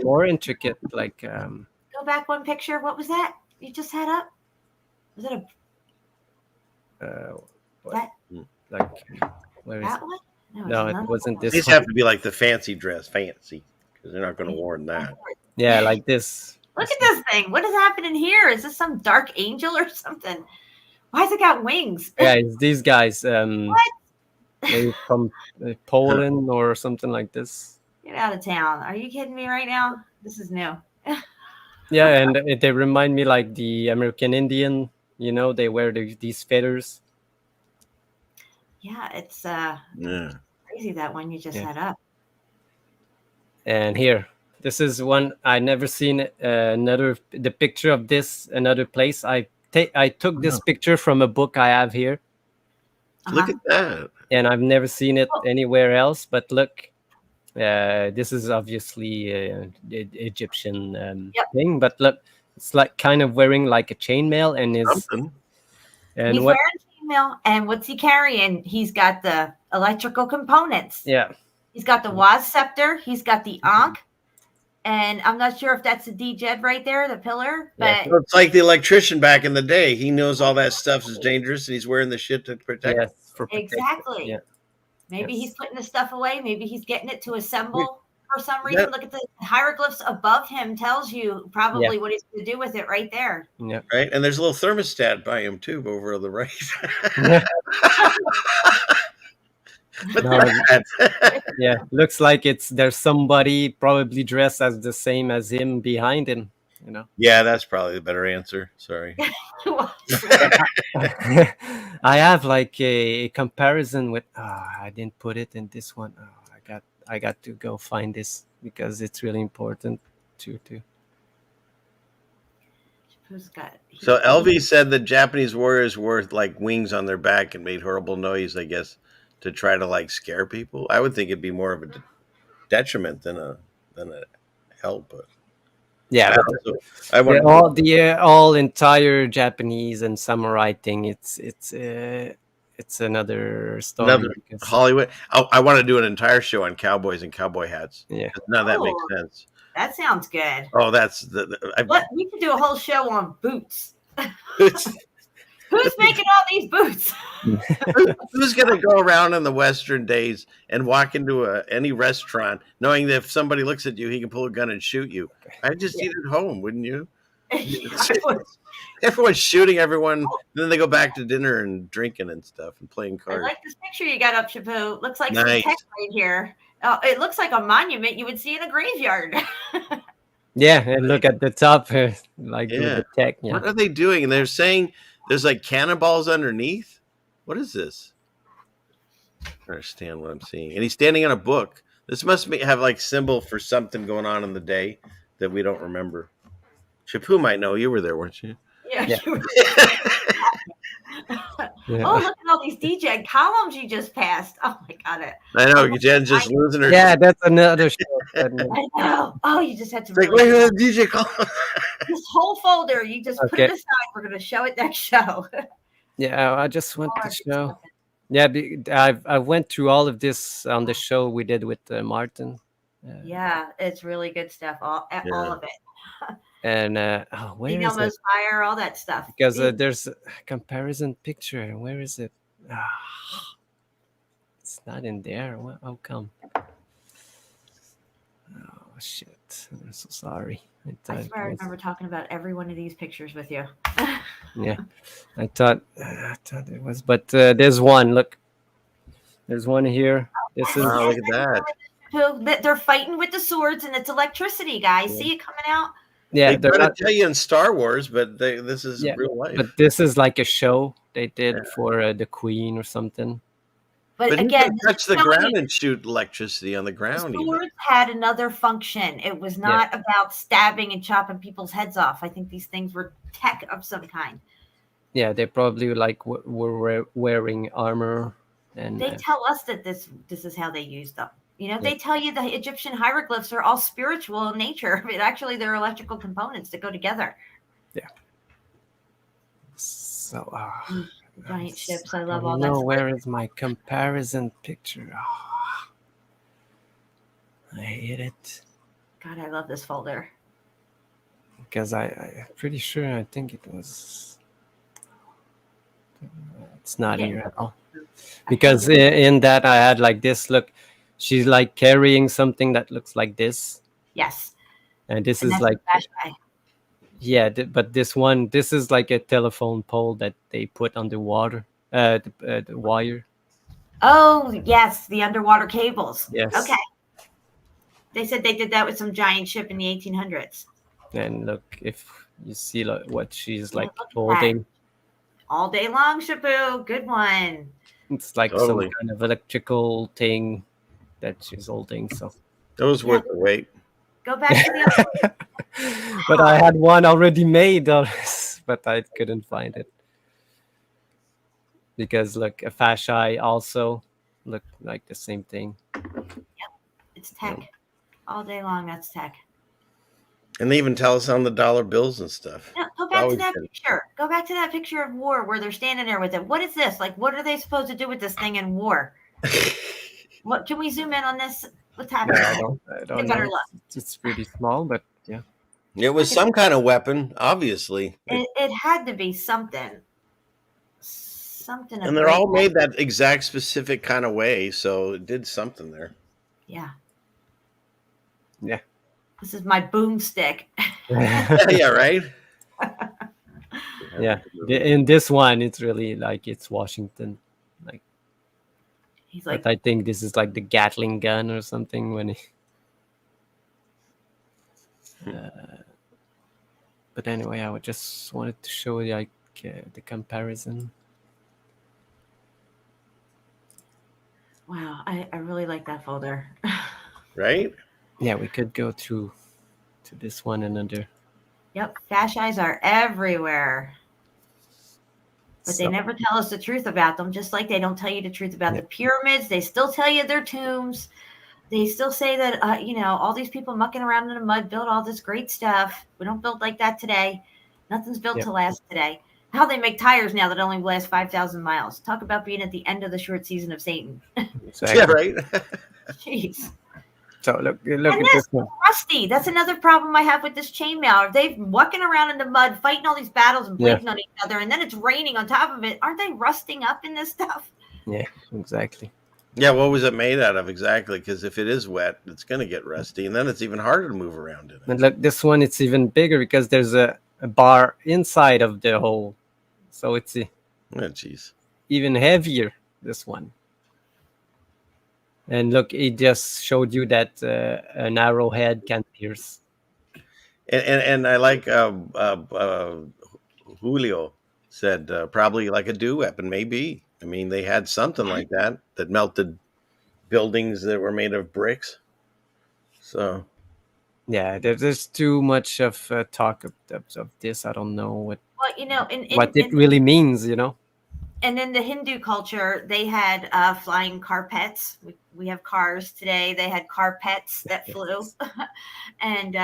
more intricate. Like Go back one picture. What was that you just had up? Was it that? Like where is that it? one? No, it wasn't this. These have to be like the fancy dress, fancy, because they're not going to warn that. Yeah, like this. Look at this thing. What is happening here? Is this some dark angel or something? Why's it got wings? Yeah, it's these guys. Maybe from Poland or something like this. Get out of town. Are you kidding me right now? This is new. Yeah, and they remind me like the American Indian. You know, they wear these feathers. Yeah, it's Yeah. crazy, that one you just had up. And here, this is one I never seen. The picture of this another place. I took this picture from a book I have here. Look at that. And I've never seen it anywhere else. But look, this is obviously the Egyptian thing. But look, it's like kind of wearing like a chainmail, and he's wearing chainmail. And what's he carrying? He's got the electrical components. Yeah. He's got the Waz scepter. He's got the Ankh. And I'm not sure if that's the D-Jed right there, the pillar. But Well, it's like the electrician back in the day. He knows all that stuff is dangerous, and he's wearing the shit to protect. Yes, for protection. exactly. Yeah. Maybe he's putting the stuff away. Maybe he's getting it to assemble for some reason. Look at the hieroglyphs above him. Tells you probably what he's going to do with it right there. Yeah. Right, and there's a little thermostat by him too over on the right. Yeah, looks like there's somebody probably dressed as the same as him behind him. You know. Yeah, that's probably the better answer. Sorry. I have like a comparison with. I didn't put it in this one. I got to go find this because it's really important to. So Elvie said that Japanese warriors wore like wings on their back and made horrible noise, I guess, to try to like scare people. I would think it'd be more of a detriment than a help. But yeah, all entire Japanese and samurai thing. It's another story. Another Hollywood. I want to do an entire show on cowboys and cowboy hats. Yeah, none of that makes sense. That sounds good. Oh, that's we could do a whole show on boots. Who's making all these boots? Who's going to go around in the Western days and walk into any restaurant knowing that if somebody looks at you, he can pull a gun and shoot you? I'd just eat at home, wouldn't you? Everyone's shooting everyone. Then they go back to dinner and drinking and stuff and playing cards. I like this picture you got up, Shepu. Looks like Nice. some text right here. Oh, it looks like a monument you would see in a graveyard. Yeah, and look at the top, like the tech. Yeah. What are they doing? And they're saying there's like cannonballs underneath. What is this? I don't understand what I'm seeing. And he's standing on a book. This must have like symbol for something going on in the day that we don't remember. Shepu might know. You were there, weren't you? Yeah. Yeah. Yeah. Oh, look at all these DJ columns you just passed. Oh my god. I know Jen's just losing her. Yeah, that's another show. I know. Oh, you just had to It's like, really wait, DJ call. this whole folder. You just put Okay. it aside. We're gonna show it next show. Yeah, I just want All to our good show. stuff. Yeah, I went through all of this on the show we did with Martin. Yeah, it's really good stuff. All of it. And where Female is it? Most Fire, all that stuff. Because there's a comparison picture. Where is it? It's not in there. How come? Oh shit! I'm so sorry. I swear I remember talking about every one of these pictures with you. Yeah, I thought it was, but there's one. Look, there's one here. This is. Wow, look at that. So they're fighting with the swords, and it's electricity, guys. Yeah. See it coming out? Yeah, They try to tell you in Star Wars, but this is real life. But this is like a show they did for the Queen or something. But you again, can touch the ground and shoot electricity on the ground. The swords had another function. It was not about stabbing and chopping people's heads off. I think these things were tech of some kind. Yeah, they probably like were wearing armor, and they tell us that this is how they used them. You know, they tell you the Egyptian hieroglyphs are all spiritual in nature, but actually they're electrical components that go together. Yeah. So, giant ships. I love I all don't know that. where is my comparison picture. I hate it. God, I love this folder. Because I'm pretty sure I think it was. It's not here at all. Because in that I had like this. Look, she's like carrying something that looks like this. Yes. And this is like. Yeah, but this is like a telephone pole that they put underwater, the wire. Oh, yes, the underwater cables. Yes. Okay. They said they did that with some giant ship in the 1800s. And look, if you see like, what she's like holding. All day long, Shepu. Good one. It's like some kind of electrical thing that she's holding. So that was worth the wait. Go back to the other. But I had one already made, but I couldn't find it. Because look, a fasci also look like the same thing. Yep, it's tech. All day long, that's tech. And they even tell us on the dollar bills and stuff. No, go back to that picture. Go back to that picture of war where they're standing there with it. What is this? Like, what are they supposed to do with this thing in war? What can we zoom in on this? What's happening? I don't know. It's pretty small, but yeah. It was some kind of weapon, obviously. It had to be something. Something. And they're all made that exact specific kind of way, so it did something there. Yeah. Yeah. This is my boomstick. Yeah, right? Yeah. In this one, it's really like it's Washington. Like, he's like, but I think this is like the Gatling gun or something when he. But anyway, I just wanted to show you like the comparison. Wow, I really like that folder. Right? Yeah, we could go to this one another. Yep, fascis are everywhere. But they never tell us the truth about them, just like they don't tell you the truth about the pyramids. They still tell you they're tombs. They still say that, all these people mucking around in the mud build all this great stuff. We don't build like that today. Nothing's built to last today. How they make tires now that only last 5,000 miles. Talk about being at the end of the short season of Satan. Exactly. Yeah, right? Jeez. So look And at this one. Rusty. That's another problem I have with this chainmail. They've walking around in the mud, fighting all these battles and bleeding on each other, and then it's raining on top of it. Aren't they rusting up in this stuff? Yeah, exactly. Yeah, what was it made out of exactly? Because if it is wet, it's going to get rusty, and then it's even harder to move around in it. And look, this one, it's even bigger because there's a bar inside of the hole. So it's even heavier, this one. And look, it just showed you that an arrowhead can pierce. And I like Julio said probably like a dew weapon, maybe. I mean, they had something like that melted buildings that were made of bricks. So, yeah, there's too much of talk of this. I don't know what Well, you know, what it really means, you know. and in the Hindu culture, they had flying carpets. We have cars today. They had carpets that flew, and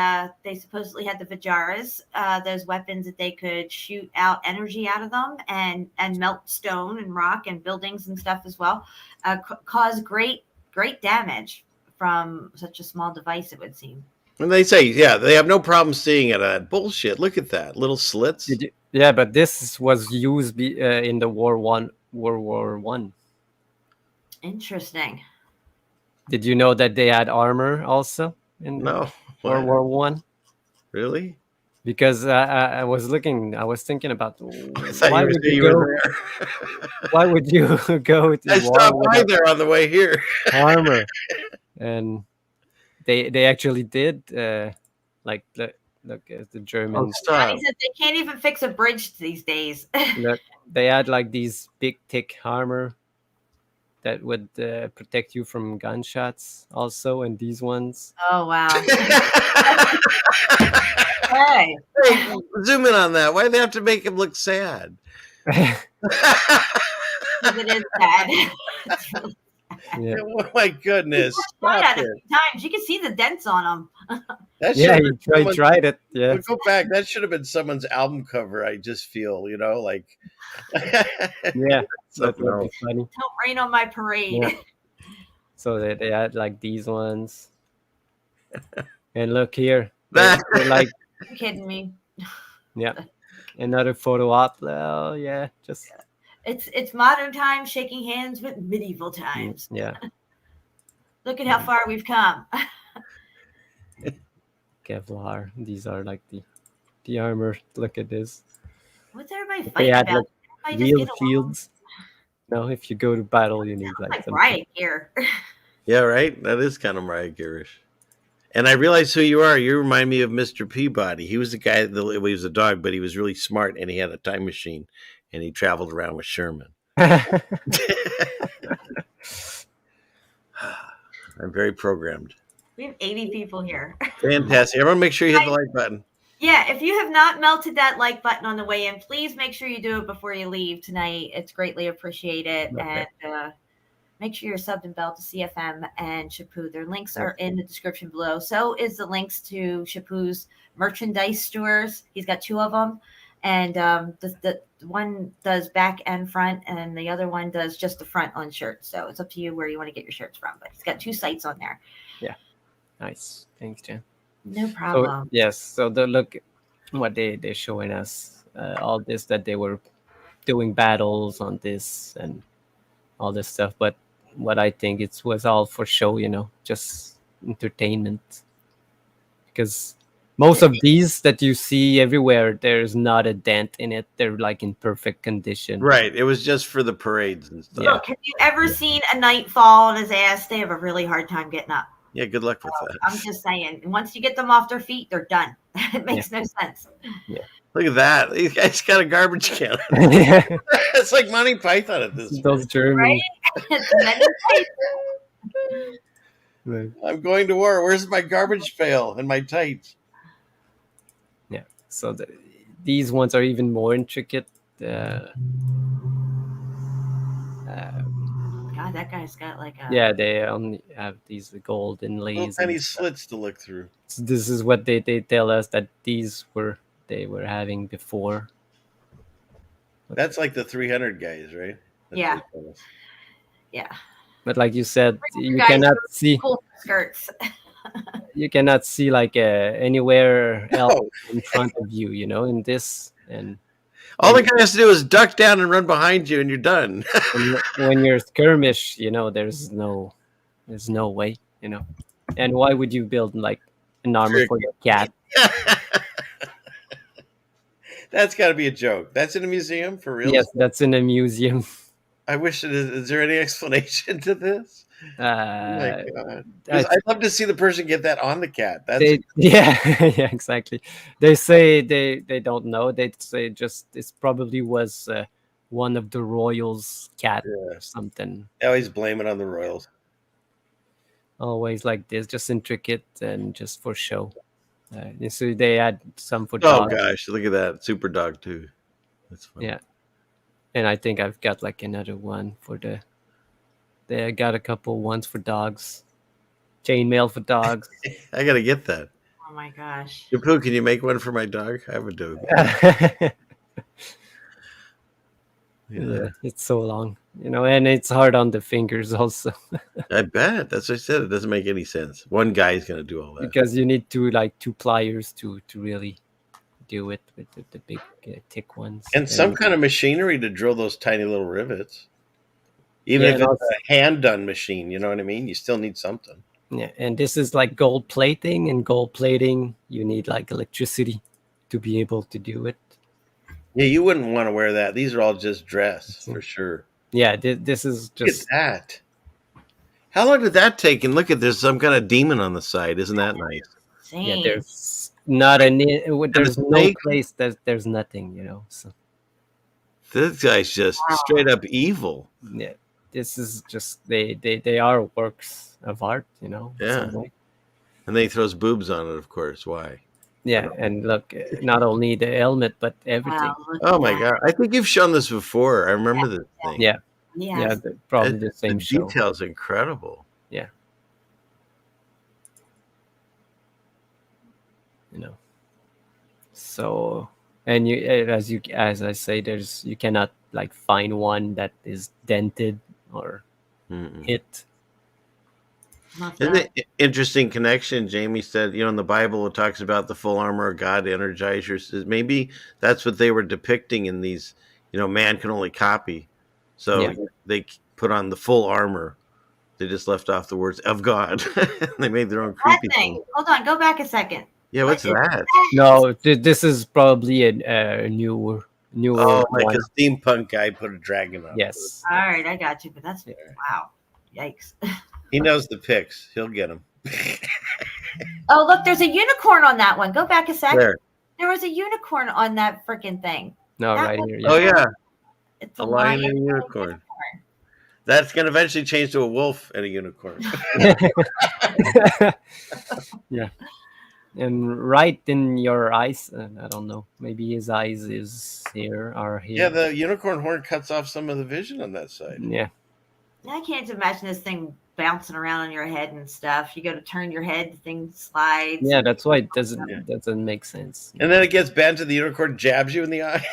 they supposedly had the Vajaras, those weapons that they could shoot out energy out of them and melt stone and rock and buildings and stuff as well, cause great damage from such a small device. It would seem. And they say, yeah, they have no problem seeing it. Bullshit. Look at that. Little slits. Yeah, but this was used in the World War One. Interesting. Did you know that they had armor also in No. World War One? Really? Because I was thinking about I thought why you were would saying you you go? were there. Why would you go to I war stopped by without there on the way here. armor? And they actually did. Like look at the Germans. Stop. He said they can't even fix a bridge these days. Look, they had like these big thick armor that would protect you from gunshots also, and these ones. Oh wow. Hey. Hey, zoom in on that. Why do they have to make him look sad? It is sad. It's really Yeah. Oh my goodness. tried Stop that a it. few times. You can see the dents on them. That Yeah, should he have been tried it. Yeah. Go back. That should have been someone's album cover. I just feel, like. Yeah. That Something would be else. funny. Don't rain on my parade. Yeah. So they had like these ones. And look here. They're like, You're kidding me. yeah. Another photo op. Well, yeah, just It's modern times shaking hands with medieval times. yeah. Look at how far we've come. Kevlar. These are like the armor. Look at this. What's everybody They fighting had about? like Everybody just real get along. shields. No, if you go to battle, you need like Like some. riot gear. Yeah, right? That is kind of Mariah Garish. And I realize who you are. You remind me of Mr. Peabody. He was the guy that he was a dog, but he was really smart and he had a time machine and he traveled around with Sherman. I'm very programmed. We have 80 people here. Fantastic. Everyone make sure you hit the like button. Yeah, if you have not melted that like button on the way in, please make sure you do it before you leave tonight. It's greatly appreciated. Okay. And make sure you're subbed and bell to CFM and Shepu. Their links are in the description below. So is the links to Shepu's merchandise stores. He's got 2 of them. And the one does back and front, and the other one does just the front on shirts. So it's up to you where you want to get your shirts from. But he's got 2 sites on there. Yeah. Nice. Thanks, Jen. No So, problem. yes. So look what they're showing us. All this that they were doing battles on this and all this stuff. But what I think it was all for show, just entertainment. Because most of these that you see everywhere, there's not a dent in it. They're like in perfect condition. Right. It was just for the parades and stuff. Yeah. Look, have you ever seen a knight fall on his ass? They have a really hard time getting up. Yeah, good luck with that. I'm just saying, once you get them off their feet, they're done. It makes no sense. Look at that. These guys got a garbage can. Yeah. It's like Monty Python at this point. Those German. Right? Right. I'm going to war. Where's my garbage pail and my tights? Yeah. So these ones are even more intricate. God, that guy's got like a. Yeah, they only have these gold Little inlays. tiny and stuff. slits to look through. So this is what they tell us that they were having before. That's like the 300 guys, right? That's Yeah. what they tell us. Yeah. But like you said, you Guys, cannot see Cool skirts. like anywhere else No. in front of you. In this and All the guy has to do is duck down and run behind you, and you're done. when you're skirmish, there's no way. And why would you build like an armor for your cat? That's got to be a joke. That's in a museum for real. Yes, that's in a museum. I wish it is. Is there any explanation to this? Oh my God. 'Cause I'd love to see the person get that on the cat. That's yeah, exactly. They say they don't know. They say just it probably was one of the royals' cat or something. they always blame it on the royals. Always like this, just intricate and just for show. So they had some for Oh dogs. gosh, look at that super dog too. That's fun. Yeah, and I think I've got like another one for the. I got a couple ones for dogs, chainmail for dogs. I gotta get that. Oh my gosh. Shepu, can you make one for my dog? I have a dog. Yeah, it's so long, and it's hard on the fingers also I bet. That's what I said. It doesn't make any sense. One guy's gonna do all that. because you need two pliers to really do it with the big thick ones. And some kind of machinery to drill those tiny little rivets. Even Yeah, if and it's a hand done machine, you know what I mean? You still need something. Yeah, and this is like gold plating, and gold plating you need like electricity to be able to do it. Yeah, you wouldn't want to wear that. These are all just dress for sure. Yeah, this is Look just at that. How long did that take? And look at there's some kind of demon on the side. Isn't that nice? yeah. Insane. There's not any. There's no snake? place that there's nothing. So This guy's just straight up evil. yeah, this is just they are works of art. In Yeah. some way. And then he throws boobs on it, of course. Why? Yeah, and look, not only the helmet but everything. Wow, look Oh at my that. god. I think you've shown this before. I remember this thing. Yeah, Yes. yeah, probably the same the show. detail's incredible. Yeah. So, and as I say, you cannot like find one that is dented or Mm-mm. hit. Not Isn't that. it interesting connection? Jamie said, in the Bible it talks about the full armor of God, energizers. Maybe that's what they were depicting in these, man can only copy. So Yeah. they put on the full armor. They just left off the words of God. They made their own That creepy thing. thing. Hold on. Go back a second. Yeah, what's What is that? No, this is probably a newer Oh, like one. a steampunk guy put a dragon on. Yes. All right, I got you. But that's Yeah. wow. Yikes. He knows the pics. He'll get them. Oh, look, there's a unicorn on that one. Go back a second. There. There was a unicorn on that freaking thing. No, That right one- here. Oh yeah, It's a lion and a unicorn. That's gonna eventually change to a wolf and a unicorn. Yeah. And right in your eyes, I don't know. Maybe his eyes are here. Yeah, the unicorn horn cuts off some of the vision on that side. Yeah. I can't imagine this thing bouncing around on your head and stuff. You go to turn your head, the thing slides. Yeah, that's why it doesn't make sense. And then it gets bent and the unicorn jabs you in the eye.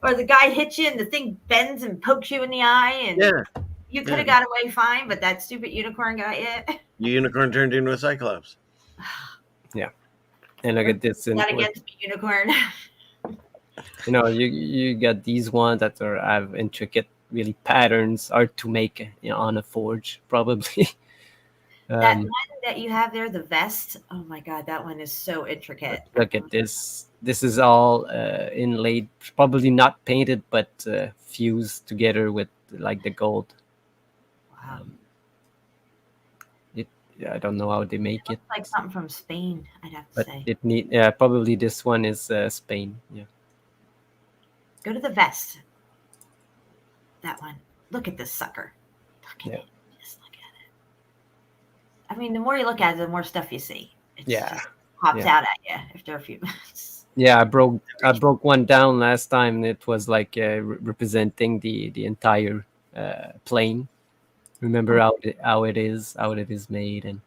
Or the guy hits you and the thing bends and pokes you in the eye, and Yeah. you could have got away fine, but that stupid unicorn got you. Your unicorn turned into a cyclops. And look at this. Not against me, unicorn. You got these ones that have intricate, really patterns, art to make on a forge, probably. That one that you have there, the vest. Oh my god, that one is so intricate. Look at this. This is all inlaid, probably not painted, but fused together with like the gold. Wow. I don't know how they make it, Looks like something from Spain, I'd have to but say. probably this one is Spain. Yeah. Go to the vest. That one. Look at this sucker. Look at it. Just look at it. I mean, the more you look at it, the more stuff you see. It just pops out at you after a few minutes. Yeah, I broke one down last time, and it was like representing the entire plane. Remember how it is made, and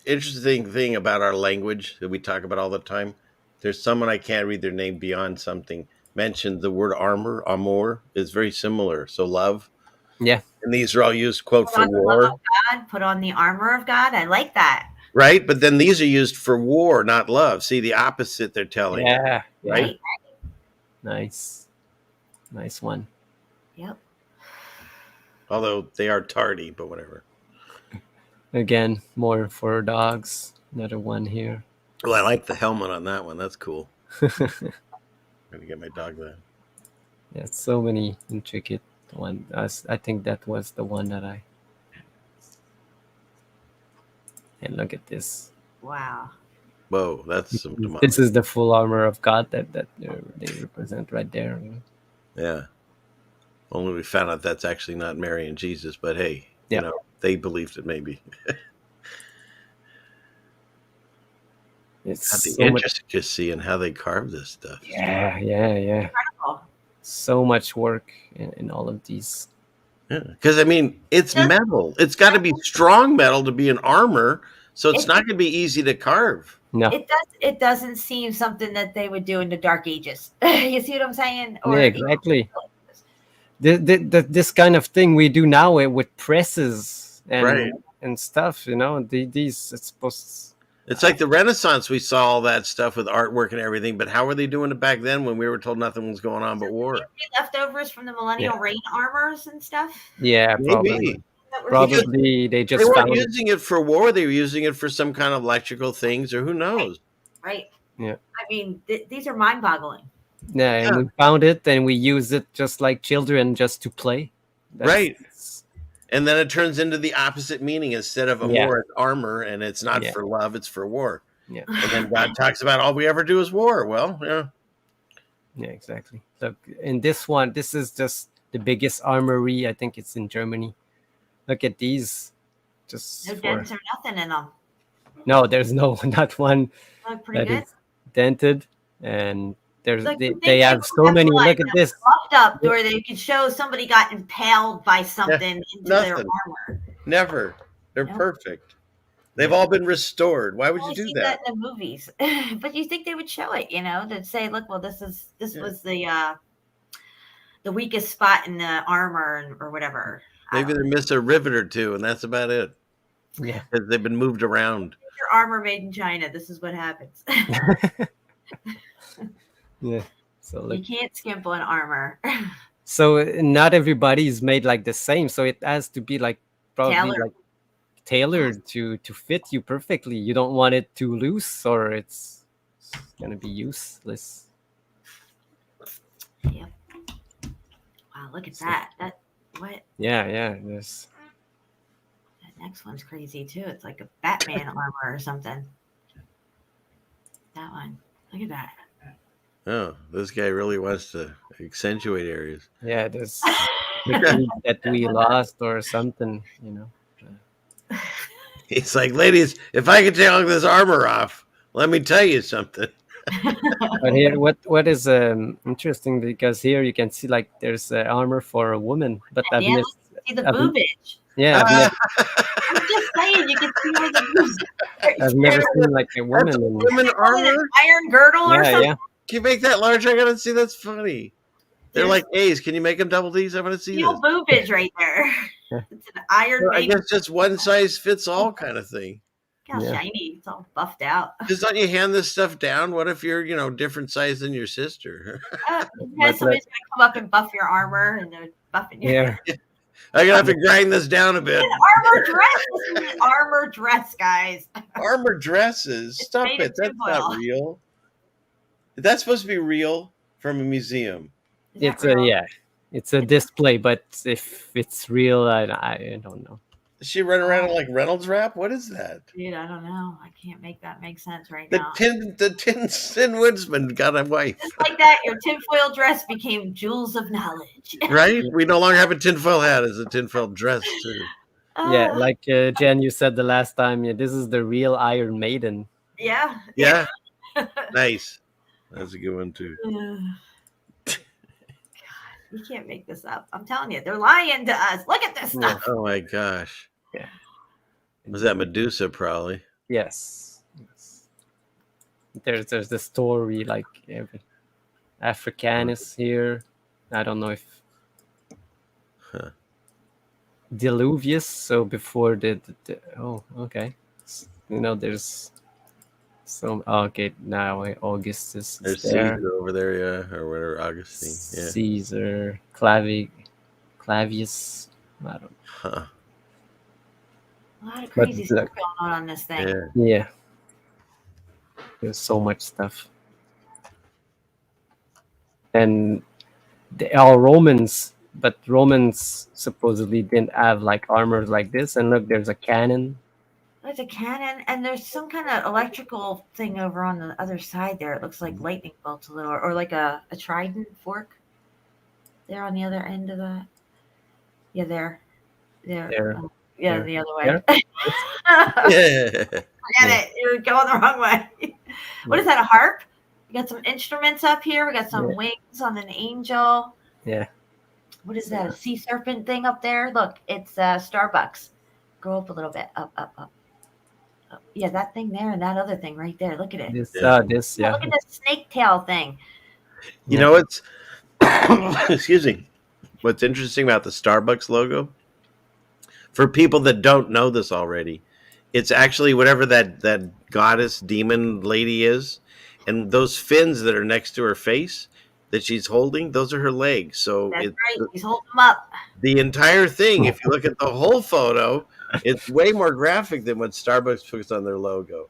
Interesting thing about our language that we talk about all the time. There's someone, I can't read their name, beyond something, mentioned the word amor is very similar. So love. Yeah. And these are all used, quote, Put for on the love war. of God, put on the armor of God. I like that. Right? But then these are used for war, not love. See, the opposite they're telling you. yeah, Right? nice one. Yep. Although they are tardy, but whatever. Again, more for dogs. Another one here. Well, I like the helmet on that one. That's cool. I'm going to get my dog that. Yeah, so many intricate one. I think that was the one that I. And look at this. Wow. Whoa, that's some demonic. This is the full armor of God that they represent right there. Yeah. Only we found out that's actually not Mary and Jesus, but hey, Yeah. they believed it maybe. It's God, the so much. intricacy and how they carve this stuff. Yeah, yeah, yeah. Oh, So much work in all of these. Yeah, because I mean, it's Does- metal. It's got to be strong metal to be an armor, so it's It- not going to be easy to carve. No, It doesn't seem something that they would do in the Dark Ages. You see what I'm saying? yeah, exactly. This kind of thing we do now with presses Right. and stuff. You know, these it's supposed. It's like the Renaissance. We saw all that stuff with artwork and everything, but how were they doing it back then when we were told nothing was going on but war? Leftovers from the Millennial Reign armors and stuff. Yeah, probably. Maybe. That were Probably they They just weren't found it. using it for war. They were using it for some kind of electrical things, or who knows? right. Yeah. I mean, these are mind-boggling. Yeah, and we found it and we use it just like children, just to play. Right. And then it turns into the opposite meaning. Instead of a Yeah. war, it's armor, and it's not Yeah. for love, it's for war. Yeah. And then God talks about all we ever do is war. Well, yeah. Yeah, exactly. Look, in this one, this is just the biggest armory. I think it's in Germany. Look at these. Just No for, dents or nothing in them. no, there's no not one Look pretty that good. is dented, and there's Like, you think they have would so many. like Look at this. Buffed up, where they could show somebody got impaled by something into their nothing. armor. Never. They're No. perfect. They've all been restored. Why would I you do see that? in the movies, but you think they would show it? You know, to say, look, well, this was the weakest spot in the armor or whatever. Maybe they miss a rivet or two, and that's about it. Yeah. Because they've been moved around. Your armor made in China. This is what happens. Yeah. So You look. can't skimp on armor. So not everybody is made like the same. So it has to be like probably Tailored. like tailored to fit you perfectly. You don't want it too loose, or it's gonna be useless. Yep. Wow, look at that. That what? Yeah, yeah. There's That next one's crazy too. It's like a Batman armor or something. That one. Look at that. Oh, this guy really wants to accentuate areas. yeah, there's the piece that we lost or something, you know. He's like, ladies, if I could take all this armor off, let me tell you something. But here, what is interesting, because here you can see like there's armor for a woman, but I've Yeah, missed. see the I've- boobage. Yeah, I'm just saying, you can see where the boobs. I've never seen like a woman. In, Women armor? Iron girdle or yeah, something. yeah. Can you make that larger? I gotta see. That's funny. They're There's like A's. Can you make them double D's? I want to see steel this. boobage right there. Yeah. It's an iron Well, I maiden. guess just one size fits all kind of thing. Look how Yeah. shiny. It's all buffed out. Just don't you hand this stuff down? What if you're, different size than your sister? Somebody's gonna come up and buff your armor, and they're buffing your Yeah. I'm gonna have to grind this down a bit. armor dress. This is an armor dress, guys. Armor dresses. It's Stop made it. of That's tinfoil. not real. That's supposed to be real from a museum. Is that It's a real? yeah, it's a display, but if it's real, I don't know. Does she run around in like Reynolds wrap? What is that? Dude, I don't know. I can't make that make sense right The now. tin woodsman got a wife, Just like that, your tinfoil dress became jewels of knowledge. right? We no longer have a tinfoil hat as a tinfoil dress too. Yeah, like Jen, you said the last time. Yeah, this is the real Iron Maiden. Yeah. Yeah, nice. That's a good one too. God, you can't make this up. I'm telling you, they're lying to us. Look at this stuff. Oh my gosh. Yeah. Was that Medusa? Probably. Yes. There's the story, like every Africanus here. I don't know if Huh. Diluvius. So before the oh, okay. There's some. Okay, now Augustus There's is there. Caesar over there, yeah, or whatever, Augustine. Yeah. Caesar, Clavius. I don't. Huh. A lot of But crazy stuff look. going on this thing. Yeah. Yeah. There's so much stuff. And they are Romans, but Romans supposedly didn't have like armor like this. And look, there's a cannon. There's a cannon, and there's some kind of electrical thing over on the other side there. It looks like lightning bolts a little, or like a trident fork. There on the other end of that. Yeah, there. There. Yeah, There. the other way. There? Yeah. Forget it. You're going the wrong way. What is that? A harp? We got some instruments up here. We got some Yeah. wings on an angel. Yeah. What is that? A sea serpent thing up there? Look, it's Starbucks. Go up a little bit. Up, up, up. Yeah, that thing there and that other thing right there. Look at it. This Yeah. this Look at the snake tail thing. You know, it's excuse me. What's interesting about the Starbucks logo, for people that don't know this already, it's actually whatever that goddess demon lady is, and those fins that are next to her face that she's holding, those are her legs. So That's right. He's holding them up. the entire thing, if you look at the whole photo, it's way more graphic than what Starbucks puts on their logo.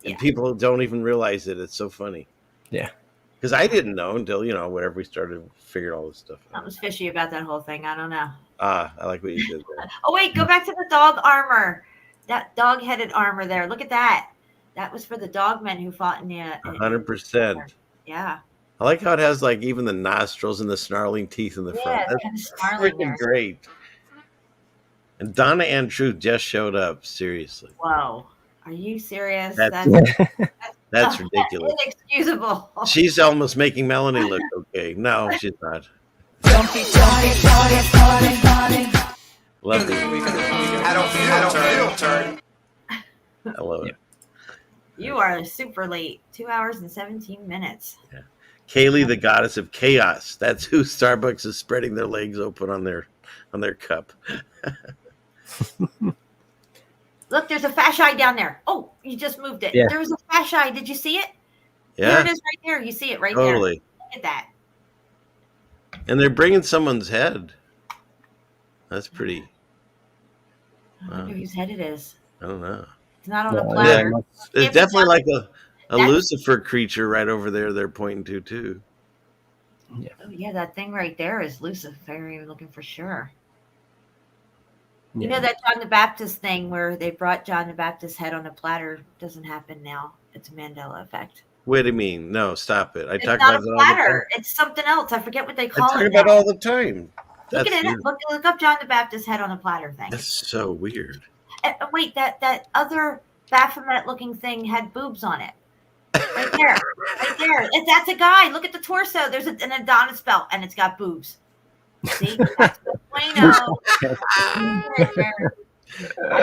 And Yeah. people don't even realize it. It's so funny. Yeah. Because I didn't know until, whenever we started figuring all this stuff out. Something's fishy about that whole thing. I don't know. I like what you did there. Oh, wait. Go back to the dog armor. That dog-headed armor there. Look at that. That was for the dogmen who fought in the... 100%. Yeah. I like how it has like even the nostrils and the snarling teeth in the Yeah, front. it's That's kind of snarling freaking there. great. And Donna Ann Truth just showed up. Seriously, Whoa. Are you serious? That's That's ridiculous. inexcusable. She's almost making Melanie look okay. No, she's not. Love it. I love it. You are super late. 2 hours and 17 minutes. Kaylee, the goddess of chaos. That's who Starbucks is spreading their legs open on their cup. Look, there's a fasci down there. Oh, you just moved it. Yeah. There was a fasci. Did you see it? There Yeah, it is right there. You see it right totally. there. Look at that. And they're bringing someone's head. That's pretty. I wonder whose head it is. I don't know. It's not on a Yeah, platter. yeah. There's If definitely it's like a That's- Lucifer creature right over there they're pointing to too. Oh, yeah, that thing right there is Lucifer. You're looking for sure. You Yeah. know that John the Baptist thing where they brought John the Baptist's head on a platter doesn't happen now. It's a Mandela effect. What do you mean? No, stop it. I It's talk not a about it all the time. platter. It's something else. I forget what they I call talk it. about it now. all the time. Look That's at it. weird. Look up John the Baptist's head on a platter thing. That's so weird. Wait, that other Baphomet looking thing had boobs on it. Right there. Right there. That's a guy. Look at the torso. There's an Adonis belt and it's got boobs. See? That's the bueno. Right there.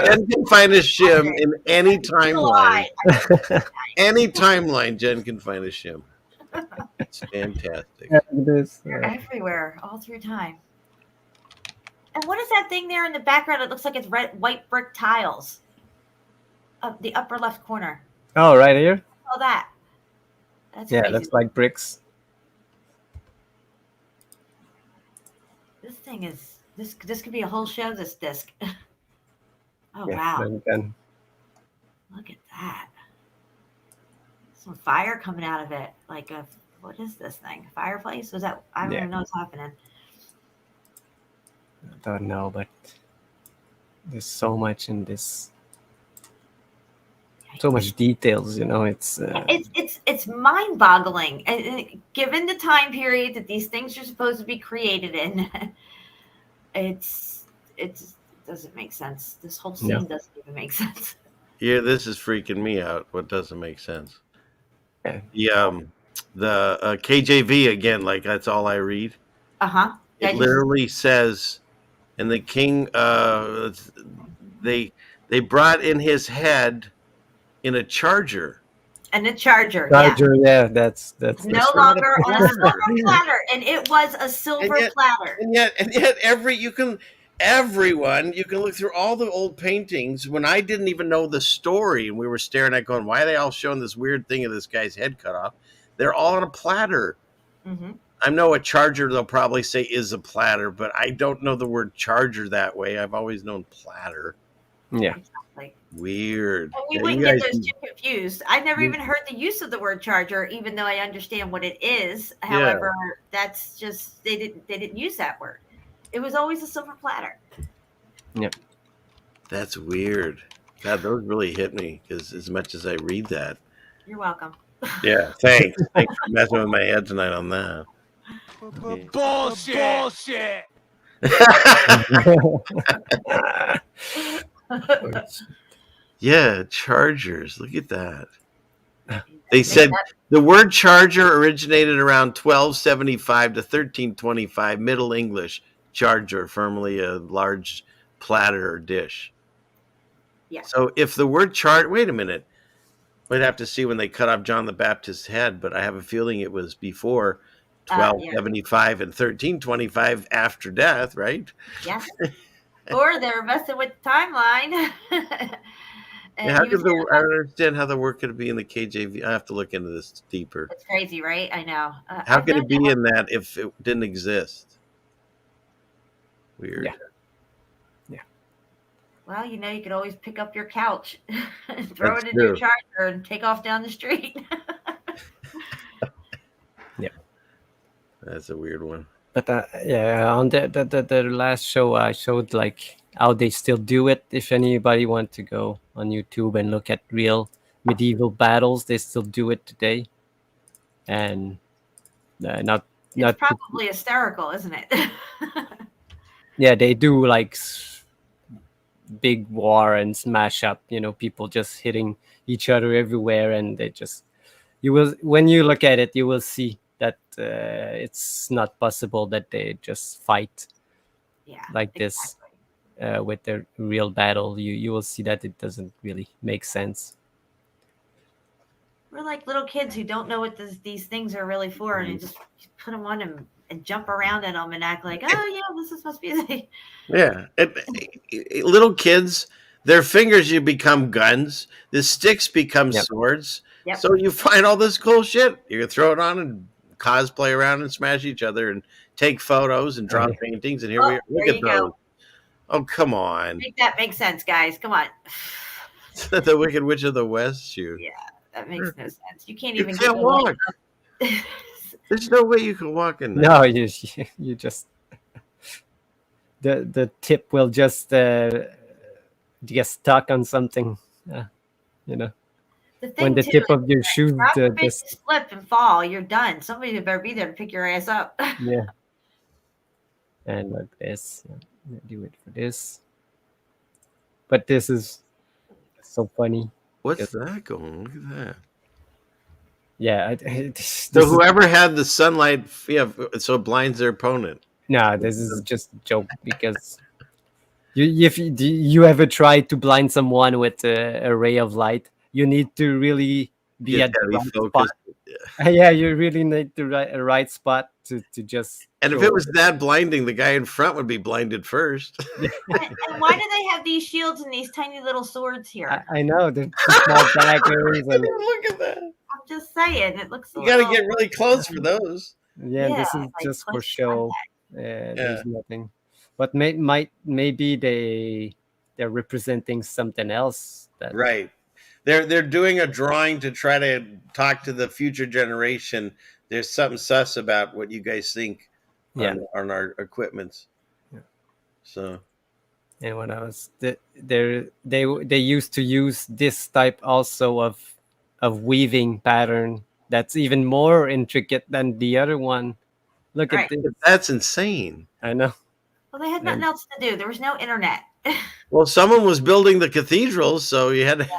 Jen can find a shim in any timeline. July. Any timeline, Jen can find a shim. It's fantastic. They're everywhere, all through time. And what is that thing there in the background? It looks like it's white brick tiles. The upper left corner. Oh, right here. All that. That's Yeah, crazy. looks like bricks. This thing is this could be a whole show. This disc. Oh Yeah, wow! and Look at that. Some fire coming out of it. Like a what is this thing? A fireplace? Was that? I don't Yeah. even know what's happening. I don't know, but there's so much in this. So much details, it's It's mind-boggling, and given the time period that these things are supposed to be created in, it doesn't make sense. This whole scene No. doesn't even make sense. Yeah, this is freaking me out. What doesn't make sense? Yeah. The KJV again. Like that's all I read. Uh-huh. It literally says, and the king. They brought in his head in a charger. And a charger. Charger, yeah, that's No longer on a silver platter, and it was a silver platter. And yet everyone, you can look through all the old paintings when I didn't even know the story and we were staring at going, why are they all showing this weird thing of this guy's head cut off? They're all on a platter. Mm-hmm. I know a charger they'll probably say is a platter, but I don't know the word charger that way. I've always known platter. Yeah. Exactly. Weird. And we Yeah, wouldn't you get guys- those two confused. I've never even heard the use of the word charger, even though I understand what it is. However, that's just they didn't use that word. It was always a silver platter. Yep. That's weird. God, those really hit me because as much as I read that. You're welcome. Yeah, thanks. Thanks for messing with my head tonight on that. Bullshit. Yeah, chargers. Look at that. They said the word charger originated around 1275 to 1325 Middle English. Charger, formerly a large platter or dish. Yeah. So if the word wait a minute. We'd have to see when they cut off John the Baptist's head, but I have a feeling it was before Yeah. 1275 and 1325 after death, right? Yes. Or they're messing with the timeline. And How he was could I don't understand how the word could be in the KJV. I have to look into this deeper. It's crazy, right? I know. How I've could known it be in that if it didn't exist? Weird. Yeah. Well, you know, you could always pick up your couch and throw That's it in your true. charger and take off down the street. That's a weird one. But yeah, on the last show, I showed like how they still do it. If anybody want to go on YouTube and look at real medieval battles, they still do it today, and not It's probably hysterical, isn't it? yeah, they do like big war and smash up. You know, people just hitting each other everywhere, and they just when you look at it, you will see that it's not possible that they just fight like this with their real battle. You will see that it doesn't really make sense. We're like little kids who don't know what these things are really for, and you just put them on and jump around in them and act like, oh yeah, this is supposed to be. Yeah, little kids, their fingers you become guns. The sticks become swords. Yep. So you find all this cool shit. You can throw it on and cosplay around and smash each other and take photos and draw paintings. And here we are. Look at those. Go. Oh, come on. Make that make sense, guys. Come on. The Wicked Witch of the West shoot. Yeah, that makes no sense. You can't You even can't walk. There's no way you can walk in there. No, you just the tip will just get stuck on something. You know, when the tip of your shoe just slip and fall, you're done. Somebody better be there to pick your ass up. Yeah. And like this, do it for this. But this is so funny. What's that going? Look at that. Yeah. So whoever had the sunlight, so it blinds their opponent. No, this is just a joke because if you ever try to blind someone with a ray of light, you need to really be at the right spot. Yeah, you really need the right spot to just. And if it was that blinding, the guy in front would be blinded first. And why do they have these shields and these tiny little swords here? I know they're small daggers. And look at that. I'm just saying, it looks. You got to get really close for those. Yeah, this is just for show. There's nothing, but maybe they're representing something else. Right. They're doing a drawing to try to talk to the future generation. There's something sus about what you guys think on our equipments. Yeah. So, and when I was they used to use this type also of weaving pattern that's even more intricate than the other one. Look at this. That's insane. I know. Well, they had nothing else to do. There was no internet. Well, someone was building the cathedrals, so you had to.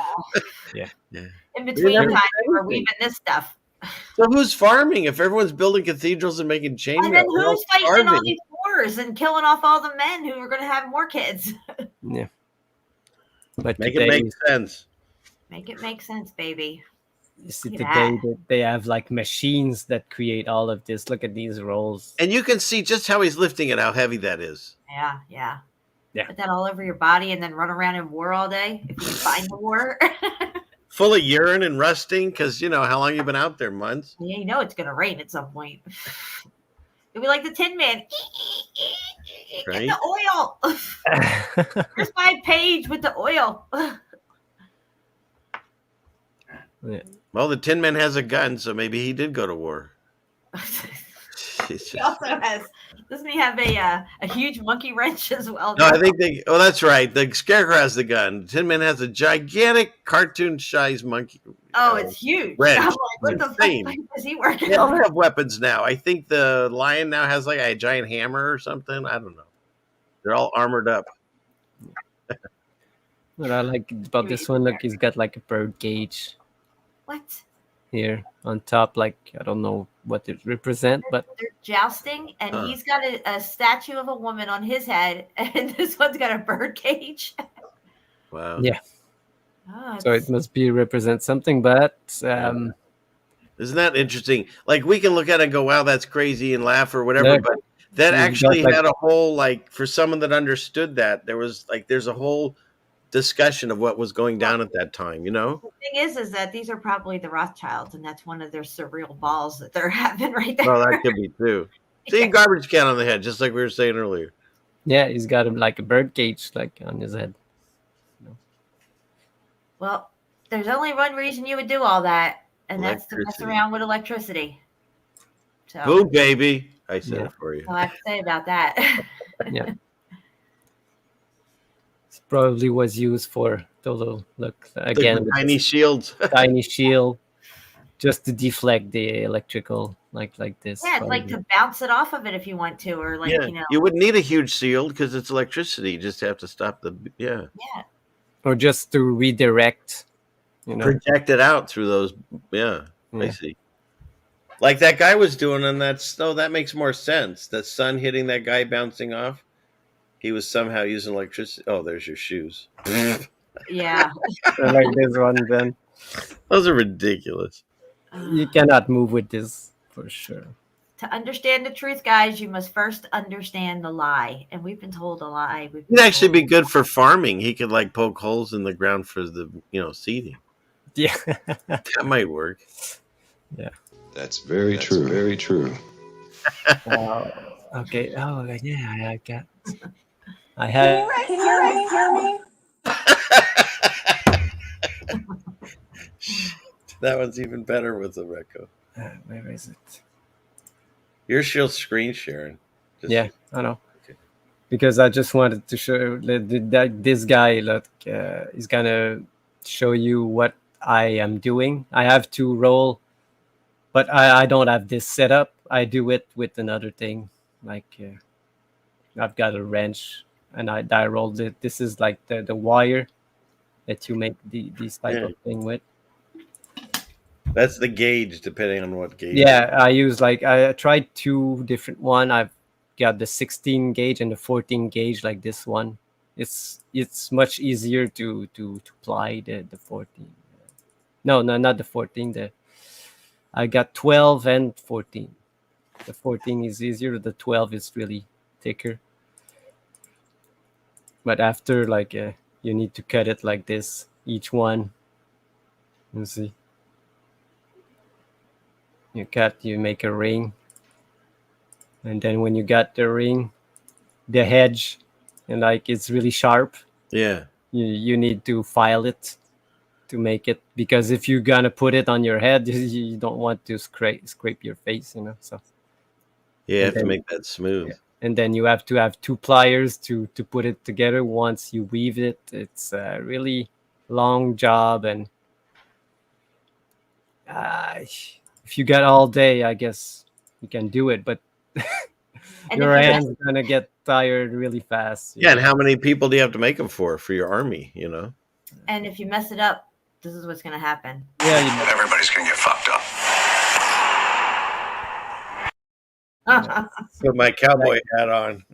Yeah. In between time, we were weaving this stuff. So who's farming if everyone's building cathedrals and making chainmail? And then who's fighting in all these wars and killing off all the men who are going to have more kids? Yeah. But make it make sense. Make it make sense, baby. You see, today they have like machines that create all of this. Look at these rolls. And you can see just how he's lifting it, how heavy that is. Yeah. Put that all over your body and then run around in war all day if you can find the war. Full of urine and rusting because, how long you been out there? Months? Yeah, you know it's going to rain at some point. It'll be like the Tin Man. Right? Get the oil. Where's my page with the oil? Yeah. Well, the Tin Man has a gun, so maybe he did go to war. He also has. Doesn't he have a huge monkey wrench as well? No, I think they. Oh, that's right. The Scarecrow has the gun. Tin Man has a gigantic cartoon-sized monkey. Oh, it's huge. Wrench. Like, what the fuck is he working on? They all have weapons now. I think the lion now has like a giant hammer or something. I don't know. They're all armored up. What I like about this one, look, he's got like a bird cage. What? here on top. Like I don't know what it represent, but They're jousting, and Huh. he's got a statue of a woman on his head, and this one's got a bird cage. Wow. yeah. Oh, So it must be represent something. But Isn't that interesting? Like we can look at it and go, "Wow, that's crazy," and laugh or whatever. look, But that you've actually got like had a whole like for someone that understood that there's a whole discussion of what was going down at that time. You know? the thing is that these are probably the Rothschilds, and that's one of their surreal balls that they're having right there. Well, that could be too. See, garbage can on the head, just like we were saying earlier. yeah, he's got him like a bird cage like on his head. Well, there's only one reason you would do all that, and that's to mess Electricity. around with electricity. So Boom, baby! I said Yeah. it for you. all I have to say about that. Yeah. It probably was used for the little look again with Tiny this shields. tiny shield just to deflect the electrical like this. Yeah, it's like probably. to bounce it off of it if you want to, or like Yeah, you know, you wouldn't need a huge shield because it's electricity. You just have to stop the yeah. Or just to redirect, you know. project it out through those. Yeah, I Yeah. see. Like that guy was doing on that snow. That makes more sense. The sun hitting that guy bouncing off. He was somehow using electricity. Oh, there's your shoes. Yeah. Like this one, then Those are ridiculous. you cannot move with this for sure. To understand the truth, guys, you must first understand the lie. And we've been told a lie. We've been He'd actually be told- good for farming. He could like poke holes in the ground for the seeding. Yeah. That might work. That's very true. Very true. Okay. Oh yeah, I got. I had. That one's even better with the Reco. Where is it? You're still screen sharing. Just- Yeah, I know. Because I just wanted to show that this guy, look, is gonna show you what I am doing. I have to roll, but I don't have this set up. I do it with another thing. Like I've got a wrench, and I rolled it. This is like the wire that you make these type Yeah. of thing with. That's the gauge, depending on what gauge. Yeah, I use like I tried two different one. I've got the 16 gauge and the 14 gauge, like this one. It's much easier to apply the 14. No, not the 14. I got 12 and 14. The 14 is easier. The 12 is really thicker. But after like you need to cut it like this, each one. You see. You cut, you make a ring, and then when you got the ring, the edge, and like it's really sharp, Yeah. you need to file it to make it, because if you're gonna put it on your head, you don't want to scrape your face, so. You have to then- make that smooth. And then you have to have two pliers to put it together. Once you weave it, it's a really long job, and if you got all day, I guess you can do it, but And your if you hands gonna get tired really fast. Yeah, and how many people do you have to make them for your army? And if you mess it up, this is what's going to happen. Yeah, Everybody's gonna get fucked up. Put my cowboy hat on.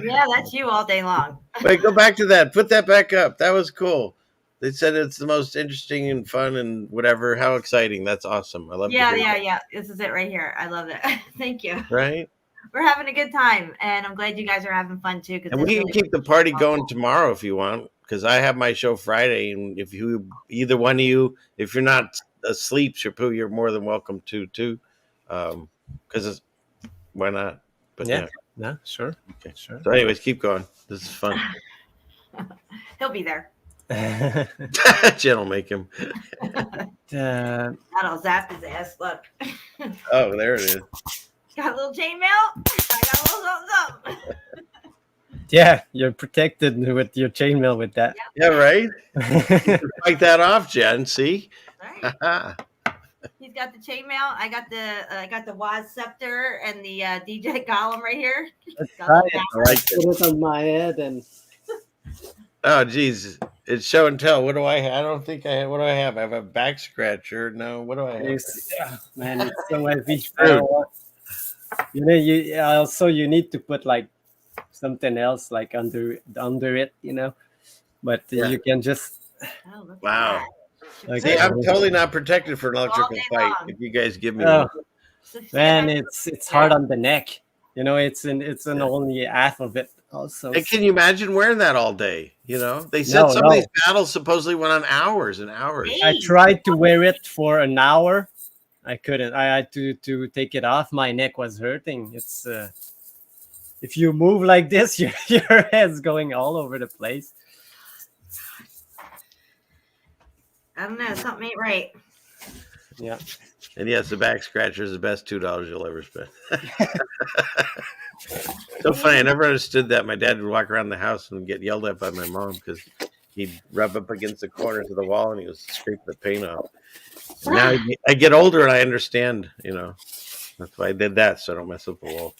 Yeah, that's you all day long. Wait, go back to that. Put that back up. That was cool. They said it's the most interesting and fun and whatever. How exciting! That's awesome. I love. to hear that. Yeah. This is it right here. I love it. Thank you. Right. We're having a good time, and I'm glad you guys are having fun too. And we can keep the party going tomorrow if you want, because I have my show Friday. And if either one of you, if you're not asleep, Shepu, you're more than welcome to too. Because why not? But yeah, sure. Okay. Sure. So, anyways, keep going. This is fun. He'll be there. Jen will make him. That'll zap his ass. Look. Oh, there it is. Got a little chainmail. I got a little something. Yeah, you're protected with your chainmail with that. Yeah, right. Fight that off, Jen. See. All right. He's got the chainmail. I got the Waz scepter and the DJ golem right here. That's right. I like it. Put it on my head and Oh, geez. It's show and tell. What do I have? I don't think I have. What do I have? I have a back scratcher. No, what do I have? Man, it's so heavy. Screwed. You know, also you need to put like something else like under it, but Yeah. you can just Oh, look at Wow. that. like See, I'm totally not protected for an electrical day fight. long. If you guys give me oh, one. So man, CFM it's hard on the neck. It's an only half of it also. And can you imagine wearing that all day? They said No, some of these no. battles supposedly went on hours and hours. I tried to wear it for an hour. I couldn't. I had to take it off. My neck was hurting. It's if you move like this, your head's going all over the place. I don't know. Something ain't right. Yeah. And yes, the back scratcher is the best $2 you'll ever spend. So funny. I never understood that. My dad would walk around the house and get yelled at by my mom because he'd rub up against the corners of the wall and he was scraping the paint off. And now I get older and I understand, That's why I did that, so I don't mess up the wall.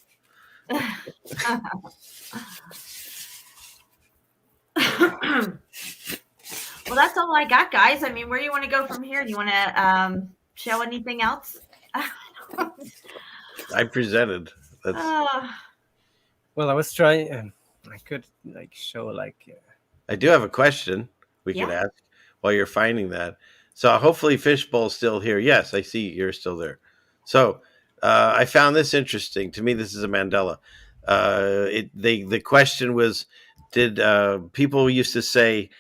Well, that's all I got, guys. I mean, where do you want to go from here? Do you want to show anything else? I presented. That's Well, I was trying. I could show I do have a question we could ask while you're finding that. So hopefully Fishbowl's still here. Yes, I see you're still there. So I found this interesting. To me, this is a Mandela. The question was, did people used to say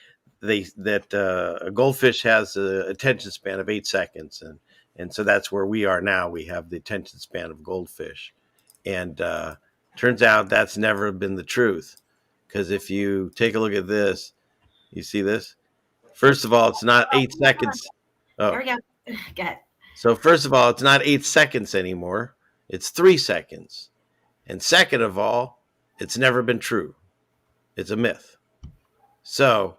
that a goldfish has an attention span of 8 seconds, and so that's where we are now. We have the attention span of goldfish, and turns out that's never been the truth. Because if you take a look at this, you see this. First of all, it's not 8 seconds. Oh, there we go. Go ahead. So first of all, it's not 8 seconds anymore. It's 3 seconds. And second of all, it's never been true. It's a myth. So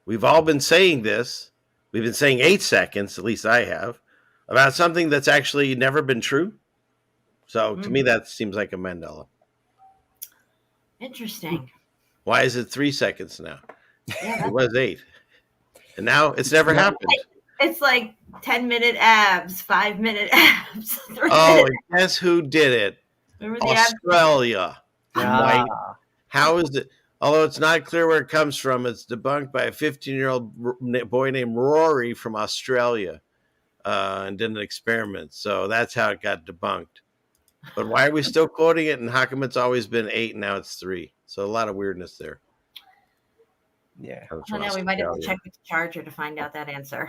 we've all been saying this. We've been saying 8 seconds, at least I have, about something that's actually never been true. So to me, that seems like a Mandela. Interesting. Why is it 3 seconds now? Yeah, It was 8. And now it's never happened. it's like 10-minute abs, 5-minute abs. Oh, and guess who did it? Remember the abs? Australia. yeah. How is it? Although it's not clear where it comes from, it's debunked by a 15-year-old boy named Rory from Australia and did an experiment. So that's how it got debunked. But why are we still quoting it? And how come it's always been 8 and now it's 3? So a lot of weirdness there. Yeah. I don't know. We might have to check the charger to find out that answer.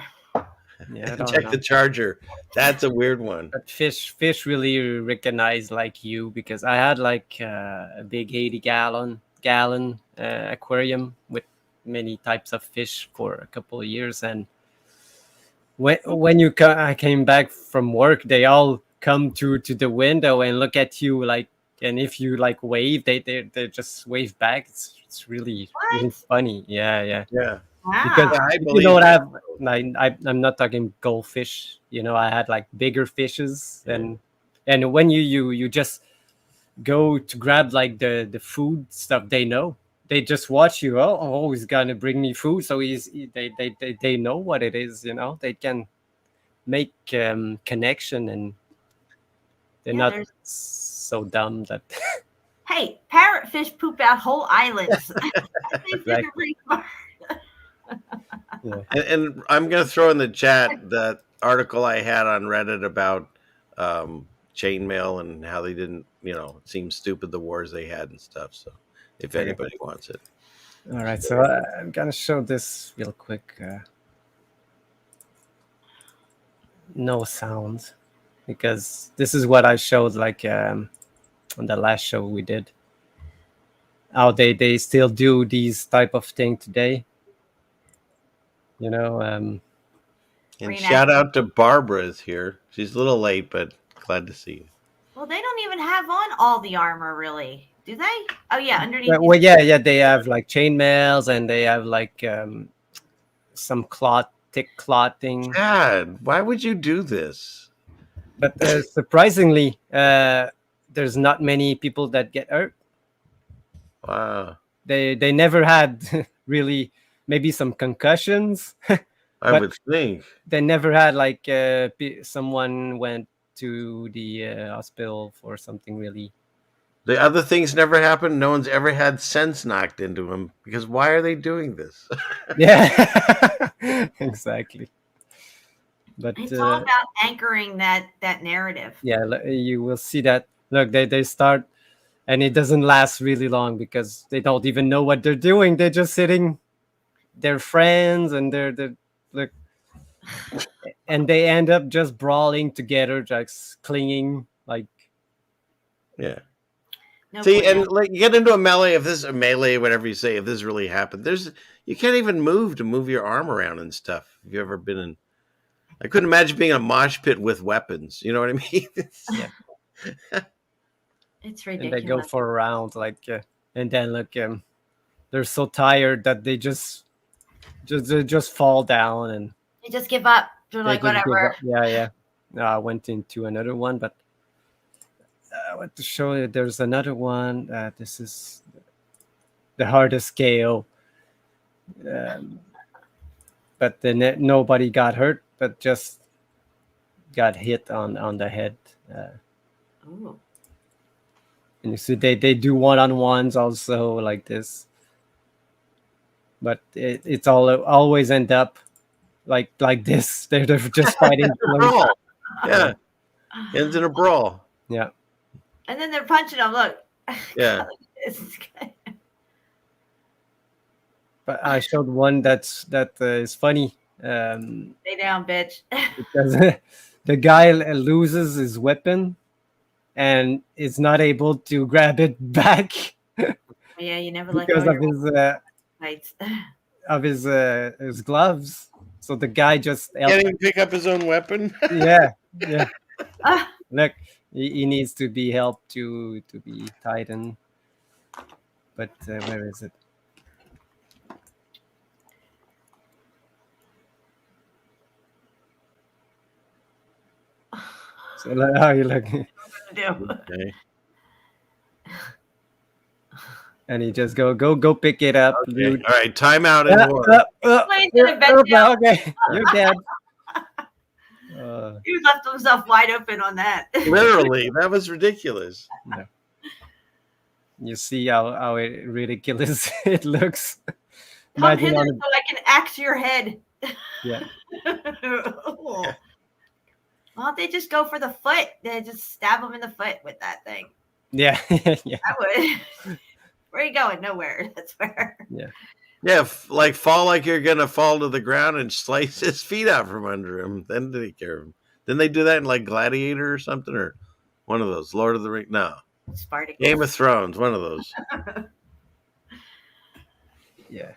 Yeah. I don't Check know. the charger. That's a weird one. But fish really recognize like you, because I had like a big 80 gallon aquarium with many types of fish for a couple of years, and when I came back from work, they all come to the window and look at you like, and if you like wave, they just wave back. It's really funny. Yeah. Yeah. Wow. Because I you believe know what that. I'm not talking goldfish. I had like bigger fishes, and when you just go to grab like the food stuff, they know. They just watch you. Oh, he's gonna bring me food, so they know what it is. They can make connection, and they're not so dumb that. Hey, parrotfish poop out whole islands. Exactly. Pretty smart. And I'm going to throw in the chat that article I had on Reddit about chainmail and how they didn't, it seems stupid, the wars they had and stuff. So if anybody wants it. All right. So I'm going to show this real quick. No sound, because this is what I showed like on the last show we did. How they still do these type of thing today. And shout out to Barbara is here. She's a little late, but glad to see you. Well, they don't even have on all the armor, really, do they? Oh yeah, underneath. Well, yeah. They have like chainmails, and they have like some thick clothing. God, why would you do this? But surprisingly, there's not many people that get hurt. Wow. They never had really maybe some concussions. I But would think. they never had like someone went to the hospital for something really. The other things never happened. No one's ever had sense knocked into them because why are they doing this? Yeah, exactly. But It's all about anchoring that narrative. yeah, you will see that. Look, they start, and it doesn't last really long because they don't even know what they're doing. They're just sitting, they're friends, and they're look, and they end up just brawling together, just clinging like. Yeah. No See, bueno. and like you get into a melee, whatever you say, if this really happened, you can't even move your arm around and stuff. If you've ever been in, I couldn't imagine being in a mosh pit with weapons. You know what I mean? Yeah. It's And ridiculous. they go for a round, like, and then look, they're so tired that they just fall down and They just give up. They're they like, just give whatever. up. Yeah. I went into another one, but I want to show you. There's another one. This is the hardest scale, but then nobody got hurt, but just got hit on the head. Ooh. And you see, they do one-on-ones also like this, but it's always end up like this. They're just fighting. Brawl. Yeah, ends in a brawl. Yeah. And then they're punching them. Look. Yeah. This is good. But I showed one that is funny. Stay down, bitch. Because the guy loses his weapon and is not able to grab it back Yeah, you never let because go of his gloves. So the guy just Can't even pick up his own weapon. yeah. Ah. Look, he needs to be helped to be tightened. But where is it? So how you looking? Okay. And he just go pick it up. Okay. Dude. All right, time out and war. Okay, you're dead. He left himself wide open on that. Literally, that was ridiculous. No. You see how ridiculous it looks. Come Imagine hither on so I can axe your head. yeah. Why don't they just go for the foot? They just stab him in the foot with that thing. Yeah. Yeah. I would. Where are you going? Nowhere. That's where. Yeah. Yeah, like fall like you're gonna fall to the ground and slice his feet out from under him. Then take care of him. Didn't they do that in like Gladiator or something, or one of those Lord of the Rings? No, Spartacus. Game of Thrones, one of those. Yeah.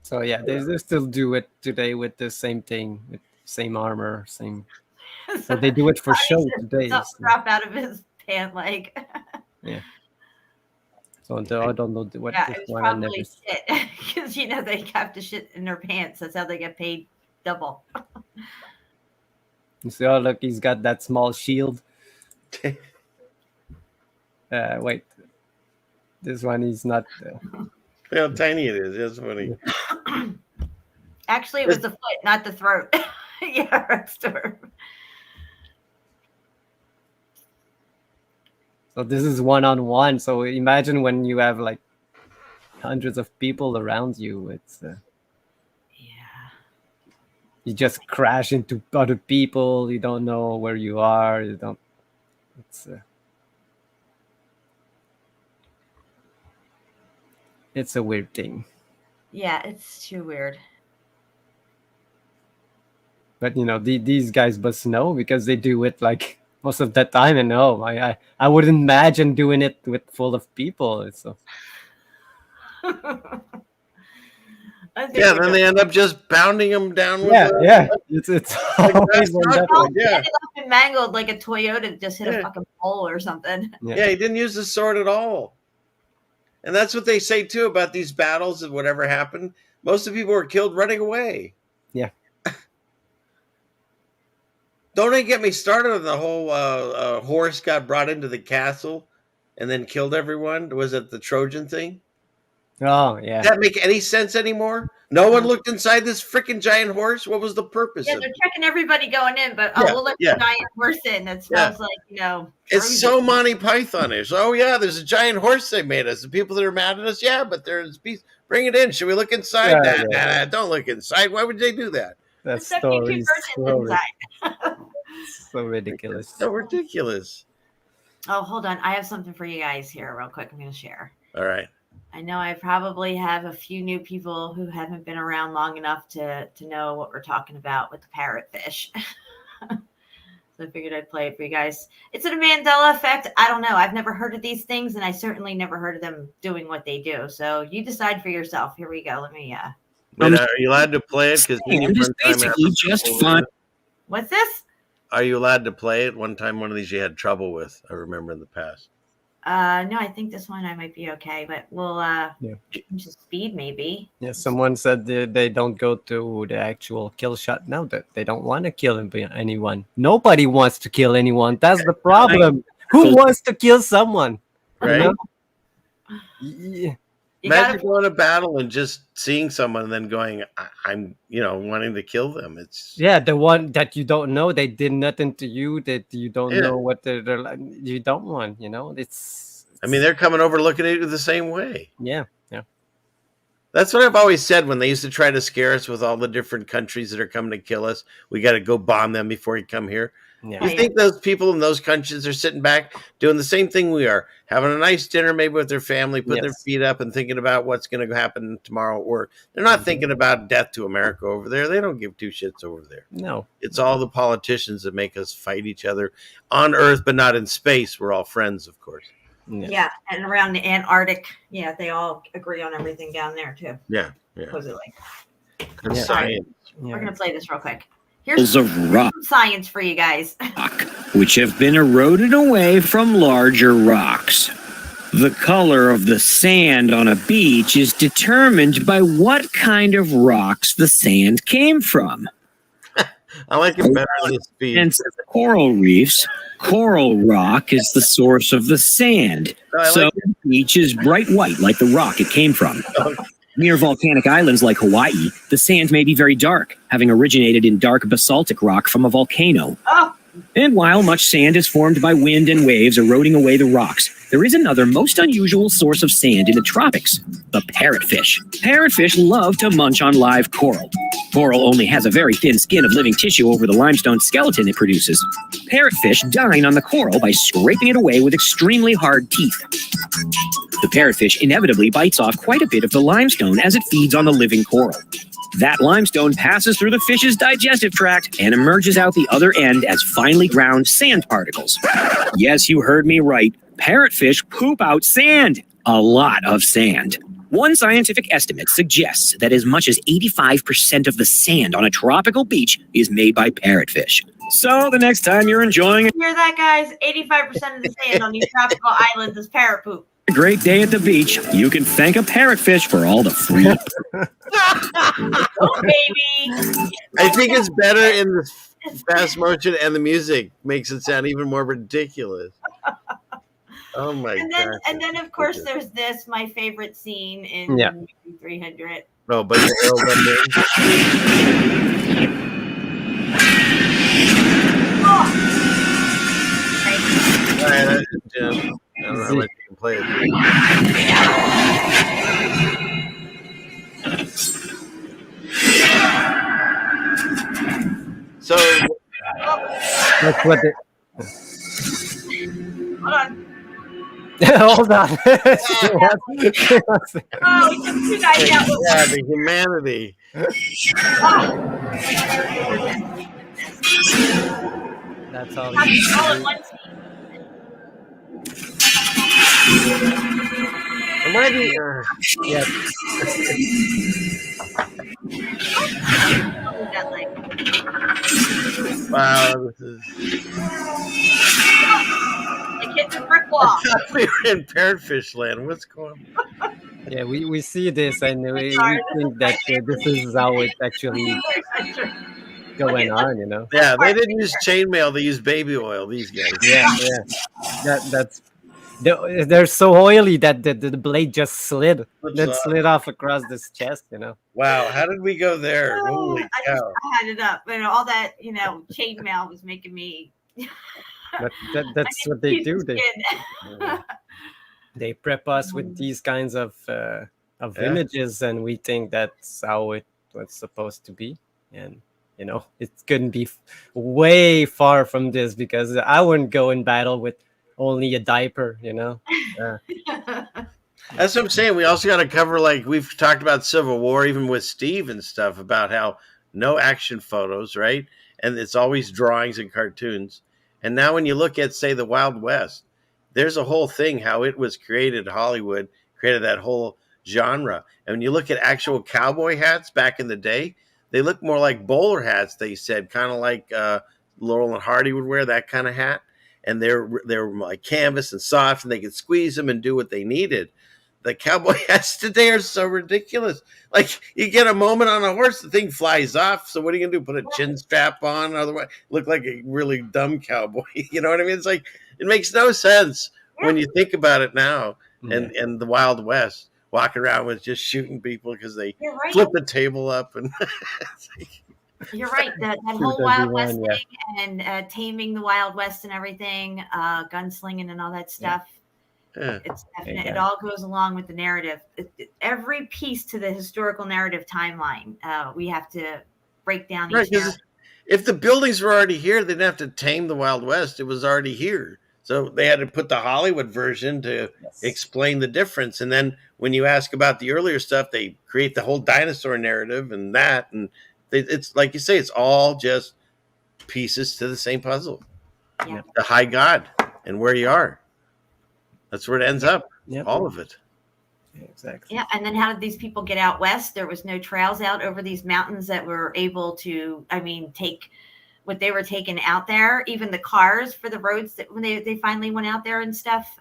So yeah, they still do it today with the same thing, with same armor, same. So they do it for show today. Drop out of his pant leg. Yeah. So I don't know what Yeah, this it was one. I never. probably shit because they have to shit in their pants. That's how they get paid double. You see, oh look, he's got that small shield. Wait, this one is not. Look how tiny it is. That's funny. Actually, it was the foot, not the throat. Yeah, that's true. So this is one-on-one. So imagine when you have like hundreds of people around you. It's you just crash into other people. You don't know where you are. You don't. It's a weird thing. Yeah, it's too weird. But these guys must know because they do it like most of the time. And no, I would imagine doing it with full of people. It's so. Yeah, then they end up just pounding them down. Yeah. It's always ended up mangled like a Toyota just hit a fucking pole or something. Yeah, he didn't use the sword at all. And that's what they say too about these battles and whatever happened. Most of the people were killed running away. Yeah. Don't they get me started on the whole horse got brought into the castle and then killed everyone? Was it the Trojan thing? Oh yeah. Does that make any sense anymore? No one looked inside this freaking giant horse. What was the purpose Yeah, of they're it? checking everybody going in, but Yeah, we'll let yeah. the giant horse in that smells like, It's frozen. so Monty Python-ish. Oh yeah, there's a giant horse they made us. The people that are mad at us, yeah, but there's beast. Bring it in. Should we look inside? Nah, don't look inside. Why would they do that? That There's definitely two story is virgins inside. so ridiculous. So ridiculous. Oh, hold on. I have something for you guys here real quick. I'm going to share. All right. I know I probably have a few new people who haven't been around long enough to know what we're talking about with the parrotfish. So I figured I'd play it for you guys. It's an Mandela effect. I don't know. I've never heard of these things, and I certainly never heard of them doing what they do. So you decide for yourself. Here we go. Let me. Wait, are you allowed to play it? Because basically just fun. What's this? Are you allowed to play it? One time, one of these you had trouble with. I remember in the past. No, I think this one I might be okay, but we'll just speed maybe. Yeah, someone said they don't go to the actual kill shot now, that they don't want to kill anyone. Nobody wants to kill anyone. That's the problem. Who wants to kill someone? Right? Yeah. Imagine going to battle and just seeing someone and then going, I'm, wanting to kill them. It's the one that you don't know, they did nothing to you, that you don't know what they're like. You don't want, it's. I mean, they're coming over looking at you the same way. Yeah. That's what I've always said when they used to try to scare us with all the different countries that are coming to kill us. We got to go bomb them before you come here. Yeah. You think those people in those countries are sitting back doing the same thing we are, having a nice dinner maybe with their family, putting their feet up and thinking about what's going to happen tomorrow at work. They're not thinking about death to America over there. They don't give two shits over there. No. It's all the politicians that make us fight each other on Earth, but not in space. We're all friends, of course. Yeah, and around the Antarctic, they all agree on everything down there too. Yeah. Supposedly. Science. We're gonna play this real quick. Here's of rock, some science for you guys. which have been eroded away from larger rocks. The color of the sand on a beach is determined by what kind of rocks the sand came from. I like it better than the speed. And coral reefs, coral rock is the source of the sand. So the beach is bright white like the rock it came from. Near volcanic islands like Hawaii, the sand may be very dark, having originated in dark basaltic rock from a volcano. And while much sand is formed by wind and waves eroding away the rocks, there is another most unusual source of sand in the tropics, the parrotfish. Parrotfish love to munch on live coral. Coral only has a very thin skin of living tissue over the limestone skeleton it produces. Parrotfish dine on the coral by scraping it away with extremely hard teeth. The parrotfish inevitably bites off quite a bit of the limestone as it feeds on the living coral. That limestone passes through the fish's digestive tract and emerges out the other end as finely ground sand particles. Yes, you heard me right. Parrotfish poop out sand. A lot of sand. One scientific estimate suggests that as much as 85% of the sand on a tropical beach is made by parrotfish. So the next time you're enjoying Hear that, guys? 85% of the sand on these tropical islands is parrot poop. a great day at the beach, you can thank a parrotfish for all the free. Oh, baby. I think it's better in the fast motion, and the music makes it sound even more ridiculous. Oh my god! And then of course there's this, my favorite scene in 300. Oh, but the arrow went in. All right, I don't know how much you can play it. So that's what they. Hold on. Hold on. Oh, we took two guys out. Yeah, the humanity. That's all. All in one scene. Am I the? Yeah. Wow, this is. Like hit the brick wall. We were in Parrotfish Land. What's going on? Yeah, we see this and we think that this is how it's actually going on, you know? Yeah, they didn't use chainmail; they used baby oil. These guys. Yeah. They're so oily that the blade just slid. Flips That off. slid off across this chest, you know. Wow, how did we go there? Holy cow. I had it up, and all that, chainmail was making me. That's what they do. Skin. They prep us with these kinds of images, and we think that's how it was supposed to be. And it couldn't be way far from this, because I wouldn't go in battle with only a diaper. That's what I'm saying. We also got to cover, like we've talked about Civil War, even with Steve and stuff, about how no action photos, right? And it's always drawings and cartoons. And now when you look at, say, the Wild West, there's a whole thing, how it was created. Hollywood created that whole genre. And when you look at actual cowboy hats back in the day, they look more like bowler hats, they said, kind of like Laurel and Hardy would wear that kind of hat. And they're like canvas and soft, and they could squeeze them and do what they needed. The cowboy hats today are so ridiculous. Like, you get a moment on a horse, the thing flies off. So what are you gonna do? Put a chin strap on? Otherwise, look like a really dumb cowboy. You know what I mean? It's like, it makes no sense when you think about it now. And the Wild West, walking around with just shooting people because they flip the table up and. You're right. That whole Wild West thing, and taming the Wild West and everything, gunslinging and all that stuff. Yeah. It's definite. It all goes along with the narrative. Every piece to the historical narrative timeline, we have to break down each narrative. If the buildings were already here, they didn't have to tame the Wild West. It was already here. So they had to put the Hollywood version to explain the difference. And then when you ask about the earlier stuff, they create the whole dinosaur narrative and that. And it's like you say, it's all just pieces to the same puzzle. Yeah. The high God and where you are. That's where it ends up. Yep. All of it. Yeah, exactly. Yeah, and then how did these people get out west? There was no trails out over these mountains that were able to, take what they were taking out there. Even the cars for the roads that when they finally went out there and stuff.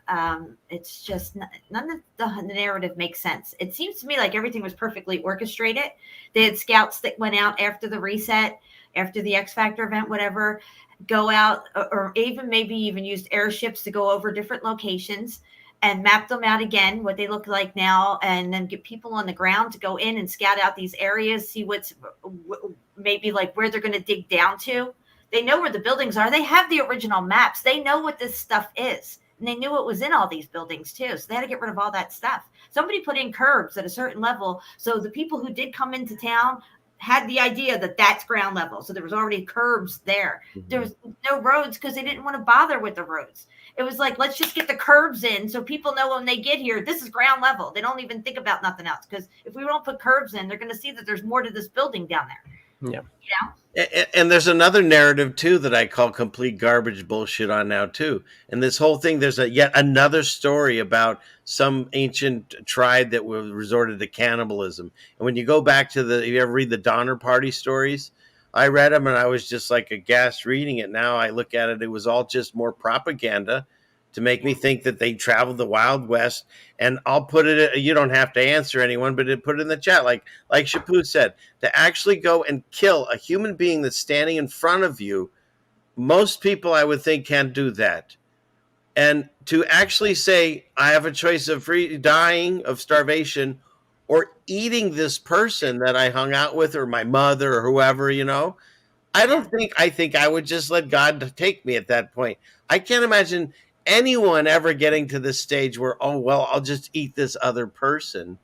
It's just none of the narrative makes sense. It seems to me like everything was perfectly orchestrated. They had scouts that went out after the reset, after the X Factor event, whatever, go out, or maybe even used airships to go over different locations and map them out again, what they look like now, and then get people on the ground to go in and scout out these areas, see what's maybe like where they're going to dig down to. They know where the buildings are. They have the original maps. They know what this stuff is. And they knew it was in all these buildings too. So they had to get rid of all that stuff. Somebody put in curbs at a certain level. So the people who did come into town had the idea that that's ground level. So there was already curbs there. Mm-hmm. There was no roads because they didn't want to bother with the roads. It was like, let's just get the curbs in so people know when they get here, this is ground level. They don't even think about nothing else. Because if we don't put curbs in, they're going to see that there's more to this building down there. Yeah. And there's another narrative too that I call complete garbage bullshit on now too. And this whole thing, there's yet another story about some ancient tribe that resorted to cannibalism. And when you go back to you ever read the Donner Party stories? I read them and I was just like aghast reading it. Now I look at it, it was all just more propaganda to make me think that they traveled the Wild West. And I'll put it, you don't have to answer anyone, but put it in the chat. Like Shepu said, to actually go and kill a human being that's standing in front of you, most people I would think can't do that. And to actually say, I have a choice of dying of starvation or eating this person that I hung out with, or my mother or whoever, I think I would just let God take me at that point. I can't imagine anyone ever getting to this stage where, I'll just eat this other person.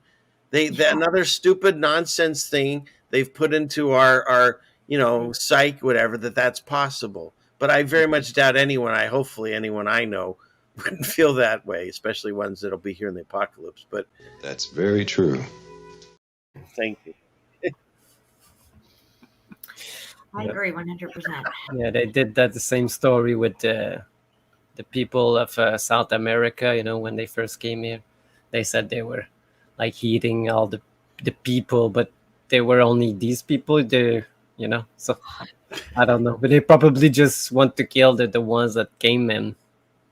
Another stupid nonsense thing they've put into our psyche, whatever, that's possible. But I very much doubt hopefully anyone I know wouldn't feel that way, especially ones that'll be here in the apocalypse. But that's very true. Thank you. I agree 100%. Yeah, they did the same story with the people of South America. When they first came here, they said they were like eating all the people, but they were only these people. So I don't know, but they probably just want to kill the ones that came in,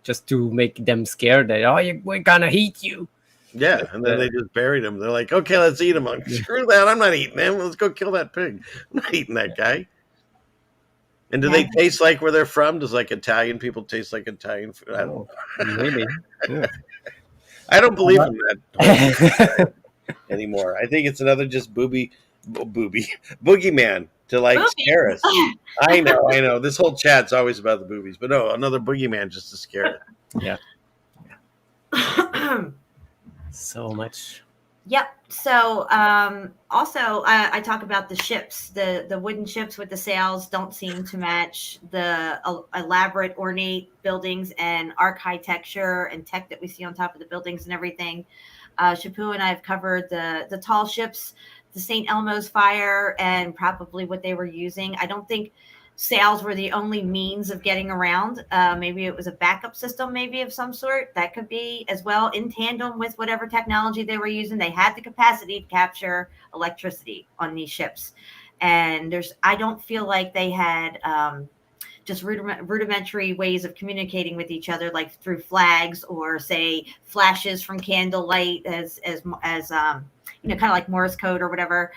just to make them scared that we're gonna eat you. Yeah, and then they just buried him. They're like, okay, let's eat him. Screw that, I'm not eating him. Let's go kill that pig. I'm not eating that guy. And do they taste like where they're from? Does like Italian people taste like Italian food? I don't know. Maybe. Yeah. I don't believe in that anymore. I think it's another just boogeyman to like scare us. I know. This whole chat's always about the boobies, but no, another boogeyman just to scare us. Yeah. So much. Yep. So also I talk about the ships, the wooden ships with the sails don't seem to match the elaborate ornate buildings and architecture and tech that we see on top of the buildings and everything. Shepu and I have covered the tall ships, the St. Elmo's fire, and probably what they were using. I don't think sails were the only means of getting around. Maybe it was a backup system, maybe of some sort. That could be as well in tandem with whatever technology they were using. They had the capacity to capture electricity on these ships. And I don't feel like they had just rudimentary ways of communicating with each other, like through flags or say flashes from candlelight as kind of like Morse code or whatever,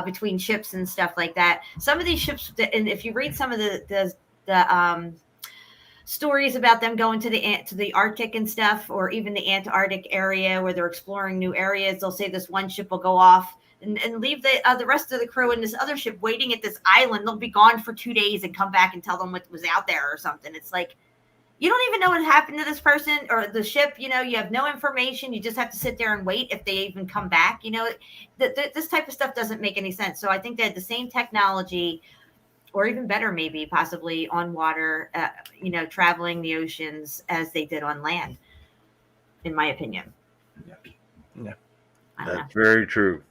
between ships and stuff like that. Some of these ships, and if you read some of the stories about them going to the Arctic and stuff, or even the Antarctic area where they're exploring new areas, they'll say this one ship will go off and leave the rest of the crew in this other ship waiting at this island. They'll be gone for 2 days and come back and tell them what was out there or something. It's like, you don't even know what happened to this person or the ship. You have no information. You just have to sit there and wait if they even come back. This type of stuff doesn't make any sense. So I think they had the same technology, or even better, maybe possibly on water, traveling the oceans as they did on land, in my opinion. Yeah. That's very true.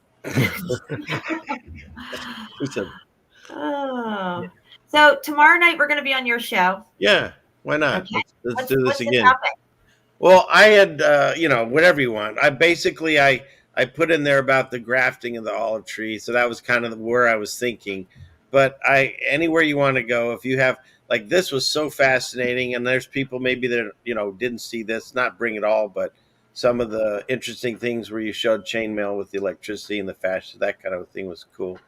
So tomorrow night we're going to be on your show. Yeah, why not? Okay. Let's do this again. The topic? Well, I had whatever you want. I put in there about the grafting of the olive tree, so that was kind of where I was thinking. But anywhere you want to go, if you have like this was so fascinating, and there's people maybe that didn't see this, not bring it all, but some of the interesting things where you showed chainmail with the electricity and the fashion, that kind of thing was cool.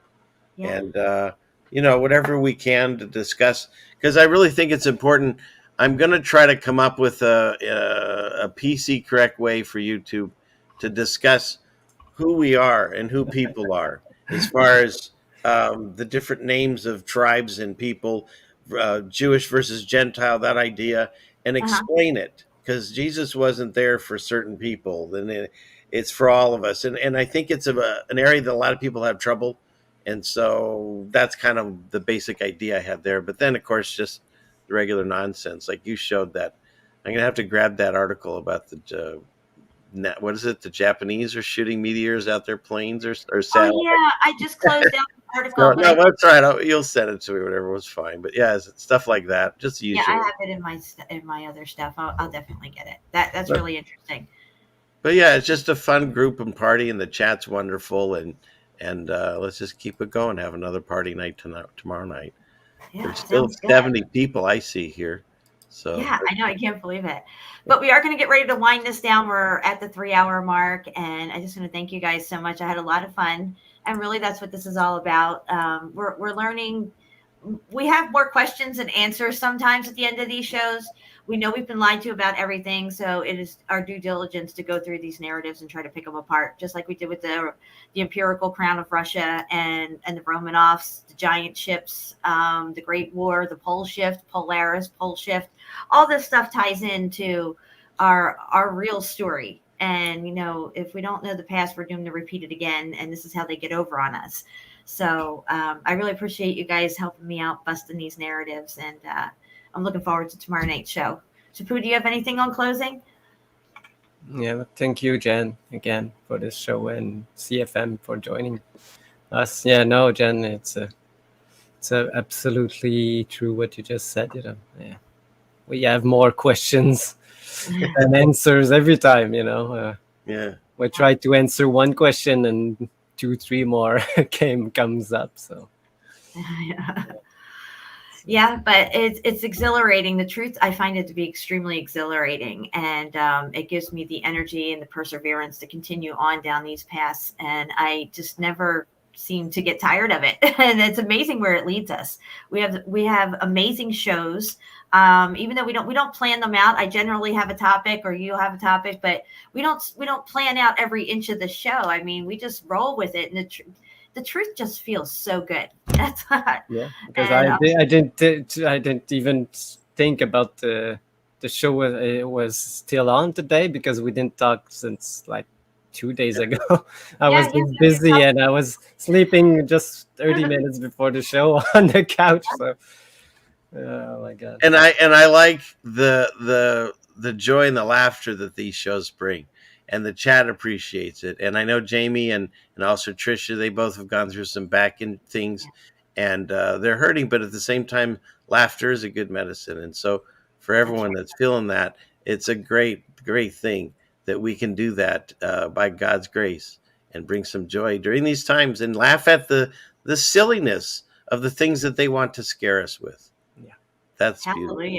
Yeah. And whatever we can to discuss, because I really think it's important. I'm going to try to come up with a PC correct way for YouTube to discuss who we are and who people are, as far as the different names of tribes and people, Jewish versus Gentile, that idea, and explain it. Because Jesus wasn't there for certain people, then it's for all of us. And I think it's an area that a lot of people have trouble. And so that's kind of the basic idea I had there. But then, of course, just the regular nonsense. Like you showed that. I'm going to have to grab that article about the the Japanese are shooting meteors out their planes or satellites. Oh, yeah. I just closed out the article. No, that's right. You'll send it to me, whatever was fine. But yeah, stuff like that. Just use it. I have it in my other stuff. I'll definitely get it. That's really interesting. But yeah, it's just a fun group and party, and the chat's wonderful. And let's just keep it going. Have another party night tomorrow night. Yeah, there's still 70 people I see here. So yeah, I know. I can't believe it. But we are going to get ready to wind this down. We're at the 3-hour mark, and I just want to thank you guys so much. I had a lot of fun, and really that's what this is all about. We're learning. We have more questions and answers sometimes at the end of these shows. We know we've been lied to about everything, so it is our due diligence to go through these narratives and try to pick them apart, just like we did with the imperial crown of Russia and the Romanovs, the giant ships, the Great War, the pole shift, Polaris, pole shift. All this stuff ties into our real story. And, if we don't know the past, we're doomed to repeat it again. And this is how they get over on us. So I really appreciate you guys helping me out, busting these narratives. And I'm looking forward to tomorrow night's show. Shepu, do you have anything on closing? Yeah, thank you, Jen, again for this show, and CFM for joining us. Yeah, no, Jen, it's absolutely true what you just said. Yeah, we have more questions than answers every time. Yeah, we try to answer one question and 2-3 more comes up. So yeah, but it's exhilarating. The truth, I find it to be extremely exhilarating, and it gives me the energy and the perseverance to continue on down these paths. And I just never seem to get tired of it. And it's amazing where it leads us. We have amazing shows. Even though we don't plan them out. I generally have a topic or you have a topic, but we don't plan out every inch of the show. I mean, we just roll with it, and the truth just feels so good. That's because I didn't even think about the show it was still on today, because we didn't talk since like 2 days ago. I was just busy and I was sleeping just 30 minutes before the show on the couch. So, oh my God! And I like the joy and the laughter that these shows bring, and the chat appreciates it. And I know Jamie and also Trisha, they both have gone through some back end things, and they're hurting, but at the same time, laughter is a good medicine. And so for everyone that's feeling that, it's a great thing that we can do that by God's grace and bring some joy during these times and laugh at the silliness of the things that they want to scare us with. Yeah, that's Hallelujah.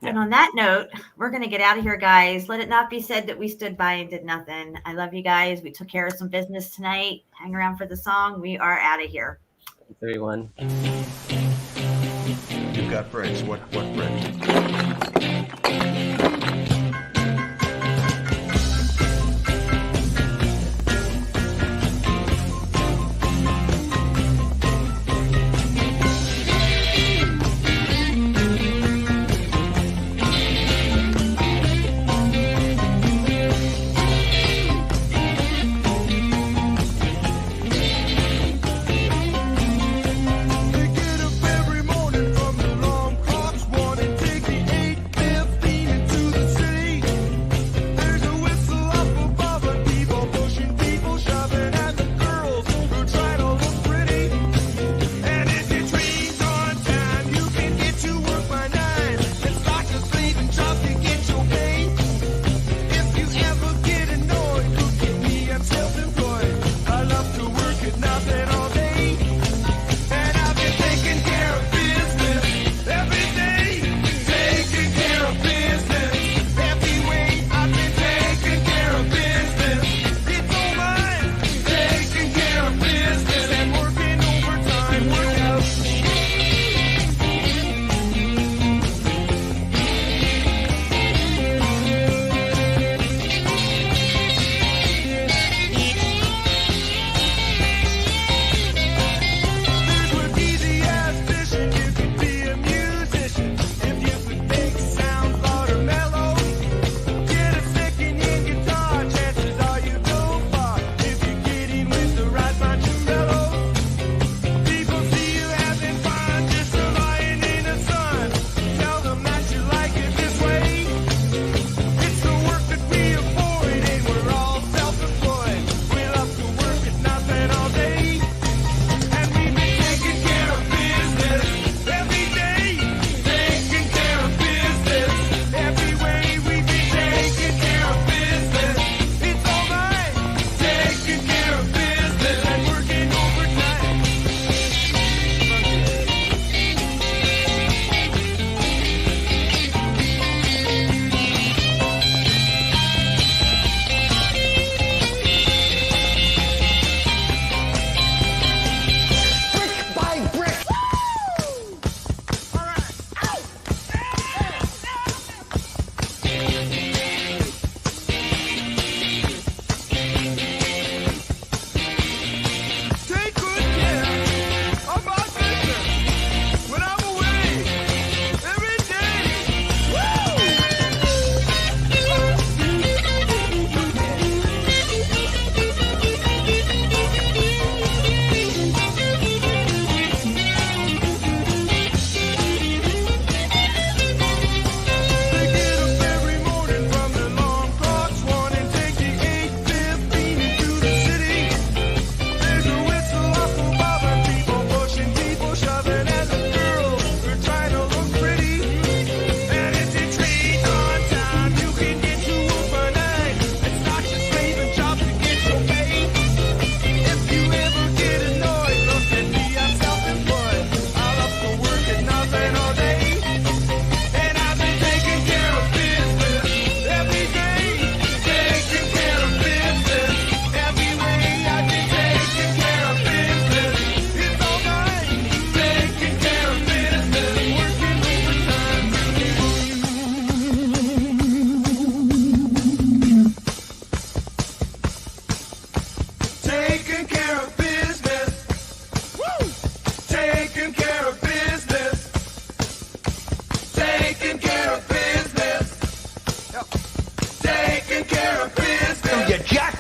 beautiful. And on that note, we're going to get out of here, guys. Let it not be said that we stood by and did nothing. I love you guys. We took care of some business tonight. Hang around for the song. We are out of here. Thanks, everyone. You've got bricks. What bricks? They get up every morning from the long clocks, wanna take the 8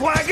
quack.